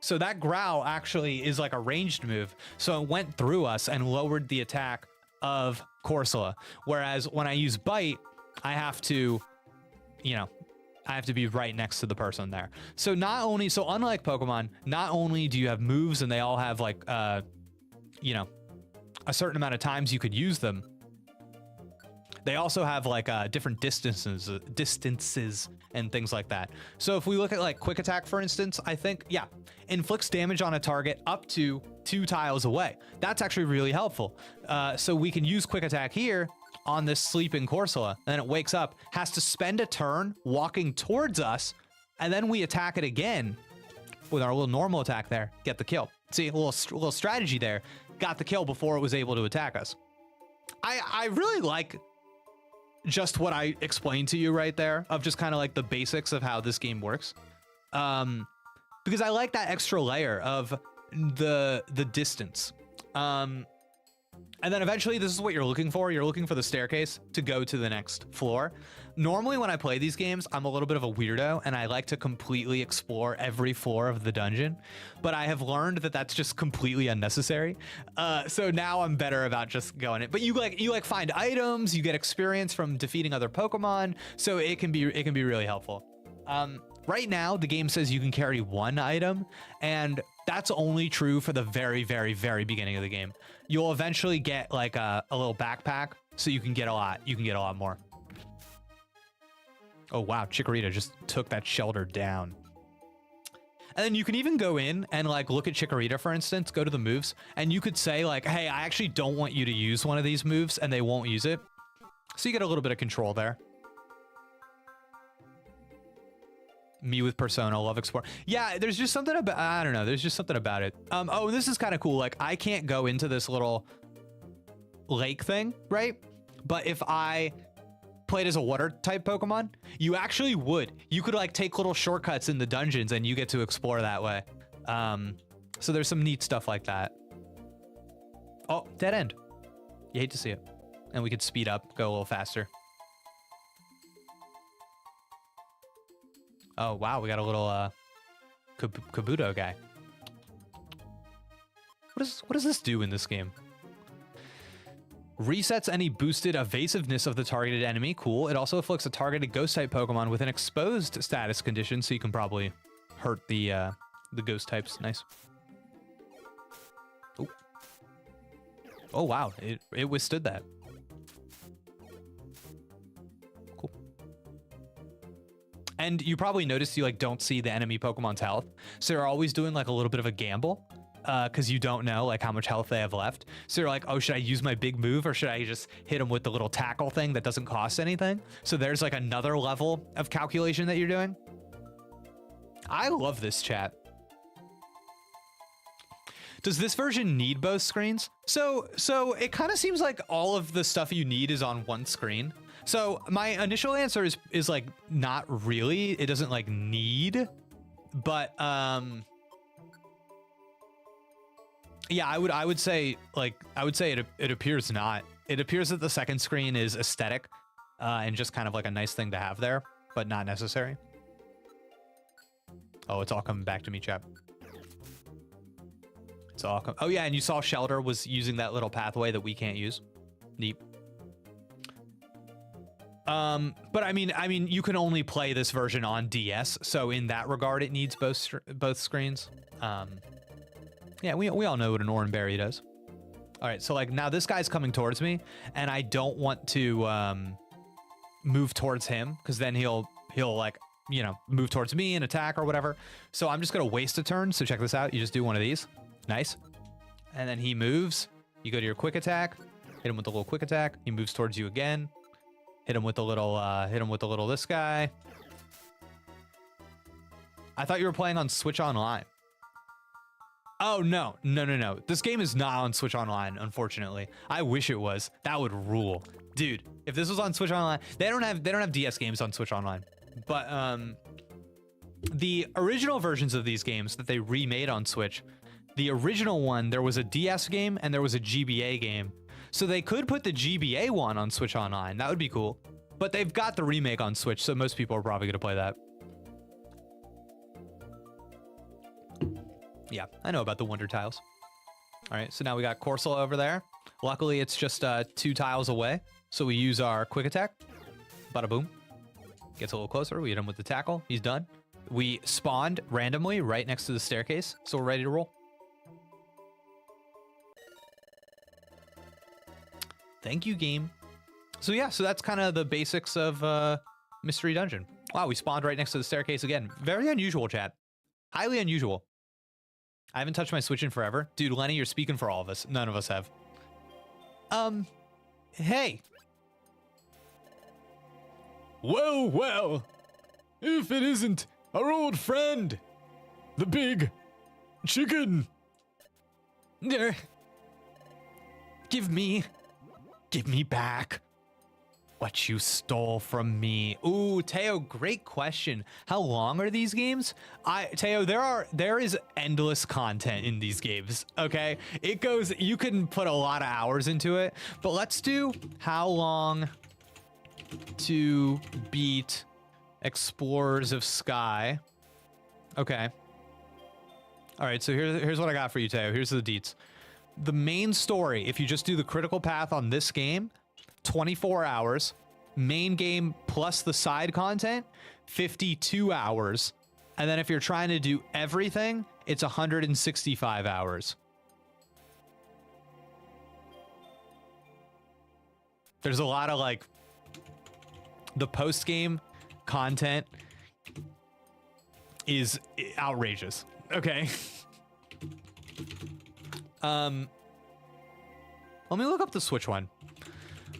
So that growl actually is like a ranged move. So it went through us and lowered the attack of Corsola. Whereas when I use bite, I have to, you know, I have to be right next to the person there. So unlike Pokemon, not only do you have moves and they all have like, you know, a certain amount of times you could use them, they also have like different distances and things like that. So if we look at like quick attack, for instance, I think, yeah, inflicts damage on a target up to 2 tiles away. That's actually really helpful. So we can use quick attack here on this sleeping Corsola, and then it wakes up, has to spend a turn walking towards us, and then we attack it again with our little normal attack there, get the kill. See, a little strategy there, got the kill before it was able to attack us. I really like just what I explained to you right there, of just kind of like the basics of how this game works. Because I like that extra layer of the distance. And then eventually this is what you're looking for. You're looking for the staircase to go to the next floor. Normally when I play these games, I'm a little bit of a weirdo and I like to completely explore every floor of the dungeon, but I have learned that that's just completely unnecessary. So now I'm better about just going it. But you find items, you get experience from defeating other Pokemon, so it can be really helpful. Right now, the game says you can carry 1 item, and that's only true for the very, very, very beginning of the game. You'll eventually get like a little backpack, so you can get a lot more. Oh wow, Chikorita just took that shelter down. And then you can even go in and like look at Chikorita, for instance, go to the moves, and you could say like, hey, I actually don't want you to use one of these moves, and they won't use it. So you get a little bit of control there. Me with Persona, love Explore. Yeah, there's just something about, I don't know, there's just something about it. Oh, this is kind of cool. Like, I can't go into this little lake thing, right? But if I played as a water type Pokemon, you actually would. You could like take little shortcuts in the dungeons and you get to explore that way. So there's some neat stuff like that. Oh, dead end. You hate to see it. And we could speed up, go a little faster. Oh, wow, we got a little Kabuto guy. What does this do in this game? Resets any boosted evasiveness of the targeted enemy. Cool. It also afflicts a targeted ghost-type Pokemon with an exposed status condition, so you can probably hurt the ghost types. Nice. Oh, oh wow, it withstood that. And you probably noticed you like don't see the enemy Pokemon's health. So you're always doing like a little bit of a gamble because you don't know like how much health they have left. So you're like, oh, should I use my big move or should I just hit them with the little tackle thing that doesn't cost anything? So there's like another level of calculation that you're doing. I love this chat. Does this version need both screens? So it kind of seems like all of the stuff you need is on one screen. So my initial answer is like not really. It doesn't like need, but yeah, I would say it appears not. It appears that the second screen is aesthetic and just kind of like a nice thing to have there, but not necessary. Oh, it's all coming back to me, chap. It's all oh yeah, and you saw Shelter was using that little pathway that we can't use. Neat. But I mean, you can only play this version on DS, so in that regard, it needs both screens. Yeah, we all know what an Oranberry does. All right, so like now this guy's coming towards me, and I don't want to move towards him because then he'll like, you know, move towards me and attack or whatever. So I'm just gonna waste a turn. So check this out. You just do one of these. Nice. And then he moves. You go to your quick attack. Hit him with the little quick attack. He moves towards you again. Hit him with the little this guy. I thought you were playing on Switch Online. Oh, no. This game is not on Switch Online, unfortunately. I wish it was. That would rule. Dude, if this was on Switch Online, they don't have DS games on Switch Online. But the original versions of these games that they remade on Switch, the original one, there was a DS game and there was a GBA game. So they could put the GBA one on Switch Online. That would be cool. But they've got the remake on Switch, so most people are probably going to play that. Yeah, I know about the Wonder Tiles. All right, so now we got Corsola over there. Luckily, it's just 2 tiles away. So we use our quick attack. Bada boom. Gets a little closer. We hit him with the tackle. He's done. We spawned randomly right next to the staircase. So we're ready to roll. Thank you, game. So yeah, so that's kind of the basics of Mystery Dungeon. Wow, we spawned right next to the staircase again. Very unusual, chat. Highly unusual. I haven't touched my Switch in forever. Dude, Lenny, you're speaking for all of us. None of us have. Hey. Well, well. If it isn't our old friend, the big chicken. Give me back what you stole from me. Ooh, Teo, great question. How long are these games? Teo, there is endless content in these games, okay? It goes, you can put a lot of hours into it, but let's do how long to beat Explorers of Sky. Okay. All right, so here's what I got for you, Teo. Here's the deets. The main story, if you just do the critical path on this game, 24 hours. Main game plus the side content, 52 hours. And then if you're trying to do everything, it's 165 hours. There's a lot of like the post-game content is outrageous. Okay. Let me look up the Switch one.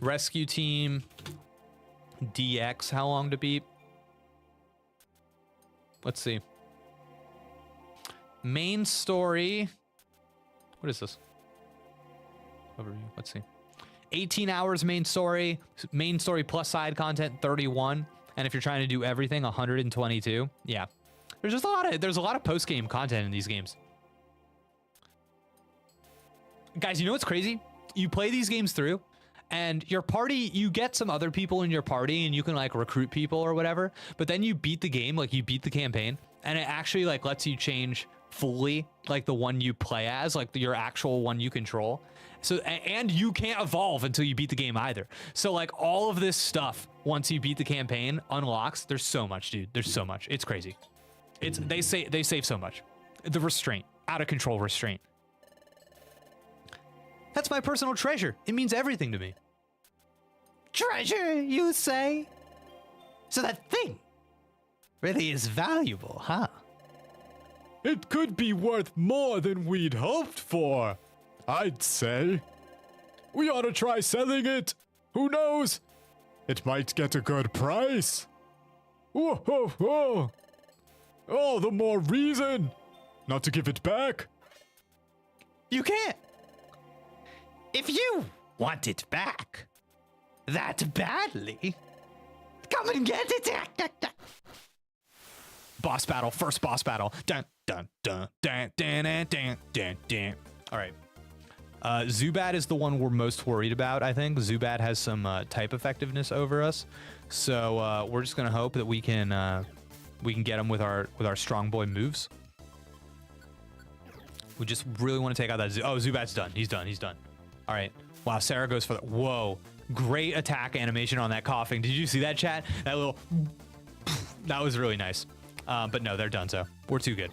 Rescue Team DX, how long to beat? Let's see. Main story. What is this? Overview. Let's see. 18 hours main story plus side content 31, and if you're trying to do everything 122. Yeah. There's a lot of post-game content in these games. Guys, you know what's crazy? You play these games through, and your party, you get some other people in your party, and you can like recruit people or whatever, but then you beat the game, like you beat the campaign, and it actually like lets you change fully like the one you play as, like your actual one you control. So, and you can't evolve until you beat the game either. So like all of this stuff, once you beat the campaign, unlocks. There's so much, dude. There's so much. It's crazy. They save so much. The restraint, out of control restraint. That's my personal treasure. It means everything to me. Treasure, you say? So that thing really is valuable, huh? It could be worth more than we'd hoped for, I'd say. We ought to try selling it. Who knows? It might get a good price. Whoa, whoa, whoa. All the more reason not to give it back. You can't. If you want it back that badly, come and get it. Boss battle, first boss battle. Dun, dun, dun, dun, dun, dun, dun, dun, dun. All right. Zubat is the one we're most worried about, I think. Zubat has some type effectiveness over us. So we're just going to hope that we can get him with our strong boy moves. We just really want to take out that Oh, Zubat's done. He's done. He's done. All right. Wow, Sarah goes for the... Whoa. Great attack animation on that coughing. Did you see that, chat? That little... That was really nice. But no, they're done, so we're too good.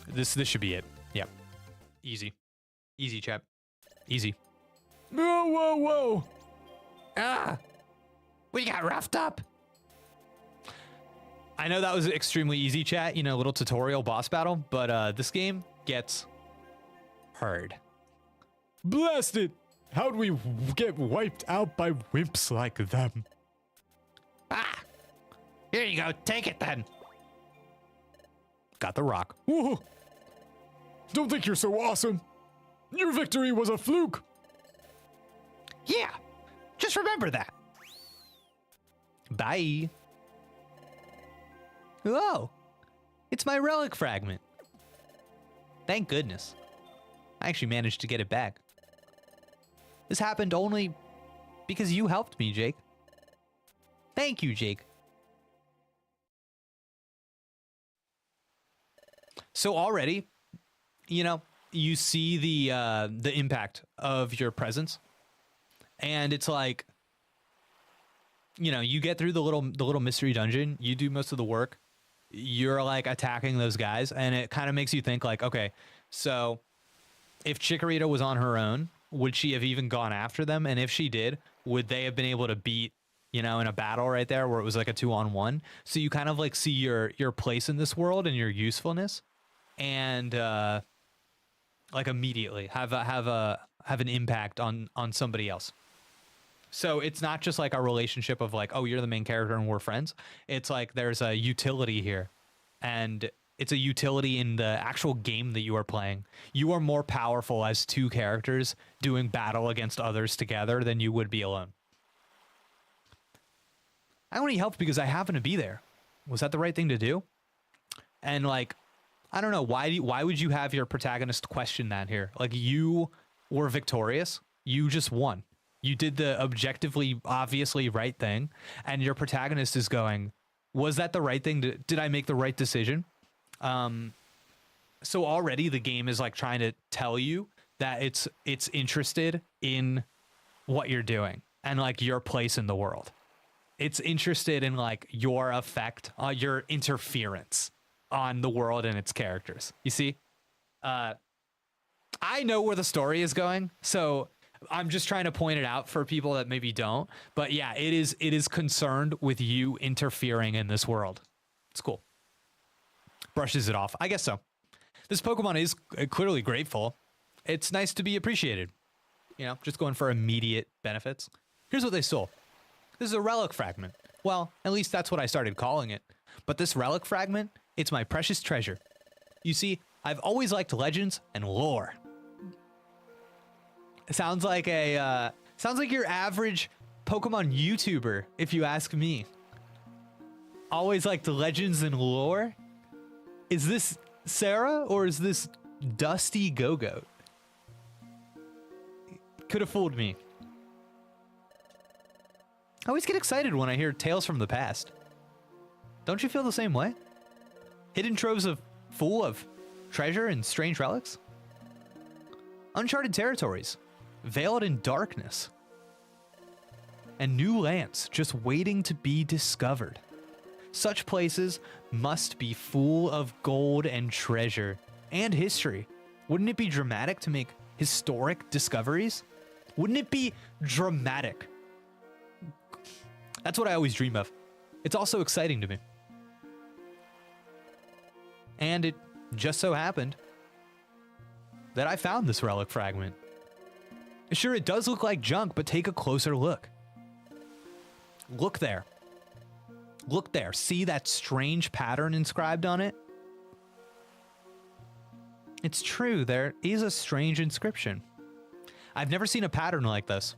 This should be it. Yep. Easy. Easy, chat. Easy. Whoa, whoa, whoa. Ah! We got roughed up. I know that was extremely easy, chat. You know, little tutorial boss battle. But this game gets hard. Blast it! How'd we get wiped out by wimps like them? Ah! Here you go. Take it then. Got the rock. Whoa! Don't think you're so awesome. Your victory was a fluke. Yeah. Just remember that. Bye. Whoa. It's my relic fragment. Thank goodness. I actually managed to get it back. This happened only because you helped me, Jake. Thank you, Jake. So already, you know, you see the impact of your presence, and it's like, you know, you get through the little mystery dungeon, you do most of the work, you're like attacking those guys, and it kind of makes you think like, okay, so if Chikorita was on her own, would she have even gone after them? And if she did, would they have been able to beat, you know, in a battle right there where it was like a 2-on-1? So you kind of like see your place in this world and your usefulness, and like immediately have an impact on somebody else. So it's not just like a relationship of like, oh, you're the main character and we're friends. It's like there's a utility here, and it's a utility in the actual game that you are playing. You are more powerful as two characters doing battle against others together than you would be alone. I only helped because I happened to be there. Was that the right thing to do? And like, I don't know, why would you have your protagonist question that here? Like, you were victorious. You just won. You did the objectively, obviously right thing, and your protagonist is going, was that the right thing? Did I make the right decision? So already the game is like trying to tell you that it's interested in what you're doing and like your place in the world. It's interested in like your effect, your interference on the world and its characters. You see? I know where the story is going, so I'm just trying to point it out for people that maybe don't. But yeah, it is concerned with you interfering in this world. It's cool. Brushes it off. I guess so. This Pokemon is clearly grateful. It's nice to be appreciated. You know, just going for immediate benefits. Here's what they stole. This is a relic fragment. Well, at least that's what I started calling it. But this relic fragment, it's my precious treasure. You see, I've always liked legends and lore. Sounds like your average Pokemon YouTuber, if you ask me. Always liked legends and lore? Is this Sarah or is this Dusty Go-Goat? Could have fooled me. I always get excited when I hear tales from the past. Don't you feel the same way? Hidden troves full of treasure and strange relics? Uncharted territories, veiled in darkness, and new lands just waiting to be discovered. Such places must be full of gold and treasure and history. Wouldn't it be dramatic to make historic discoveries? Wouldn't it be dramatic? That's what I always dream of. It's also exciting to me. And it just so happened that I found this relic fragment. Sure, it does look like junk, but take a closer look. Look there. Look there. See that strange pattern inscribed on it? It's true, there is a strange inscription. I've never seen a pattern like this.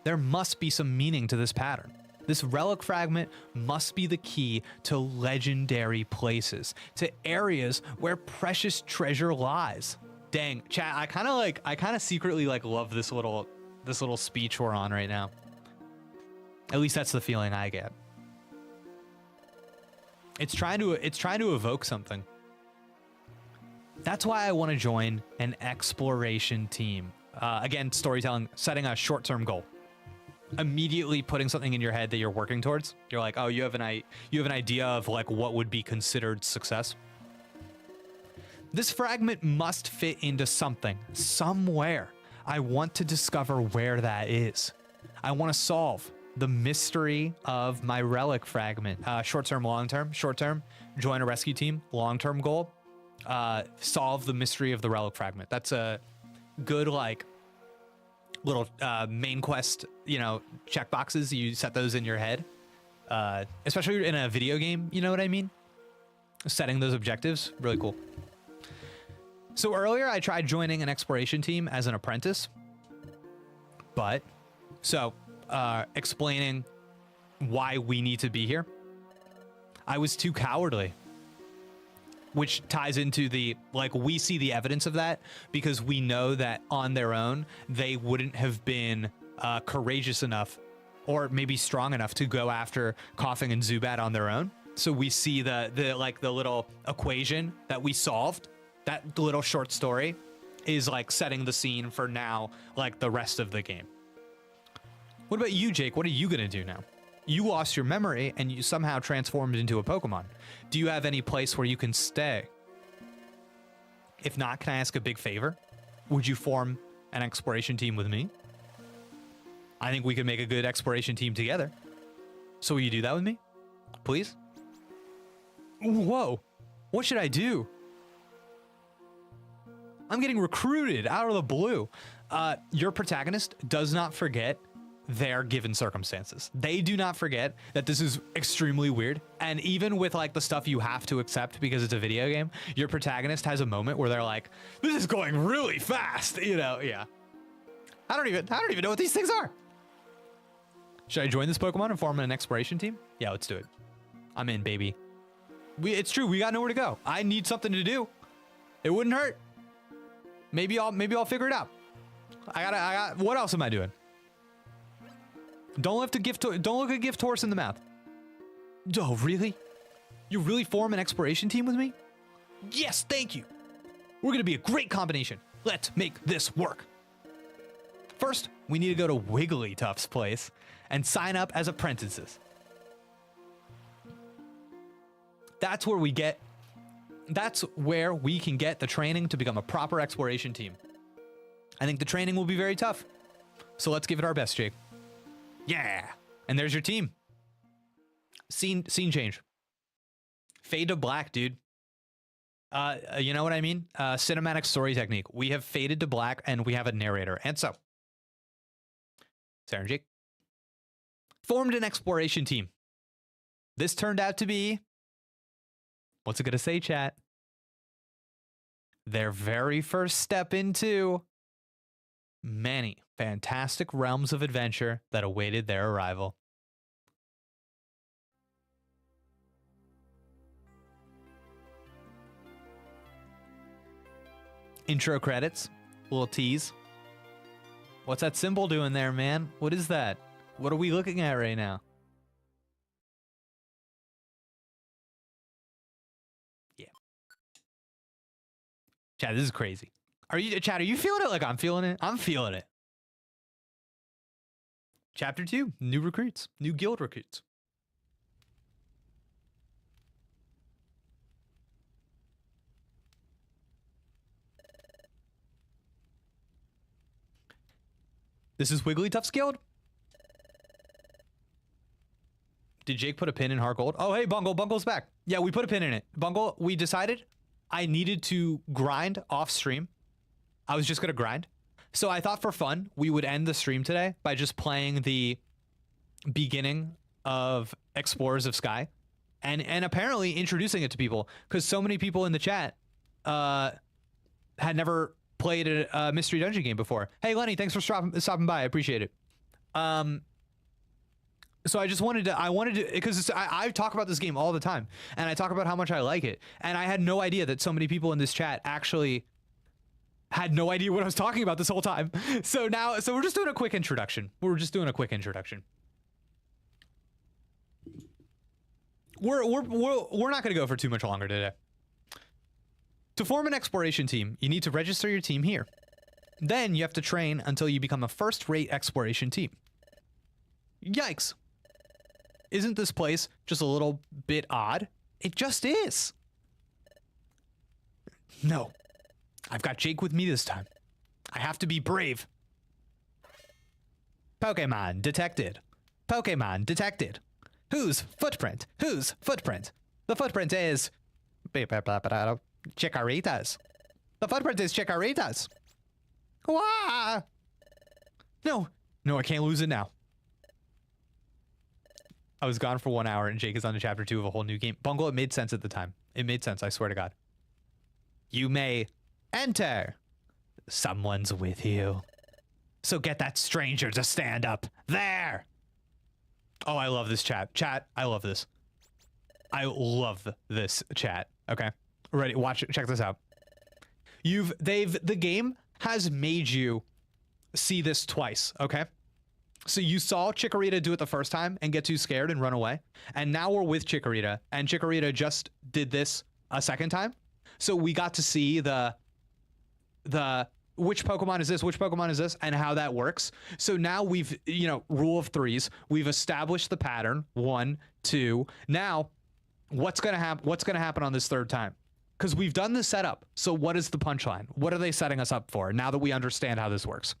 There must be some meaning to this pattern. This relic fragment must be the key to legendary places, to areas where precious treasure lies. Dang, chat, I kind of secretly like love this little speech we're on right now. At least that's the feeling I get. It's trying to evoke something. That's why I want to join an exploration team. Again, storytelling, setting a short-term goal. Immediately putting something in your head that you're working towards. You're like, oh, you have an idea of like what would be considered success. This fragment must fit into something, somewhere. I want to discover where that is. I want to solve the mystery of my relic fragment. Short-term, long-term. Short-term, join a rescue team. Long-term goal, solve the mystery of the relic fragment. That's a good like little main quest, you know, check boxes. You set those in your head, especially in a video game. You know what I mean? Setting those objectives, really cool. So earlier I tried joining an exploration team as an apprentice, but explaining why we need to be here, I was too cowardly. Which ties into the, like, we see the evidence of that because we know that on their own, they wouldn't have been courageous enough or maybe strong enough to go after Coughing and Zubat on their own. So we see the little equation that we solved, that little short story is like setting the scene for now, like the rest of the game. What about you, Jake? What are you gonna do now? You lost your memory and you somehow transformed into a Pokemon. Do you have any place where you can stay? If not, can I ask a big favor? Would you form an exploration team with me? I think we could make a good exploration team together. So will you do that with me? Please? Whoa. What should I do? I'm getting recruited out of the blue. Your protagonist does not forget their given circumstances. They do not forget that this is extremely weird. And even with like the stuff you have to accept because it's a video game, your protagonist has a moment where they're like, this is going really fast, you know? Yeah. I don't even know what these things are. Should I join this Pokemon and form an exploration team? Yeah, let's do it. I'm in, baby. It's true, we got nowhere to go. I need something to do. It wouldn't hurt. Maybe I'll figure it out. What else am I doing? Don't look a gift horse in the mouth. Oh, really? You really form an exploration team with me? Yes, thank you. We're gonna be a great combination. Let's make this work. First, we need to go to Wigglytuff's place and sign up as apprentices. That's where we can get the training to become a proper exploration team. I think the training will be very tough. So let's give it our best, Jake. Yeah. And there's your team. Scene change. Fade to black, dude. You know what I mean? Cinematic story technique. We have faded to black and we have a narrator. And so, Sarah and Jake formed an exploration team. This turned out to be, what's it gonna say, chat? Their very first step into many fantastic realms of adventure that awaited their arrival. Intro credits, little tease. What's that symbol doing there, man? What is that? What are we looking at right now? Yeah. Chat, this is crazy. Are you feeling it like I'm feeling it? I'm feeling it. Chapter 2, new recruits, new guild recruits. This is Wigglytuff's guild. Did Jake put a pin in HeartGold? Oh, hey, Bungle. Bungle's back. Yeah, we put a pin in it. Bungle, we decided I needed to grind off stream. I was just going to grind. So I thought for fun, we would end the stream today by just playing the beginning of Explorers of Sky and apparently introducing it to people because so many people in the chat had never played a mystery dungeon game before. Hey, Lenny, thanks for stopping by. I appreciate it. So I just wanted to, because I talk about this game all the time and I talk about how much I like it. And I had no idea that so many people in this chat actually had no idea what I was talking about this whole time. So we're just doing a quick introduction. We're not going to go for too much longer today. To form an exploration team, you need to register your team here. Then you have to train until you become a first-rate exploration team. Yikes. Isn't this place just a little bit odd? It just is. No. I've got Jake with me this time. I have to be brave. Pokemon detected. Pokemon detected. Whose footprint? Whose footprint? The footprint is... Chikorita's. The footprint is Chikorita's. Wah! No, I can't lose it now. I was gone for 1 hour and Jake is on to chapter 2 of a whole new game. Bungle, it made sense at the time. It made sense, I swear to God. You may enter. Someone's with you. So get that stranger to stand up. There! Oh, I love this chat. Chat, I love this. I love this chat. Okay. Ready? Watch it. Check this out. The game has made you see this twice, okay? So you saw Chikorita do it the first time and get too scared and run away. And now we're with Chikorita, and Chikorita just did this a second time. So we got to see the which Pokemon is this, which Pokemon is this, and how that works. So now we've, you know, rule of threes. We've established the pattern. 1, 2. Now, what's gonna happen on this third time? Because we've done the setup. So what is the punchline? What are they setting us up for now that we understand how this works?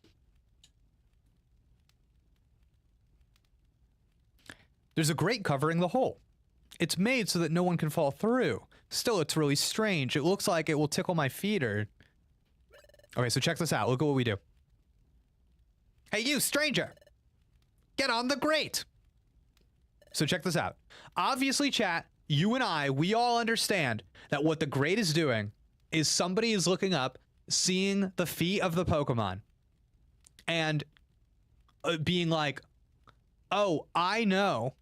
There's a grate covering the hole. It's made so that no one can fall through. Still, it's really strange. It looks like it will tickle my feet or... Okay, so check this out. Look at what we do. Hey, you, stranger! Get on the grate! So check this out. Obviously, chat, you and I, we all understand that what the grate is doing is somebody is looking up, seeing the feet of the Pokemon, and being like, oh, I know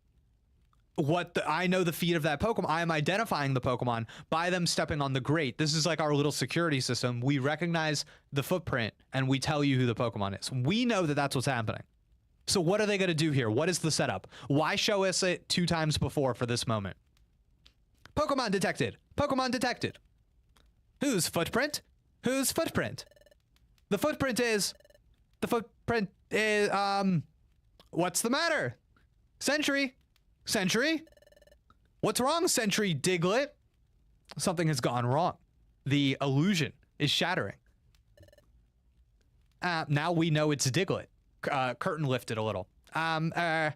the feet of that Pokemon. I am identifying the Pokemon by them stepping on the grate. This is like our little security system. We recognize the footprint and we tell you who the Pokemon is. We know that that's what's happening. So what are they going to do here? What is the setup? Why show us it 2 times before for this moment? Pokemon detected. Pokemon detected. Whose footprint? Whose footprint? The footprint is... What's the matter? Sentry? Sentry? What's wrong, Sentry Diglett? Something has gone wrong. The illusion is shattering. Now we know it's Diglett. Curtain lifted a little. Curtain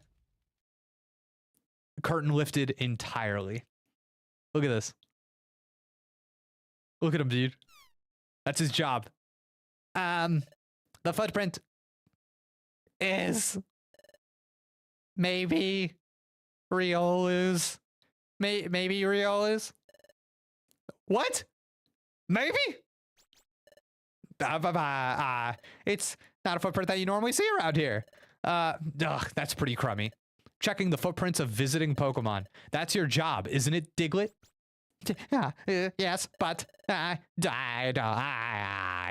lifted entirely. Look at this. Look at him, dude. That's his job. The footprint is maybe Riolu's. Maybe Riolu's. What? Maybe? It's not a footprint that you normally see around here. That's pretty crummy. Checking the footprints of visiting Pokemon. That's your job, isn't it, Diglett? Yes, but I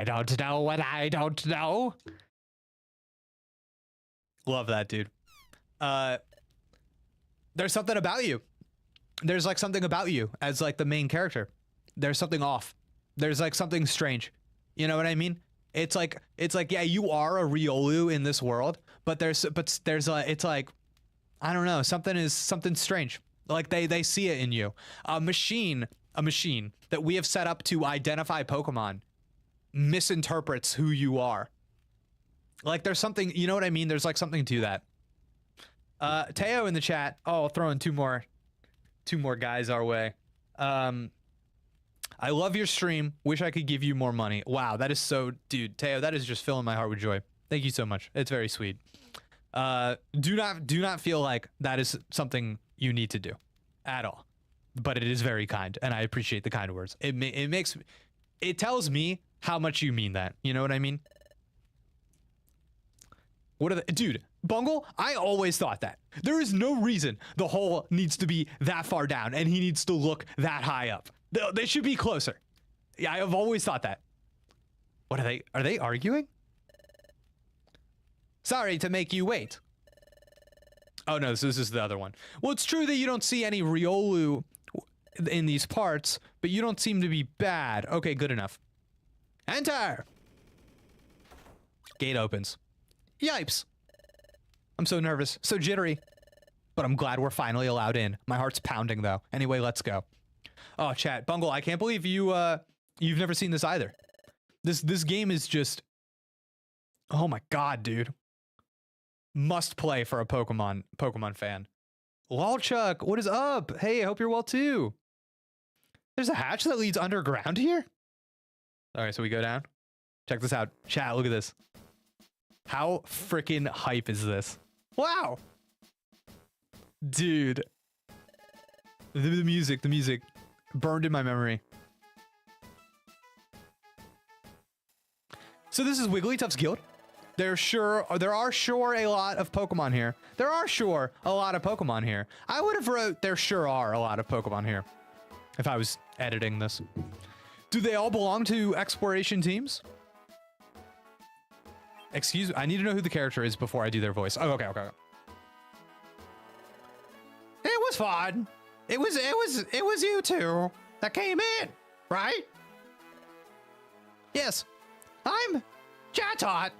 don't know what I don't know. Love that, dude. There's something about you. There's like something about you as like the main character. There's something off. There's like something strange. You know what I mean? It's like yeah, you are a Riolu in this world, but there's it's like, I don't know, something strange. Like they see it in you. A machine that we have set up to identify Pokemon misinterprets who you are. Like there's something, you know what I mean? There's like something to that. Teo in the chat. Oh, throwing two more guys our way. I love your stream. Wish I could give you more money. Wow, that is so, dude, Teo, that is just filling my heart with joy. Thank you so much. It's very sweet. Do not feel like that is something you need to do at all. But it is very kind, and I appreciate the kind words. It tells me how much you mean that. You know what I mean? What are the, dude, Bungle, I always thought that. There is no reason the hole needs to be that far down and he needs to look that high up. They should be closer. Yeah, I have always thought that. What are they arguing? Sorry to make you wait. Oh no, so this is the other one. Well, it's true that you don't see any Riolu in these parts, but you don't seem to be bad. Okay, good enough. Enter! Gate opens. Yipes! I'm so nervous, so jittery. But I'm glad we're finally allowed in. My heart's pounding though. Anyway, let's go. Oh, chat. Bungle, I can't believe you've never seen this either. This game is just... Oh my god, dude. Must play for a Pokemon fan. Lolchuck, what is up? Hey, I hope you're well too. There's a hatch that leads underground here? Alright, so we go down. Check this out. Chat, look at this. How freaking hype is this? Wow! Dude. The music burned in my memory. So this is Wigglytuff's guild. There are sure a lot of Pokemon here. There are sure a lot of Pokemon here. I would have wrote there sure are a lot of Pokemon here if I was editing this. Do they all belong to exploration teams? Excuse me. I need to know who the character is before I do their voice. Oh, okay. It was fun. It was you two that came in, right? Yes. I'm Chatot.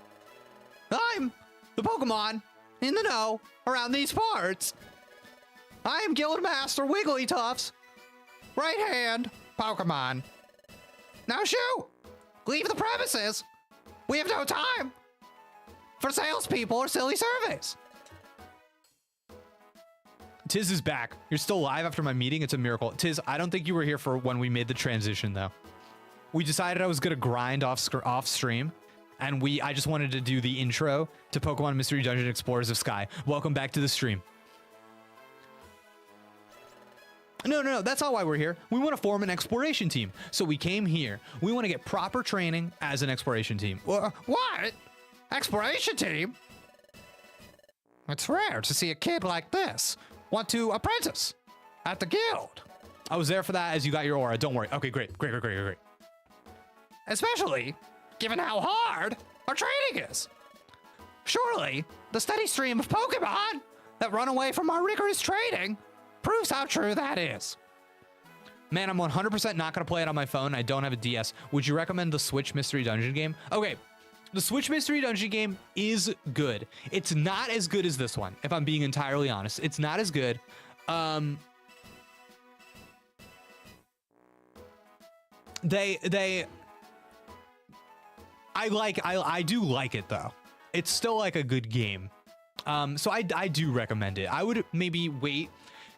I'm the Pokemon in the know around these parts. I am Guildmaster Wigglytuff's right-hand Pokemon. Now shoot! Leave the premises! We have no time for salespeople or silly surveys. Tiz is back. You're still live after my meeting. It's a miracle. Tiz, I don't think you were here for when we made the transition, though. We decided I was going to grind off stream, and I just wanted to do the intro to Pokemon Mystery Dungeon Explorers of Sky. Welcome back to the stream. No, that's not why we're here. We want to form an exploration team. So we came here. We want to get proper training as an exploration team. What? Exploration team? It's rare to see a kid like this want to apprentice at the guild. I was there for that as you got your aura. Don't worry. Okay, great. Especially given how hard our training is. Surely the steady stream of Pokemon that run away from our rigorous training proves how true that is. Man, I'm 100% not going to play it on my phone. I don't have a DS. Would you recommend the Switch Mystery Dungeon game? Okay, the Switch Mystery Dungeon game is good. It's not as good as this one, if I'm being entirely honest. It's not as good. I do like it though. It's still like a good game. So I do recommend it. I would maybe wait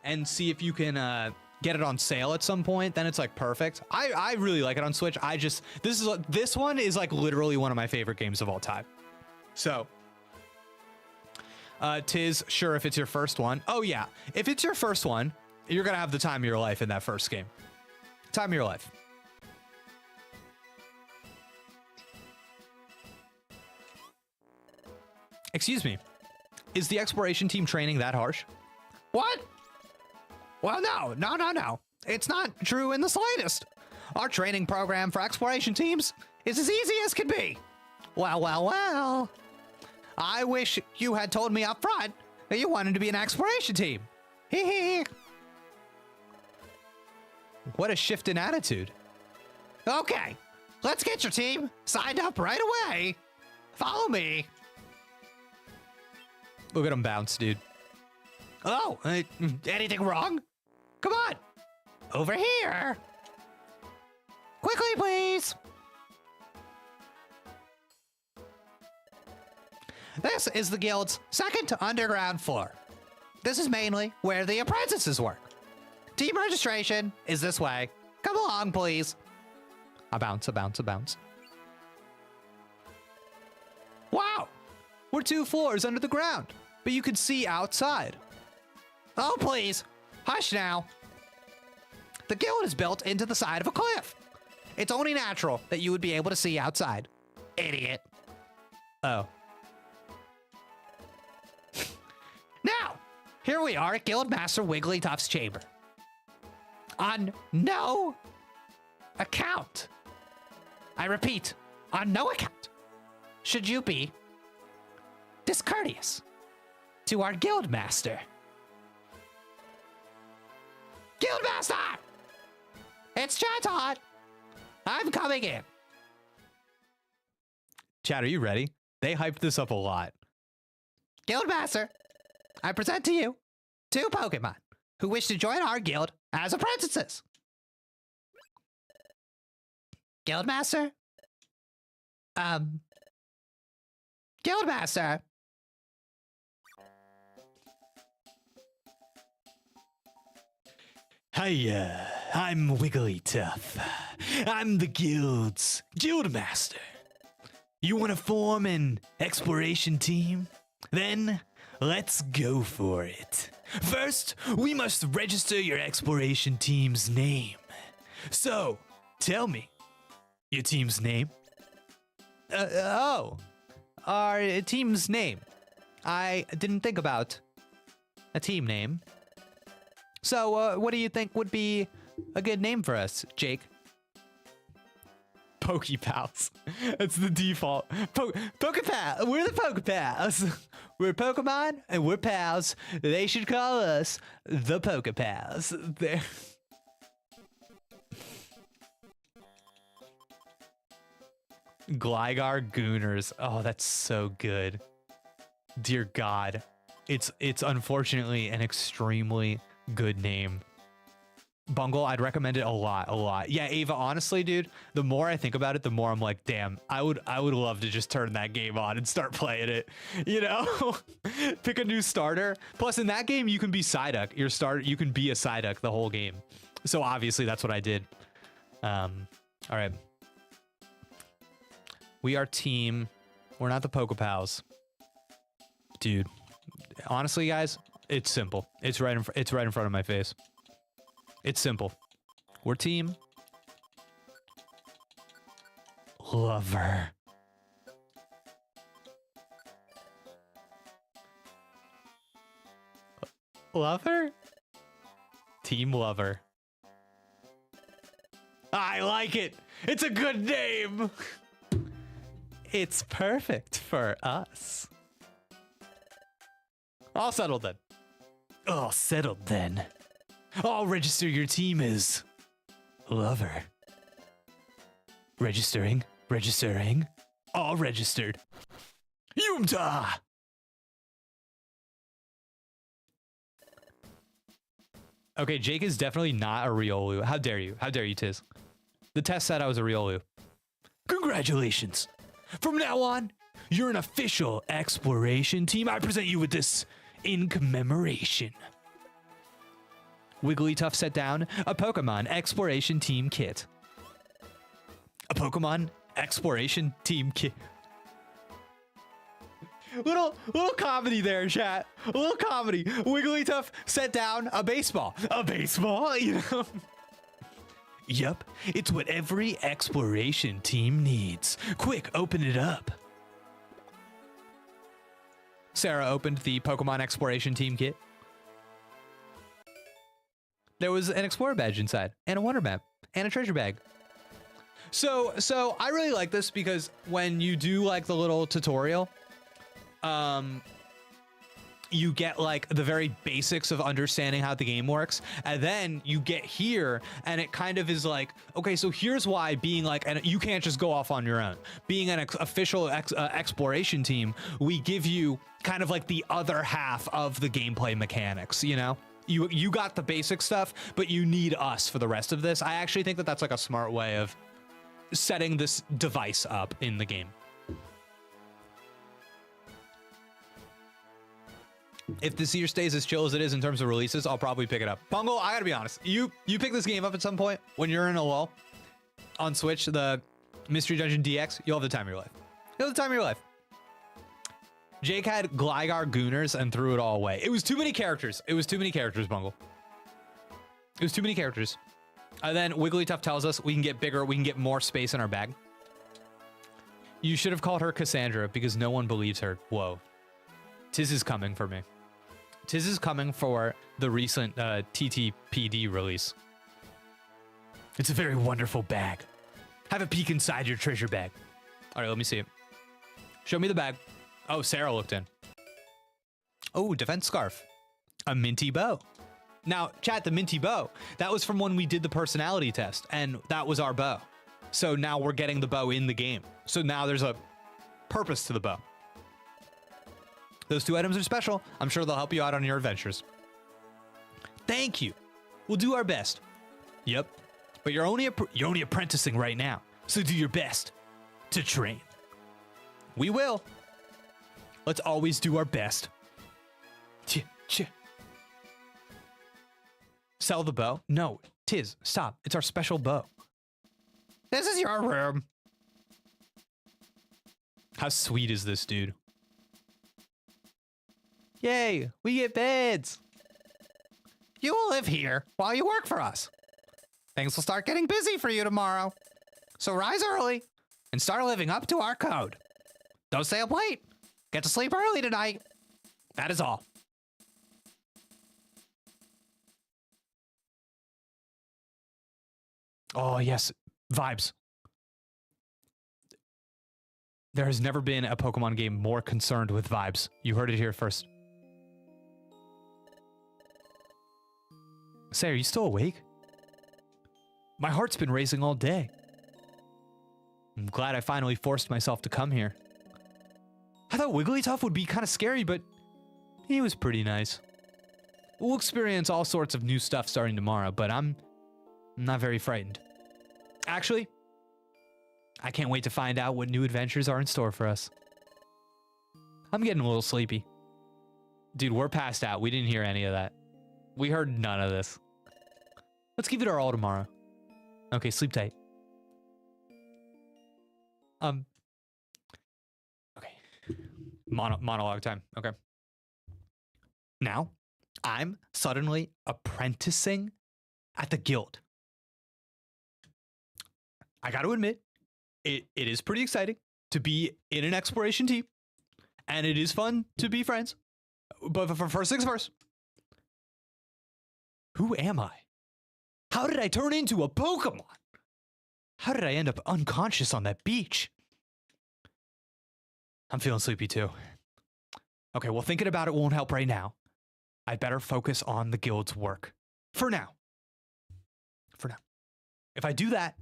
and see if you can get it on sale at some point. Then it's like perfect. I really like it on Switch. This one is like literally one of my favorite games of all time. So Tiz, sure, if it's your first one. Oh yeah, if it's your first one, you're gonna have the time of your life in that first game. Time of your life. Excuse me. Is the exploration team training that harsh? What? Well, no. It's not true in the slightest. Our training program for exploration teams is as easy as can be. Well. I wish you had told me up front that you wanted to be an exploration team. Hee. What a shift in attitude. Okay, let's get your team signed up right away. Follow me. Look at him bounce, dude. Oh, anything wrong? Come on, over here. Quickly, please. This is the guild's second to underground floor. This is mainly where the apprentices work. Team registration is this way. Come along, please. A bounce. Wow, we're 2 floors under the ground, but you can see outside. Oh, please. Hush now. The guild is built into the side of a cliff. It's only natural that you would be able to see outside. Idiot. Oh. Now, here we are at Guildmaster Wigglytuff's chamber. On no account, I repeat, on no account, should you be discourteous to our Guildmaster. Guildmaster! It's Chatot! I'm coming in. Chat, are you ready? They hyped this up a lot. Guildmaster, I present to you 2 Pokemon who wish to join our guild as apprentices. Guildmaster? Guildmaster? Hiya, I'm Wigglytuff. I'm the guild's guildmaster. You want to form an exploration team? Then let's go for it. First, we must register your exploration team's name. So, tell me, your team's name? Our team's name. I didn't think about a team name. So, what do you think would be a good name for us, Jake? Pokepals. It's the default. Pokepal. We're the Pokepals. We're Pokemon and we're pals. They should call us the Pokepals. There. Gligar Gooners. Oh, that's so good. Dear God. It's unfortunately an extremely good name. Bungle, I'd recommend it a lot. Yeah, Ava, honestly, dude, the more I think about it, the more I'm like, damn, I would love to just turn that game on and start playing it. You know? Pick a new starter. Plus, in that game, you can be Psyduck. You can be a Psyduck the whole game. So obviously, that's what I did. All right. We are team. We're not the Pokepals. Dude, honestly, guys, it's simple. It's right in front of my face. It's simple. We're team Lover. Lover? Team Lover. I like it. It's a good name. It's perfect for us. All settled then. All settled then. I'll register your team as Lover. Registering. All registered. Yumta! Okay, Jake is definitely not a Riolu. How dare you? How dare you, Tiz? The test said I was a Riolu. Congratulations. From now on, you're an official exploration team. I present you with this in commemoration. Wigglytuff set down a Pokemon Exploration Team Kit. A Pokemon Exploration Team Kit. Little comedy there, chat. A little comedy. Wigglytuff set down a baseball. A baseball, you know? Yup, it's what every exploration team needs. Quick, open it up. Sarah opened the Pokemon Exploration Team Kit. There was an Explorer badge inside, and a Wonder Map, and a treasure bag. So I really like this because when you do like the little tutorial, you get like the very basics of understanding how the game works, and then you get here and it kind of is like, okay, so here's why being like, and you can't just go off on your own. Being an official exploration team, we give you kind of like the other half of the gameplay mechanics, you know? You got the basic stuff, but you need us for the rest of this. I actually think that that's like a smart way of setting this device up in the game. If this year stays as chill as it is in terms of releases, I'll probably pick it up. Bungle, I gotta be honest. You pick this game up at some point when you're in a lull on Switch, the Mystery Dungeon DX, you'll have the time of your life. You'll have the time of your life. Jake had Gligar Gooners and threw it all away. It was too many characters. It was too many characters, Bungle. It was too many characters. And then Wigglytuff tells us we can get bigger, we can get more space in our bag. You should have called her Cassandra because no one believes her. Whoa. Tiz is coming for me. Tiz is coming for the recent TTPD release. It's a very wonderful bag. Have a peek inside your treasure bag. All right, let me see it. Show me the bag. Oh, Sarah looked in. Oh, defense scarf. A minty bow. Now, chat, the minty bow, that was from when we did the personality test, and that was our bow. So now we're getting the bow in the game. So now there's a purpose to the bow. Those two items are special. I'm sure they'll help you out on your adventures. Thank you. We'll do our best. Yep. But you're only apprenticing right now, so do your best to train. We will. Let's always do our best. Sell the bow? No, Tiz, stop. It's our special bow. This is your room. How sweet is this, dude? Yay, we get beds. You will live here while you work for us. Things will start getting busy for you tomorrow. So rise early and start living up to our code. Don't stay up late. Get to sleep early tonight. That is all. Oh, yes. Vibes. There has never been a Pokemon game more concerned with vibes. You heard it here first. Say, are you still awake? My heart's been racing all day. I'm glad I finally forced myself to come here. I thought Wigglytuff would be kind of scary, but he was pretty nice. We'll experience all sorts of new stuff starting tomorrow, but I'm not very frightened. Actually, I can't wait to find out what new adventures are in store for us. I'm getting a little sleepy. Dude, we're passed out. We didn't hear any of that. We heard none of this. Let's give it our all tomorrow. Okay, sleep tight. Okay. Monologue time. Okay. Now, I'm suddenly apprenticing at the guild. I got to admit, it is pretty exciting to be in an exploration team, and it is fun to be friends. But for first things first, who am I? How did I turn into a Pokemon? How did I end up unconscious on that beach? I'm feeling sleepy too. Okay, well, thinking about it won't help right now. I better focus on the guild's work. For now. For now. If I do that,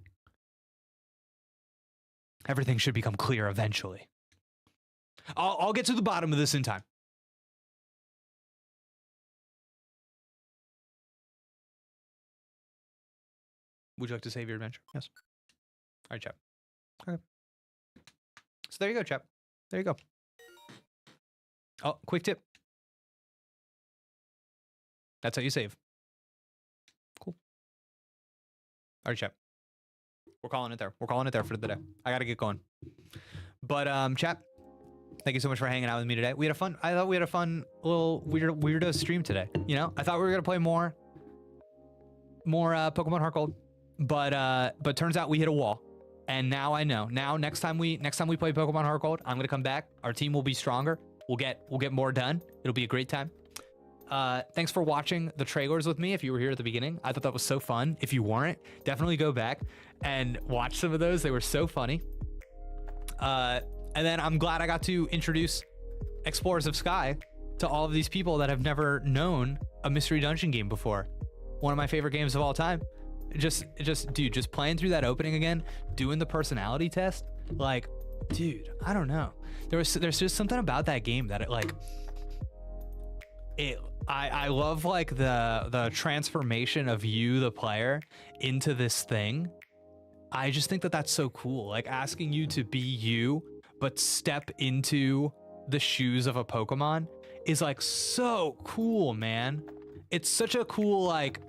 everything should become clear eventually. I'll get to the bottom of this in time. Would you like to save your adventure? Yes. All right, chap. Okay. So there you go, chap. There you go. Oh, quick tip. That's how you save. Cool. All right, chap. We're calling it there. We're calling it there for the day. I gotta get going. But chap, thank you so much for hanging out with me today. We had a fun. I thought we had a fun little weirdo stream today. You know, I thought we were gonna play more Pokemon HeartGold, but turns out we hit a wall. And now I know. Now next time we play Pokemon HeartGold, I'm gonna come back. Our team will be stronger. We'll get more done. It'll be a great time. Thanks for watching the trailers with me. If you were here at the beginning, I thought that was so fun. If you weren't, definitely go back and watch some of those. They were so funny. And then I'm glad I got to introduce Explorers of Sky to all of these people that have never known a Mystery Dungeon game before. One of my favorite games of all time. Dude, just playing through that opening again, doing the personality test, like, dude, I don't know. There's just something about that game that I love, like the transformation of you, the player, into this thing. I just think that that's so cool. Like asking you to be you, but step into the shoes of a Pokemon is like so cool, man. It's such a cool, like,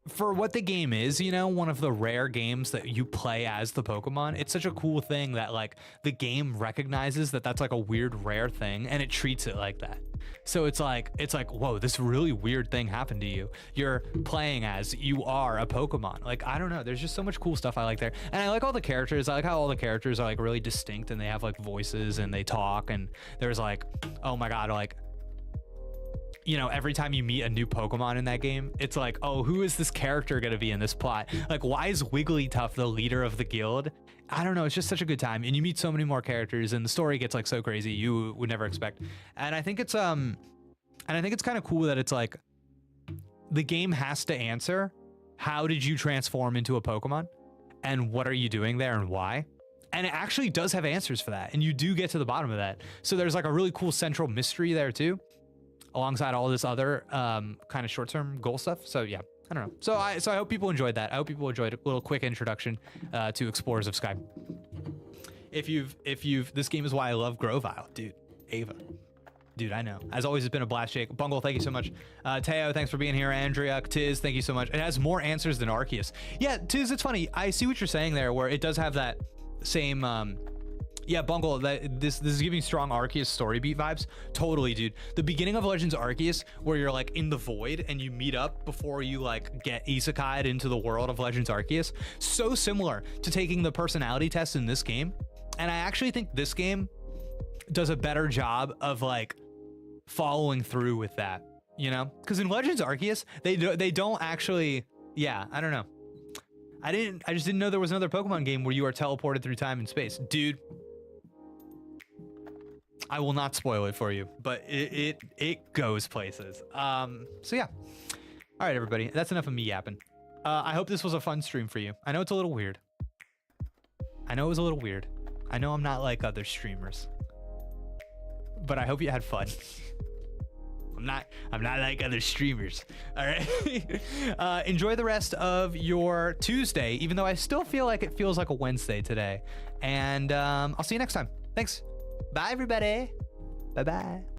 for what the game is, you know, one of the rare games that you play as the Pokemon. It's such a cool thing that like the game recognizes that that's like a weird rare thing and it treats it like that. So it's like, whoa, this really weird thing happened to you. You're playing as you are a Pokemon. Like, I don't know. There's just so much cool stuff I like there. And I like all the characters. I like how all the characters are like really distinct and they have like voices and they talk. And there's like, oh my God, like, you know, every time you meet a new Pokemon in that game, it's like, oh, who is this character going to be in this plot? Like, why is Wigglytuff the leader of the guild? I don't know. It's just such a good time. And you meet so many more characters and the story gets like so crazy you would never expect. And I think it's kind of cool that it's like the game has to answer, how did you transform into a Pokemon? And what are you doing there and why? And it actually does have answers for that. And you do get to the bottom of that. So there's like a really cool central mystery there too, alongside all this other kind of short-term goal stuff. So yeah, I don't know. So I hope people enjoyed that. I hope people enjoyed a little quick introduction to Explorers of Sky. If you've, this game is why I love Grovyle, dude. Ava, dude, I know. As always, it's been a blast, Jake. Bungle, thank you so much. Teo, thanks for being here. Andrea, Tiz, thank you so much. It has more answers than Arceus. Yeah, Tiz, it's funny. I see what you're saying there, where it does have that same. Yeah, Bungle, this is giving strong Arceus story beat vibes. Totally, dude. The beginning of Legends Arceus, where you're like in the void and you meet up before you like get isekai'd into the world of Legends Arceus, so similar to taking the personality test in this game. And I actually think this game does a better job of like following through with that, you know? Because in Legends Arceus, they don't actually, yeah, I don't know. I just didn't know there was another Pokemon game where you are teleported through time and space. Dude, I will not spoil it for you, but it goes places. So yeah. All right, everybody, that's enough of me yapping. I hope this was a fun stream for you. I know it's a little weird. I know it was a little weird. I know I'm not like other streamers, but I hope you had fun. I'm not like other streamers. All right. Enjoy the rest of your Tuesday, even though I still feel like it feels like a Wednesday today. And I'll see you next time. Thanks. Bye, everybody. Bye-bye.